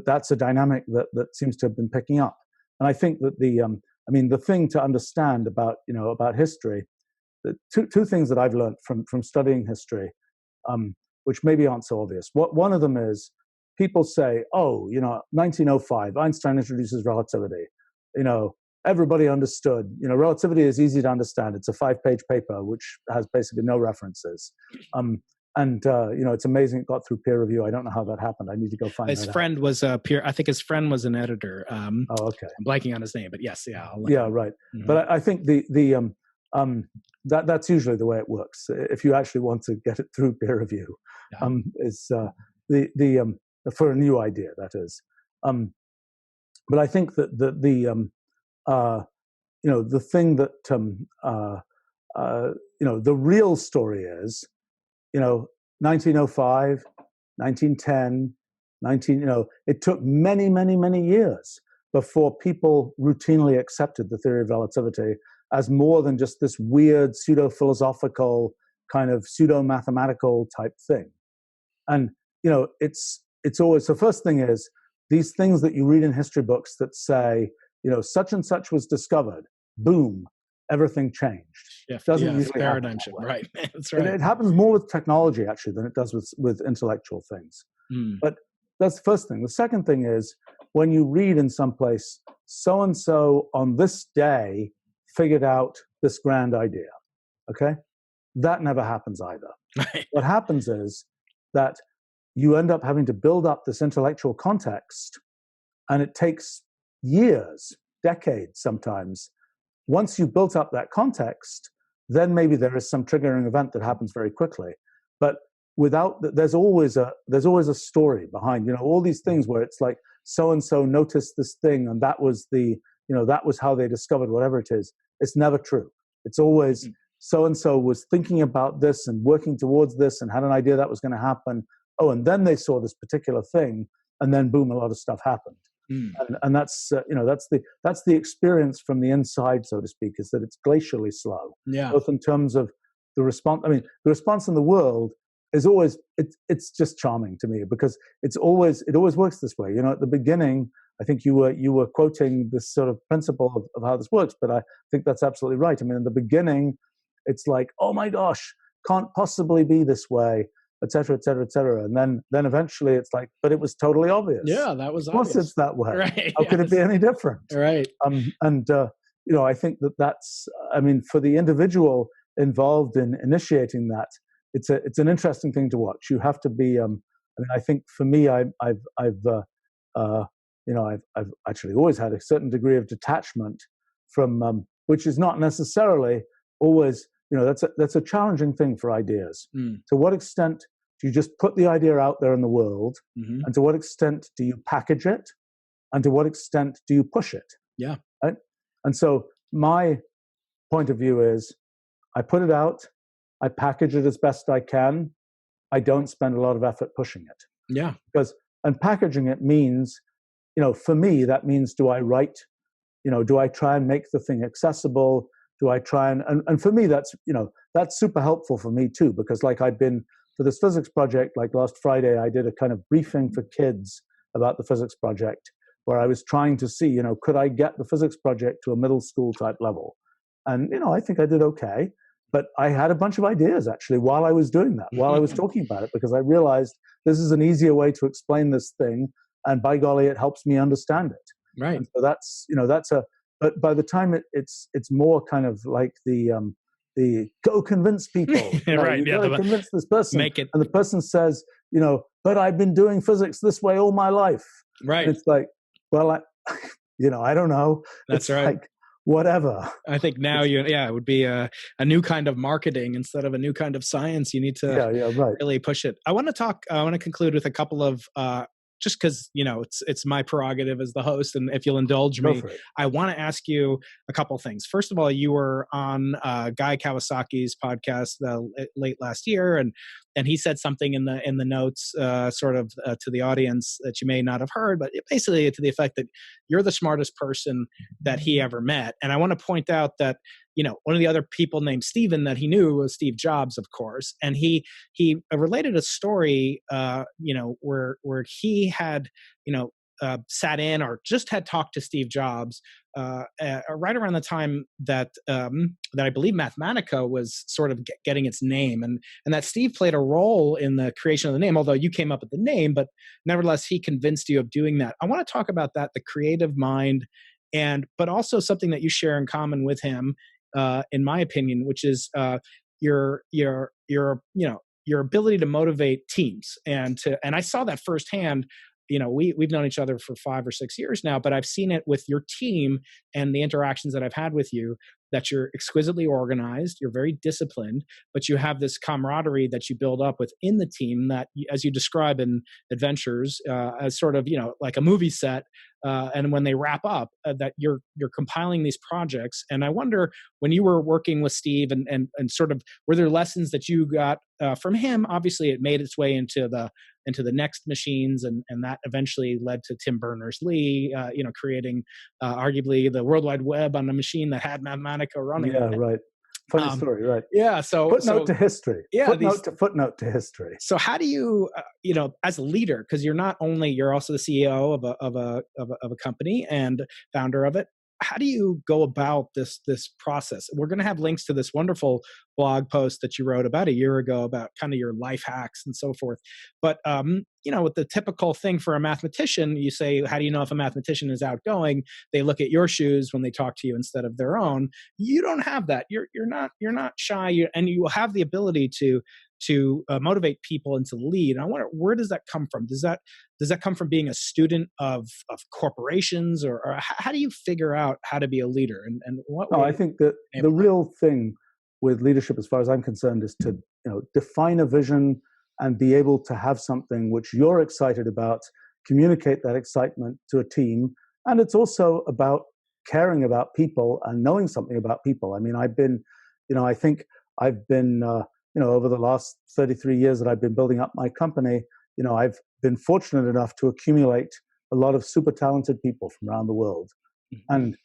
[SPEAKER 4] that's a dynamic that seems to have been picking up. And I think that the thing to understand about history, the two things that I've learned from studying history, which maybe aren't so obvious. One of them is, people say, 1905, Einstein introduces relativity. Everybody understood, relativity is easy to understand. It's a 5-page paper, which has basically no references. It's amazing it got through peer review. I don't know how that happened. I need to go find
[SPEAKER 3] his friend was a peer. I think his friend was an editor.
[SPEAKER 4] Okay.
[SPEAKER 3] I'm blanking on his name, but yes, yeah.
[SPEAKER 4] Right. Mm-hmm. But I think that's usually the way it works. If you actually want to get it through peer review, is for a new idea, that is. But I think that the thing that the real story is, 1905, 1910, it took many, many, many years before people routinely accepted the theory of relativity as more than just this weird pseudo-philosophical, kind of pseudo-mathematical type thing. And, it's always, so first thing is, these things that you read in history books that say, such and such was discovered, boom, everything changed. Doesn't usually
[SPEAKER 3] paradigm shift, right? That's right.
[SPEAKER 4] It happens more with technology, actually, than it does with intellectual things. But that's the first thing. The second thing is, when you read in some place, so-and-so on this day figured out this grand idea, okay? That never happens either.
[SPEAKER 3] Right.
[SPEAKER 4] What happens is that you end up having to build up this intellectual context, and it takes years, decades sometimes. Once you've built up that context, then maybe there is some triggering event that happens very quickly. But without, there's always a story behind, all these things where it's like, so-and-so noticed this thing, and that was that was how they discovered whatever it is. It's never true. It's always so-and-so was thinking about this and working towards this and had an idea that was going to happen. Oh, and then they saw this particular thing, and then boom, a lot of stuff happened. And that's that's the experience from the inside, so to speak, is that it's glacially slow.
[SPEAKER 3] Yeah.
[SPEAKER 4] Both in terms of the response. I mean, the response in the world is always it's just charming to me, because it always works this way. At the beginning, I think you were quoting this sort of principle of how this works, but I think that's absolutely right. I mean, in the beginning, it's like, oh my gosh, can't possibly be this way, et cetera, et cetera, et cetera. And then eventually it's like, but it was totally obvious.
[SPEAKER 3] Yeah, that was
[SPEAKER 4] obvious. Of course
[SPEAKER 3] obvious.
[SPEAKER 4] it's that way.
[SPEAKER 3] Right.
[SPEAKER 4] How could it be any different?
[SPEAKER 3] Right.
[SPEAKER 4] I think that's, I mean, for the individual involved in initiating that, it's an interesting thing to watch. You have to be, I think for me, I've actually always had a certain degree of detachment from, which is not necessarily always, that's a challenging thing for ideas. To what extent do you just put the idea out there in the world, and to what extent do you package it, and to what extent do you push it?
[SPEAKER 3] Yeah.
[SPEAKER 4] Right? And so my point of view is, I put it out, I package it as best I can. I don't spend a lot of effort pushing it.
[SPEAKER 3] Yeah.
[SPEAKER 4] And packaging it means, for me, that means, do I write, do I try and make the thing accessible? Do I try and for me, that's super helpful for me too, because like I've been for this physics project, like last Friday, I did a kind of briefing for kids about the physics project, where I was trying to see, could I get the physics project to a middle school type level? And, I think I did okay. But I had a bunch of ideas actually while I was doing that, while I was talking about it, because I realized this is an easier way to explain this thing. And by golly, it helps me understand it.
[SPEAKER 3] Right.
[SPEAKER 4] And so that's but by the time it's more kind of like the go convince people.
[SPEAKER 3] Right.
[SPEAKER 4] You gotta convince this person.
[SPEAKER 3] Make it.
[SPEAKER 4] And the person says, but I've been doing physics this way all my life.
[SPEAKER 3] Right.
[SPEAKER 4] And it's like, well, I don't know.
[SPEAKER 3] That's
[SPEAKER 4] it's
[SPEAKER 3] right.
[SPEAKER 4] Like, whatever.
[SPEAKER 3] I think now it would be a new kind of marketing instead of a new kind of science. You need to really push it. I want to conclude with a couple of just because it's my prerogative as the host, and if you'll indulge me, I want to ask you a couple things. First of all, you were on Guy Kawasaki's podcast late last year, and he said something in the notes, to the audience that you may not have heard, but basically to the effect that you're the smartest person that he ever met. And I want to point out that one of the other people named Steven that he knew was Steve Jobs, of course. And he related a story, where he had, sat in or just had talked to Steve Jobs right around the time that I believe Mathematica was sort of getting its name, and that Steve played a role in the creation of the name, although you came up with the name, but nevertheless, he convinced you of doing that. I want to talk about that, the creative mind, but also something that you share in common with him, in my opinion, which is your ability to motivate teams, and I saw that firsthand. We've known each other for 5 or 6 years now, but I've seen it with your team and the interactions that I've had with you, that you're exquisitely organized, you're very disciplined, but you have this camaraderie that you build up within the team that, as you describe in Adventures, as sort of, like a movie set, and when they wrap up, that you're compiling these projects. And I wonder, when you were working with Steve and sort of, were there lessons that you got from him? Obviously, it made its way into the next machines, and that eventually led to Tim Berners-Lee, creating arguably the World Wide Web on a machine that had Mathematica running.
[SPEAKER 4] Yeah, right. Funny story, right?
[SPEAKER 3] Yeah.
[SPEAKER 4] Footnote to history.
[SPEAKER 3] Yeah.
[SPEAKER 4] Footnote to history.
[SPEAKER 3] So how do you, as a leader, because you're also the CEO of a company and founder of it. How do you go about this process? We're going to have links to this wonderful blog post that you wrote about a year ago about kind of your life hacks and so forth. But with the typical thing for a mathematician, you say, how do you know if a mathematician is outgoing? They look at your shoes when they talk to you instead of their own. You don't have that. You're not shy, and you will have the ability to motivate people and to lead. And I wonder, where does that come from? Does that come from being a student of corporations, or how do you figure out how to be a leader? And what?
[SPEAKER 4] No, I think that the real thing with leadership, as far as I'm concerned, is to define a vision and be able to have something which you're excited about, communicate that excitement to a team, and it's also about caring about people and knowing something about people. I mean, I think I've been over the last 33 years that I've been building up my company, I've been fortunate enough to accumulate a lot of super talented people from around the world. Mm-hmm. And,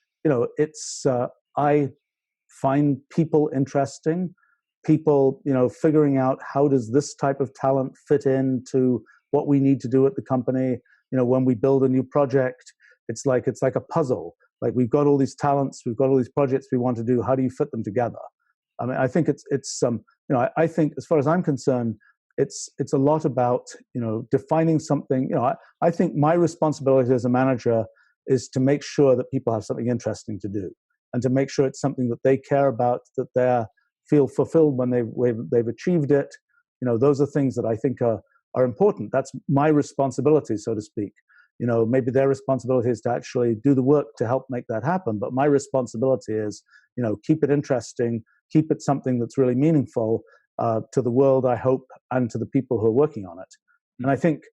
[SPEAKER 4] I find people interesting, people, figuring out how does this type of talent fit into what we need to do at the company. When we build a new project, it's like a puzzle. Like, we've got all these talents, we've got all these projects we want to do. How do you fit them together? I mean, I think I think, as far as I'm concerned, it's a lot about, defining something. I think my responsibility as a manager is to make sure that people have something interesting to do, and to make sure it's something that they care about, that they feel fulfilled when they've achieved it. Those are things that I think are important. That's my responsibility, so to speak. Maybe their responsibility is to actually do the work to help make that happen. But my responsibility is, keep it interesting, keep it something that's really meaningful to the world, I hope, and to the people who are working on it. Mm-hmm. And I think,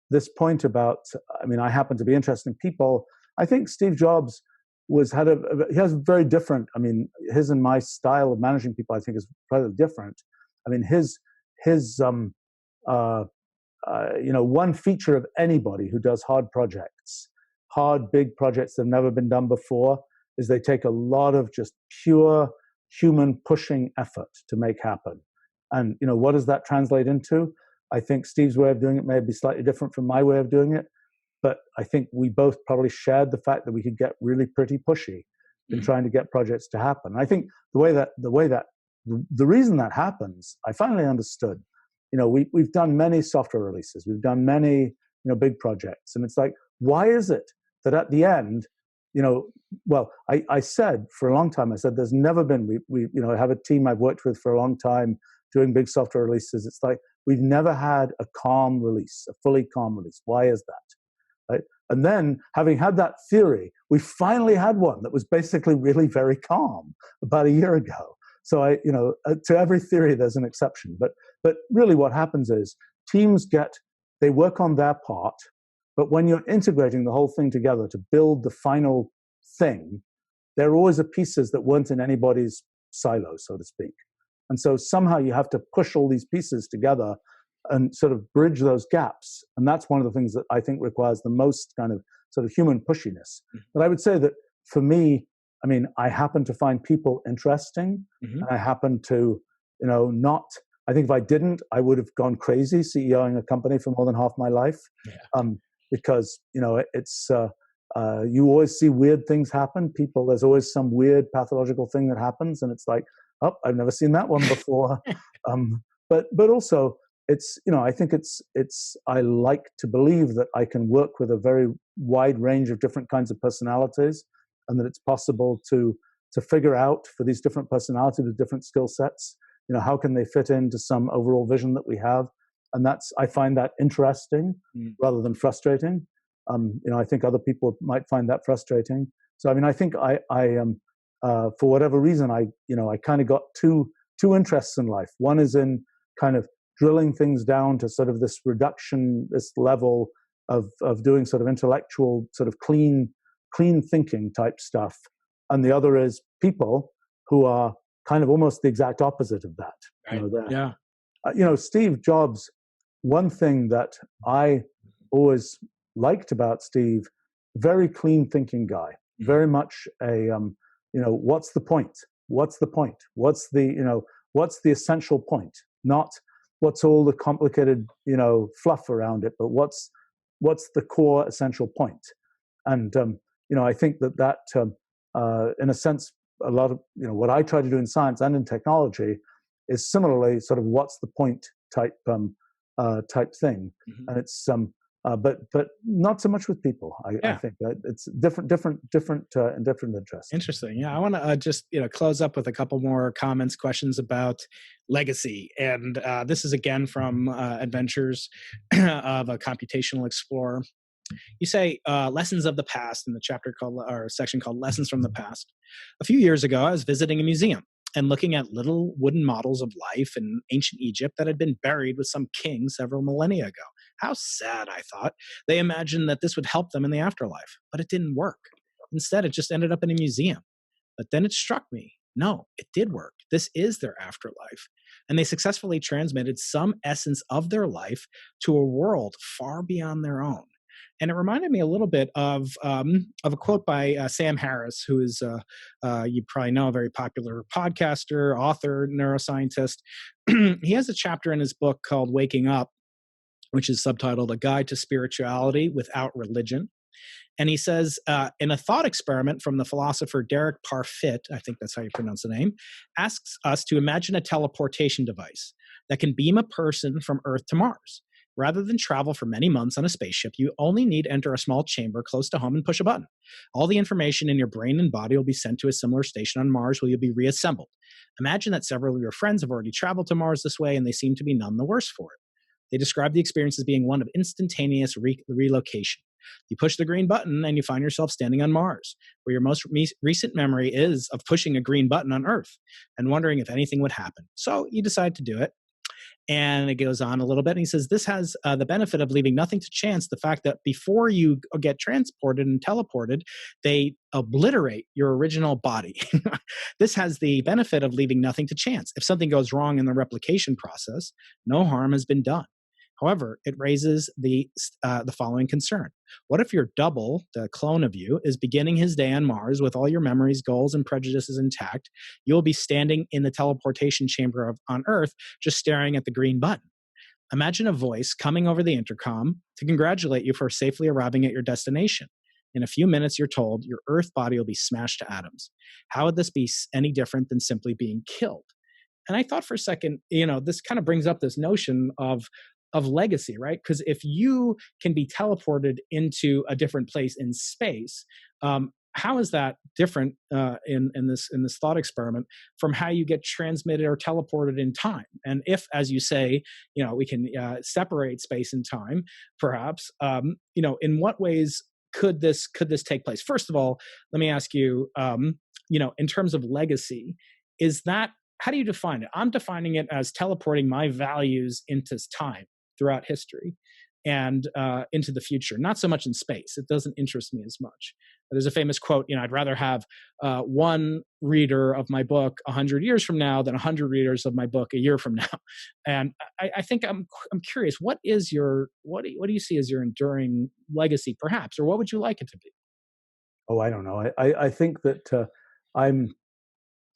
[SPEAKER 4] this point about, I happen to be interested in people. I think Steve Jobs he has very different, his and my style of managing people, I think, is rather different. His one feature of anybody who does hard projects, big projects that have never been done before, is they take a lot of just pure human pushing effort to make happen. And, what does that translate into? I think Steve's way of doing it may be slightly different from my way of doing it, but I think we both probably shared the fact that we could get really pretty pushy in trying to get projects to happen. I think the reason that happens, I finally understood. We've done many software releases, we've done many, big projects, and it's like, why is it that at the end, I said for a long time, there's never been, we have a team I've worked with for a long time doing big software releases. It's like, we've never had a calm release, a fully calm release. Why is that? Right? And then, having had that theory, we finally had one that was basically really very calm about a year ago. So to every theory, there's an exception. But really what happens is teams they work on their part, but when you're integrating the whole thing together to build the final thing, there always are pieces that weren't in anybody's silo, so to speak. And so somehow you have to push all these pieces together and sort of bridge those gaps. And that's one of the things that I think requires the most kind of sort of human pushiness. Mm-hmm. But I would say that for me, I happen to find people interesting. Mm-hmm. And I happen to, I think if I didn't, I would have gone crazy CEOing a company for more than half my life. Yeah. Because, it's, you always see weird things happen. There's always some weird pathological thing that happens. And it's like, oh, I've never seen that one before. But also, it's, I think I like to believe that I can work with a very wide range of different kinds of personalities, and that it's possible to figure out, for these different personalities with different skill sets, how can they fit into some overall vision that we have. And I find that interesting rather than frustrating. I think other people might find that frustrating. So, I think I for whatever reason, I kind of got two interests in life. One is in kind of drilling things down to sort of this reduction, this level of doing sort of intellectual, sort of clean thinking type stuff. And the other is people who are kind of almost the exact opposite of that. Right. Steve Jobs, one thing that I always liked about Steve, very clean thinking guy, very much a, what's the point? what's the point? What's the essential point? Not what's all the complicated, fluff around it, but what's the core essential point? And I think that in a sense, a lot of what I try to do in science and in technology is similarly sort of what's the point type thing.
[SPEAKER 3] Mm-hmm.
[SPEAKER 4] And it's but not so much with people. I think that it's different and different interests.
[SPEAKER 3] Interesting. Yeah, I want to just close up with a couple more comments, questions about legacy, and this is again from Adventures of a Computational Explorer. You say lessons of the past in the chapter section called Lessons from the Past. A few years ago, I was visiting a museum and looking at little wooden models of life in ancient Egypt that had been buried with some king several millennia ago. How sad, I thought. They imagined that this would help them in the afterlife, but it didn't work. Instead, it just ended up in a museum. But then it struck me, no, it did work. This is their afterlife. And they successfully transmitted some essence of their life to a world far beyond their own. And it reminded me a little bit of a quote by Sam Harris, who is, you probably know, a very popular podcaster, author, neuroscientist. He has a chapter in his book called Waking Up, which is subtitled A Guide to Spirituality Without Religion. And he says, in a thought experiment from the philosopher Derek Parfit, I think that's how you pronounce the name, asks us to imagine a teleportation device that can beam a person from Earth to Mars. Rather than travel for many months on a spaceship, you only need to enter a small chamber close to home and push a button. All the information in your brain and body will be sent to a similar station on Mars where you'll be reassembled. Imagine that several of your friends have already traveled to Mars this way and they seem to be none the worse for it. They describe the experience as being one of instantaneous relocation. You push the green button and you find yourself standing on Mars, where your most recent memory is of pushing a green button on Earth and wondering if anything would happen. So you decide to do it. And it goes on a little bit. And he says, this has the benefit of leaving nothing to chance. The fact that before you get transported and teleported, they obliterate your original body. This has the benefit of leaving nothing to chance. If something goes wrong in the replication process, no harm has been done. However, it raises the following concern. What if your double, the clone of you, is beginning his day on Mars with all your memories, goals, and prejudices intact? You'll be standing in the teleportation chamber on Earth, just staring at the green button. Imagine a voice coming over the intercom to congratulate you for safely arriving at your destination. In a few minutes, you're told your Earth body will be smashed to atoms. How would this be any different than simply being killed? And I thought for a second, this kind of brings up this notion of legacy, right? Because if you can be teleported into a different place in space, how is that different in this thought experiment from how you get transmitted or teleported in time? And if, as you say, we can separate space and time, perhaps, in what ways could this take place? First of all, let me ask you, in terms of legacy, how do you define it? I'm defining it as teleporting my values into time throughout history and into the future, not so much in space. It doesn't interest me as much. There's a famous quote, I'd rather have one reader of my book 100 years from now than 100 readers of my book a year from now. And I think I'm curious, what do you see as your enduring legacy, perhaps, or what would you like it to be?
[SPEAKER 4] Oh, I don't know. I think that I'm,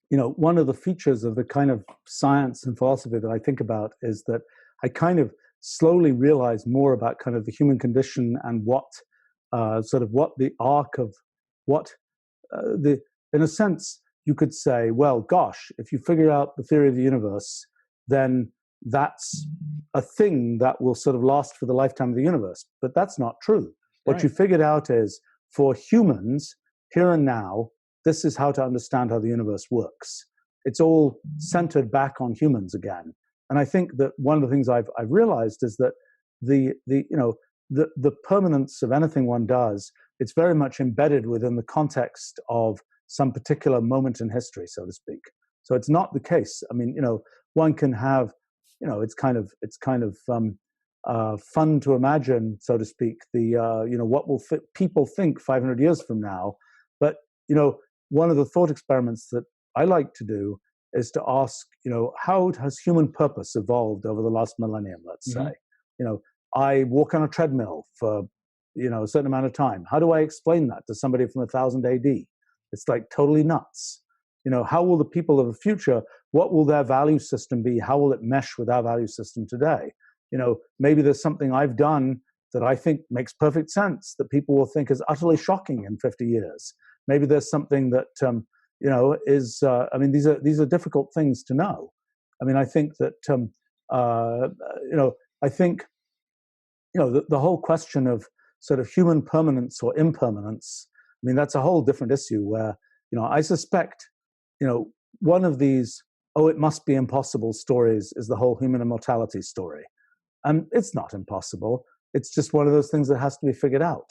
[SPEAKER 4] one of the features of the kind of science and philosophy that I think about is that I kind of slowly realize more about kind of the human condition and what the arc of in a sense, you could say, well, gosh, if you figure out the theory of the universe, then that's a thing that will sort of last for the lifetime of the universe. But that's not true. What you figured out is, for humans, here and now, this is how to understand how the universe works. It's all centered back on humans again. And I think that one of the things I've realized is that the permanence of anything one does, it's very much embedded within the context of some particular moment in history, so to speak. So it's not the case. I mean, one can have, it's kind of fun to imagine, so to speak, what will people think 500 years from now. But one of the thought experiments that I like to do is to ask, how has human purpose evolved over the last millennium, let's say? I walk on a treadmill for, a certain amount of time. How do I explain that to somebody from 1000 AD? It's like totally nuts. how will the people of the future, what will their value system be? How will it mesh with our value system today? Maybe there's something I've done that I think makes perfect sense that people will think is utterly shocking in 50 years. Maybe there's something that, is, these are difficult things to know. I think that, the whole question of sort of human permanence or impermanence, that's a whole different issue where, I suspect, one of these, it must be impossible stories is the whole human immortality story. And it's not impossible. It's just one of those things that has to be figured out.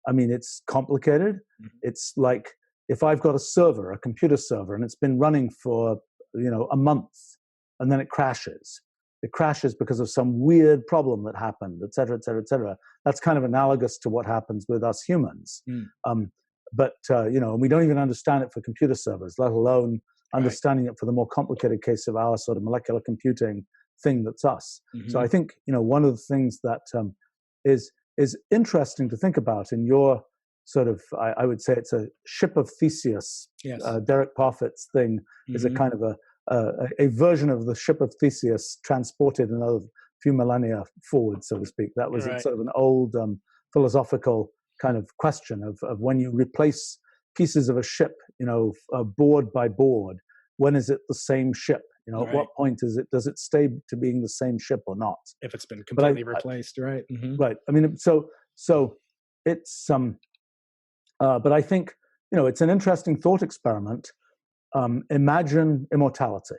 [SPEAKER 4] It's complicated. Mm-hmm. It's like if I've got a computer server, and it's been running for, a month, and then it crashes. It crashes because of some weird problem that happened, et cetera, et cetera, et cetera. That's kind of analogous to what happens with us humans. But we don't even understand it for computer servers, let alone understanding it for the more complicated case of our sort of molecular computing thing that's us. Mm-hmm. So I think, one of the things that is interesting to think about in your sort of, I would say it's a ship of Theseus. Yes. Derek Parfit's thing mm-hmm. is a kind of a version of the ship of Theseus transported another few millennia forward, so to speak. That was sort of an old philosophical kind of question of when you replace pieces of a ship, board by board, when is it the same ship? At what point does it stay to being the same ship or not?
[SPEAKER 3] If it's been completely replaced, right? Mm-hmm.
[SPEAKER 4] Right. So it's but I think it's an interesting thought experiment. Imagine immortality,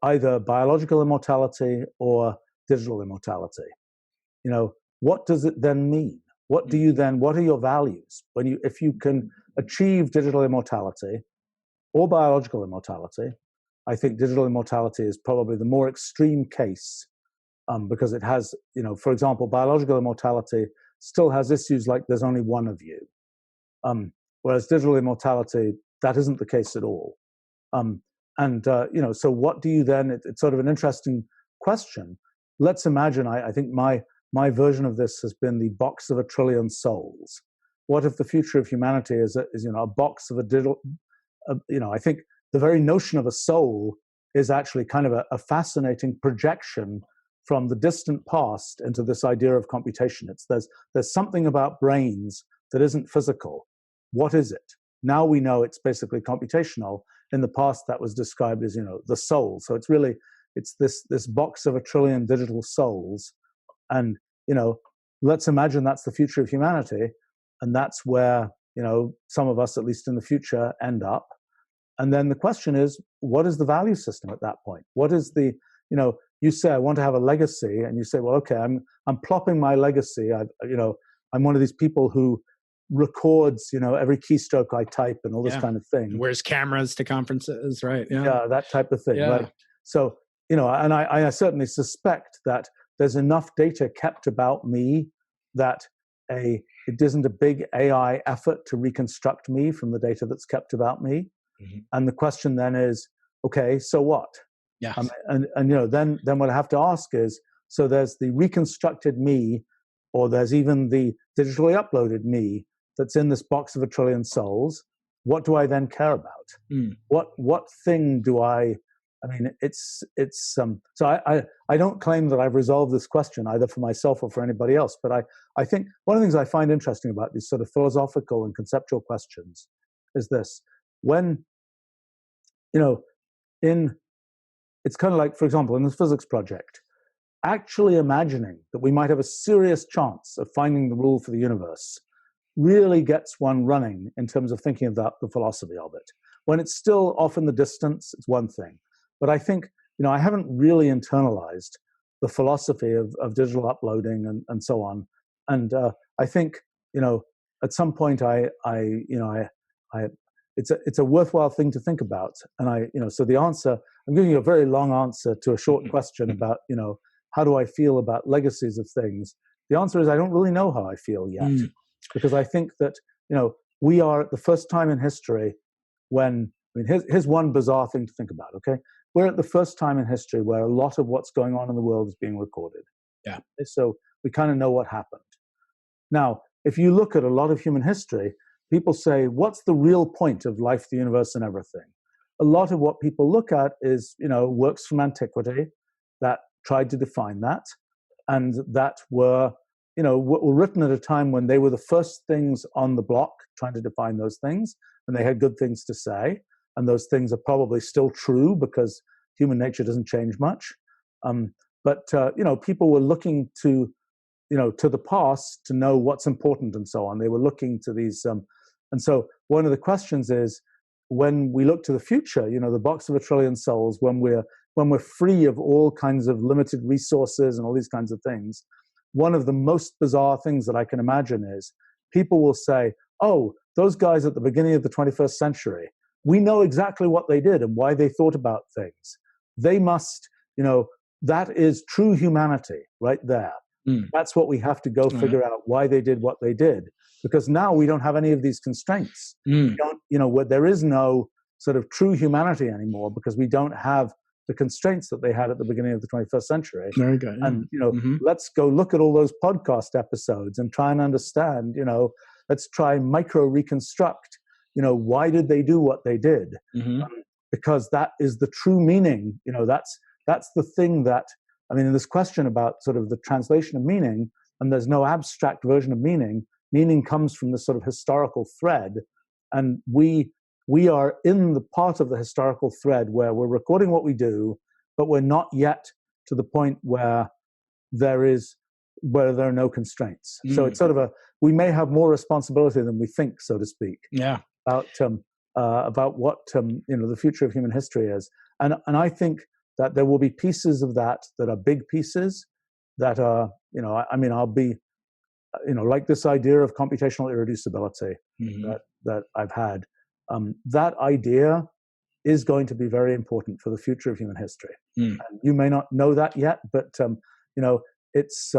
[SPEAKER 4] either biological immortality or digital immortality. What does it then mean? What are your values if you can achieve digital immortality or biological immortality? I think digital immortality is probably the more extreme case because it has, for example, biological immortality still has issues like there's only one of you. Whereas digital immortality, that isn't the case at all. So what do you then, it's sort of an interesting question. Let's imagine, I think my version of this has been the box of a trillion souls. What if the future of humanity is a box of a digital, I think the very notion of a soul is actually kind of a fascinating projection from the distant past into this idea of computation. There's something about brains that isn't physical. What is it? Now we know it's basically computational. In the past, that was described as, the soul. So it's this box of a trillion digital souls. And, let's imagine that's the future of humanity. And that's where, some of us, at least in the future, end up. And then the question is, what is the value system at that point? What is the, you say, I want to have a legacy. And you say, well, okay, I'm plopping my legacy. I'm one of these people who records, every keystroke I type and all this kind of thing.
[SPEAKER 3] Wears cameras to conferences, right?
[SPEAKER 4] Yeah, that type of thing, right? So, and I certainly suspect that there's enough data kept about me that it isn't a big AI effort to reconstruct me from the data that's kept about me. Mm-hmm. And the question then is, okay, so what?
[SPEAKER 3] Yeah.
[SPEAKER 4] Then what I have to ask is, so there's the reconstructed me, or there's even the digitally uploaded me that's in this box of a trillion souls. What do I then care about? Mm. What thing do so I don't claim that I've resolved this question either for myself or for anybody else, but I think one of the things I find interesting about these sort of philosophical and conceptual questions is this. When, it's kind of like, for example, in this physics project, actually imagining that we might have a serious chance of finding the rule for the universe really gets one running in terms of thinking about the philosophy of it. When it's still off in the distance, it's one thing. But I think, I haven't really internalized the philosophy of digital uploading and so on. And I think, at some point it's a worthwhile thing to think about. And so the answer, I'm giving you a very long answer to a short question about, how do I feel about legacies of things? The answer is I don't really know how I feel yet, because I think that, we are at the first time in history when, here's one bizarre thing to think about, okay? We're at the first time in history where a lot of what's going on in the world is being recorded.
[SPEAKER 3] Yeah.
[SPEAKER 4] So we kind of know what happened. Now, if you look at a lot of human history, people say, what's the real point of life, the universe, and everything? a lot of what people look at is, works from antiquity that tried to define that, and that were written at a time when they were the first things on the block trying to define those things, and they had good things to say, and those things are probably still true because human nature doesn't change much. But people were looking to the past to know what's important and so on. They were looking to these, and so one of the questions is, when we look to the future, the box of a trillion souls, when we're free of all kinds of limited resources and all these kinds of things, one of the most bizarre things that I can imagine is people will say, oh, those guys at the beginning of the 21st century, we know exactly what they did and why they thought about things. They must, that is true humanity right there. That's what we have to go figure out, why they did what they did. Because now we don't have any of these constraints. We don't, where there is no sort of true humanity anymore because we don't have the constraints that they had at the beginning of the 21st century.
[SPEAKER 3] Very good. Yeah.
[SPEAKER 4] And, let's go look at all those podcast episodes and try and understand, let's try micro reconstruct, why did they do what they did? Because that is the true meaning. That's the thing that, in this question about sort of the translation of meaning, and there's no abstract version of meaning. Meaning comes from the sort of historical thread, and we are in the part of the historical thread where we're recording what we do, but we're not yet to the point where there are no constraints. So it's sort of we may have more responsibility than we think, so to speak. Yeah. About what the future of human history is, and I think that there will be pieces of that are big pieces that are I'll be. Like this idea of computational irreducibility that I've had, that idea is going to be very important for the future of human history. And you may not know that yet, but it's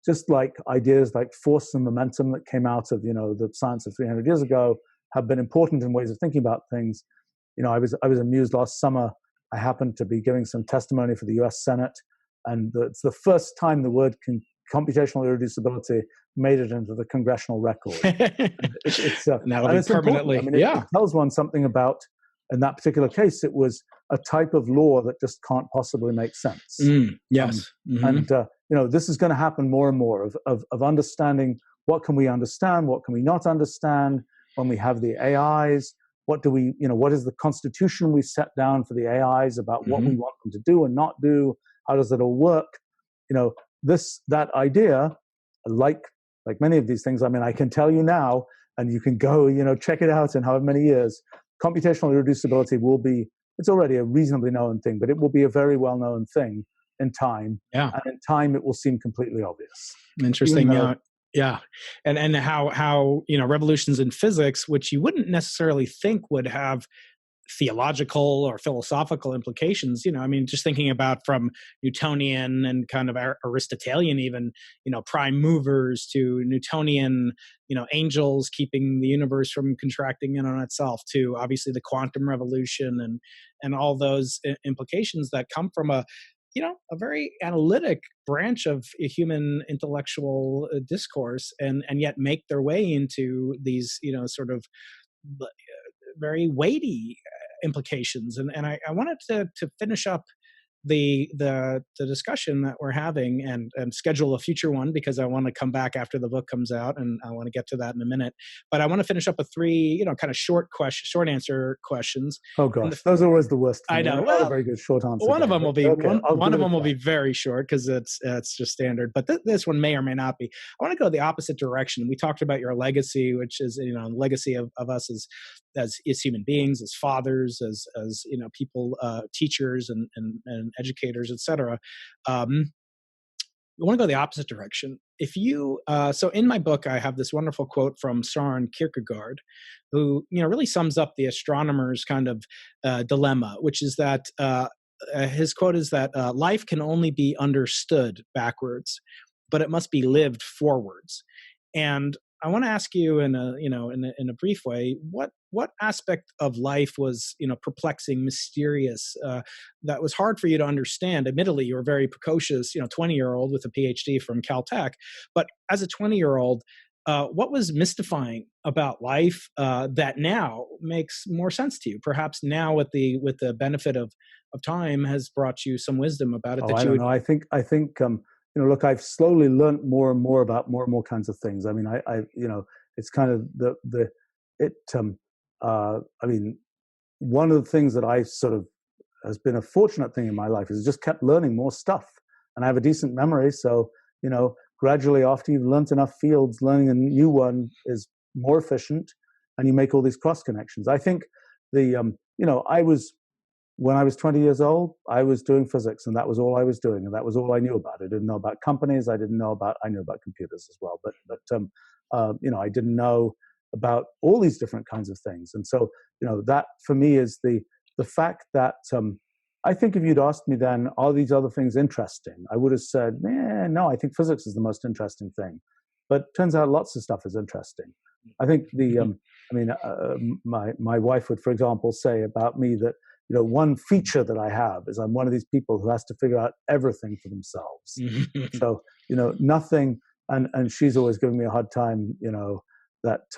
[SPEAKER 4] just like ideas like force and momentum that came out of the science of 300 years ago have been important in ways of thinking about things. I was amused last summer. I happened to be giving some testimony for the U.S. Senate, and it's the first time the word computational irreducibility made it into the congressional record.
[SPEAKER 3] Now it's permanently.
[SPEAKER 4] It tells one something about, in that particular case, it was a type of law that just can't possibly make sense.
[SPEAKER 3] Yes.
[SPEAKER 4] And this is going to happen more and more of understanding what can we understand, what can we not understand when we have the AIs. What do we, what is the constitution we set down for the AIs about what we want them to do and not do? How does it all work? That idea, like many of these things, I can tell you now, and you can go, check it out in however many years, computational irreducibility will be, it's already a reasonably known thing, but it will be a very well-known thing in time.
[SPEAKER 3] Yeah.
[SPEAKER 4] And in time, it will seem completely obvious.
[SPEAKER 3] Interesting. Yeah. And how, revolutions in physics, which you wouldn't necessarily think would have theological or philosophical implications, just thinking about from Newtonian and kind of Aristotelian even, prime movers to Newtonian, angels keeping the universe from contracting in on itself, to obviously the quantum revolution and all those implications that come from a very analytic branch of human intellectual discourse, and yet make their way into these, sort of very weighty implications. And I wanted to finish up the discussion that we're having and schedule a future one, because I want to come back after the book comes out, and I want to get to that in a minute. But I want to finish up with three, kind of short answer questions.
[SPEAKER 4] Oh gosh, those are always the worst.
[SPEAKER 3] I know.
[SPEAKER 4] Well, a very good short answer.
[SPEAKER 3] One of them will be one of them will be very short because it's just standard. But this one may or may not be. I want to go the opposite direction. We talked about your legacy, which is legacy of us as human beings, as fathers, as people, teachers and educators, etc. I want to go the opposite direction. If you, so in my book, I have this wonderful quote from Søren Kierkegaard, who really sums up the astronomer's kind of dilemma, which is that his quote is that life can only be understood backwards, but it must be lived forwards. And I want to ask you in a brief way, what aspect of life was perplexing, mysterious, that was hard for you to understand? Admittedly, you were very precocious, 20-year-old with a PhD from Caltech, but as a 20-year-old, what was mystifying about life that now makes more sense to you? Perhaps now with the benefit of time has brought you some wisdom about it.
[SPEAKER 4] I don't know. I think look, I've slowly learned more and more about more and more kinds of things. I mean, I it's kind of I mean, one of the things that I sort of has been a fortunate thing in my life is just kept learning more stuff, and I have a decent memory. So, gradually after you've learned enough fields, learning a new one is more efficient, and you make all these cross connections. I think when I was 20 years old, I was doing physics, and that was all I was doing, and that was all I knew about. I didn't know about companies. I knew about computers as well, but I didn't know about all these different kinds of things. And so, that for me is the fact that I think if you'd asked me then, are these other things interesting? I would have said, no, I think physics is the most interesting thing. But turns out lots of stuff is interesting. I think my wife would, for example, say about me that, one feature that I have is I'm one of these people who has to figure out everything for themselves. So, nothing, and she's always giving me a hard time, that,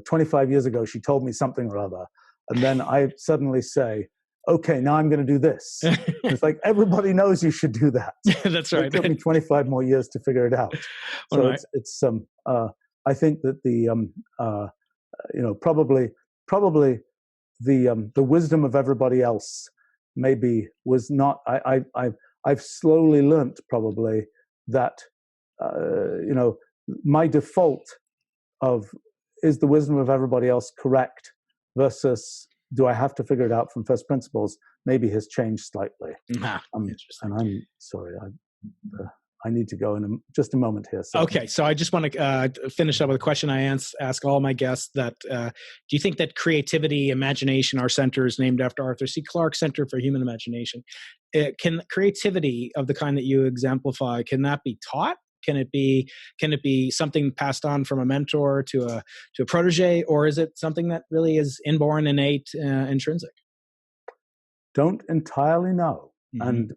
[SPEAKER 4] 25 years ago, she told me something or other. And then I suddenly say, okay, now I'm going to do this. It's like, everybody knows you should do that.
[SPEAKER 3] That's right.
[SPEAKER 4] It took me 25 more years to figure it out. So
[SPEAKER 3] right.
[SPEAKER 4] it's I think that probably the wisdom of everybody else maybe was not, I've slowly learnt probably that, my default of is the wisdom of everybody else correct versus do I have to figure it out from first principles, maybe has changed slightly.
[SPEAKER 3] Interesting.
[SPEAKER 4] And I'm sorry, I need to go in just a moment here. So.
[SPEAKER 3] Okay, so I just want to finish up with a question I ask all my guests. That do you think that creativity, imagination, our center is named after Arthur C. Clarke Center for Human Imagination? Can creativity of the kind that you exemplify, can that be taught? Can it be something passed on from a mentor to a protege, or is it something that really is inborn, innate, intrinsic?
[SPEAKER 4] Don't entirely know.
[SPEAKER 3] Mm-hmm.
[SPEAKER 4] And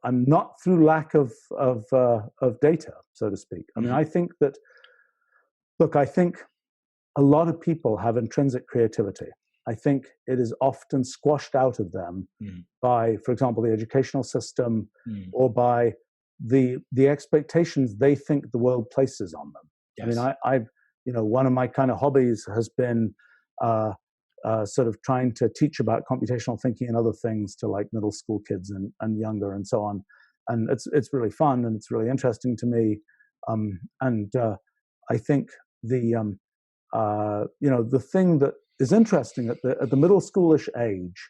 [SPEAKER 4] I'm not through lack of data, so to speak. I mean, I think that I think a lot of people have intrinsic creativity. I think it is often squashed out of them by, for example, the educational system or by the expectations they think the world places on them. Yes. I mean, one of my kind of hobbies has been sort of trying to teach about computational thinking and other things to like middle school kids and younger and so on. And it's really fun and it's really interesting to me. I think the thing that is interesting at the middle schoolish age,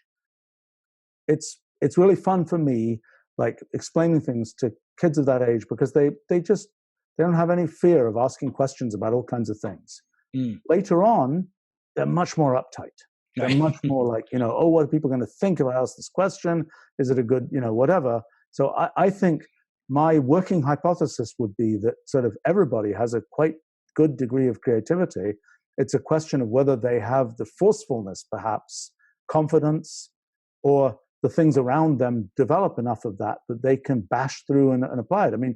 [SPEAKER 4] it's really fun for me, like explaining things to kids of that age, because they don't have any fear of asking questions about all kinds of things. Later on, they're much more uptight. They're much more like, what are people going to think if I ask this question? Is it a good, whatever. So I think my working hypothesis would be that sort of everybody has a quite good degree of creativity. It's a question of whether they have the forcefulness, perhaps, confidence, or the things around them develop enough of that they can bash through and apply it. I mean,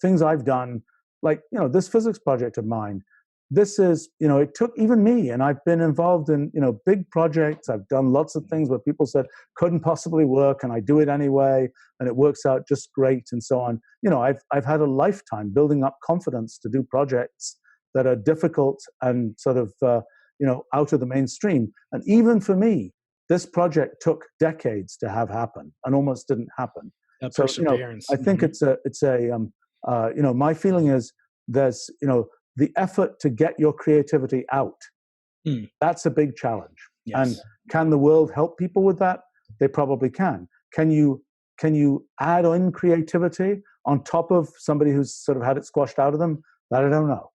[SPEAKER 4] things I've done, like, this physics project of mine, this is, it took even me, and I've been involved in, big projects. I've done lots of things where people said couldn't possibly work, and I do it anyway, and it works out just great, and so on. I've had a lifetime building up confidence to do projects that are difficult and sort of, out of the mainstream. And even for me, this project took decades to have happen and almost didn't happen.
[SPEAKER 3] That perseverance.
[SPEAKER 4] I think it's my feeling is there's, the effort to get your creativity out. That's a big challenge. Yes. And can the world help people with that? They probably can. Can you add on creativity on top of somebody who's sort of had it squashed out of them? That I don't know.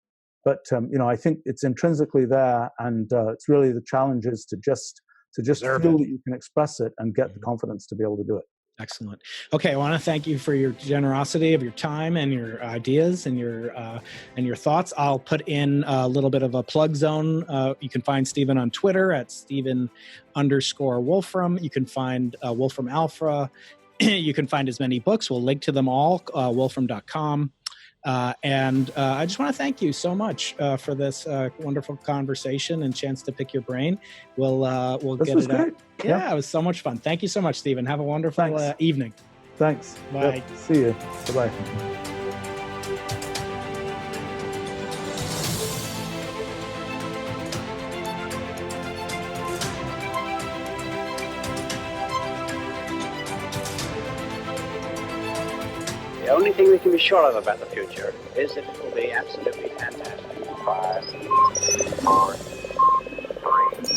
[SPEAKER 4] But, I think it's intrinsically there, and it's really the challenge is to just feel that you can express it and get the confidence to be able to do it.
[SPEAKER 3] Excellent. Okay, I want to thank you for your generosity of your time and your ideas and your thoughts. I'll put in a little bit of a plug zone. You can find Stephen on Twitter at Stephen_Wolfram. You can find WolframAlpha. You can find as many books. We'll link to them all, wolfram.com. And I just want to thank you so much for this wonderful conversation and chance to pick your brain. We'll get it out. Yeah, it was so much fun. Thank you so much, Stephen. Have a wonderful evening.
[SPEAKER 4] Thanks.
[SPEAKER 3] Bye.
[SPEAKER 4] Yep. See you. Bye-bye.
[SPEAKER 1] The only thing we can be sure of about the future is that it will be absolutely fantastic.
[SPEAKER 2] 5, 4, 3,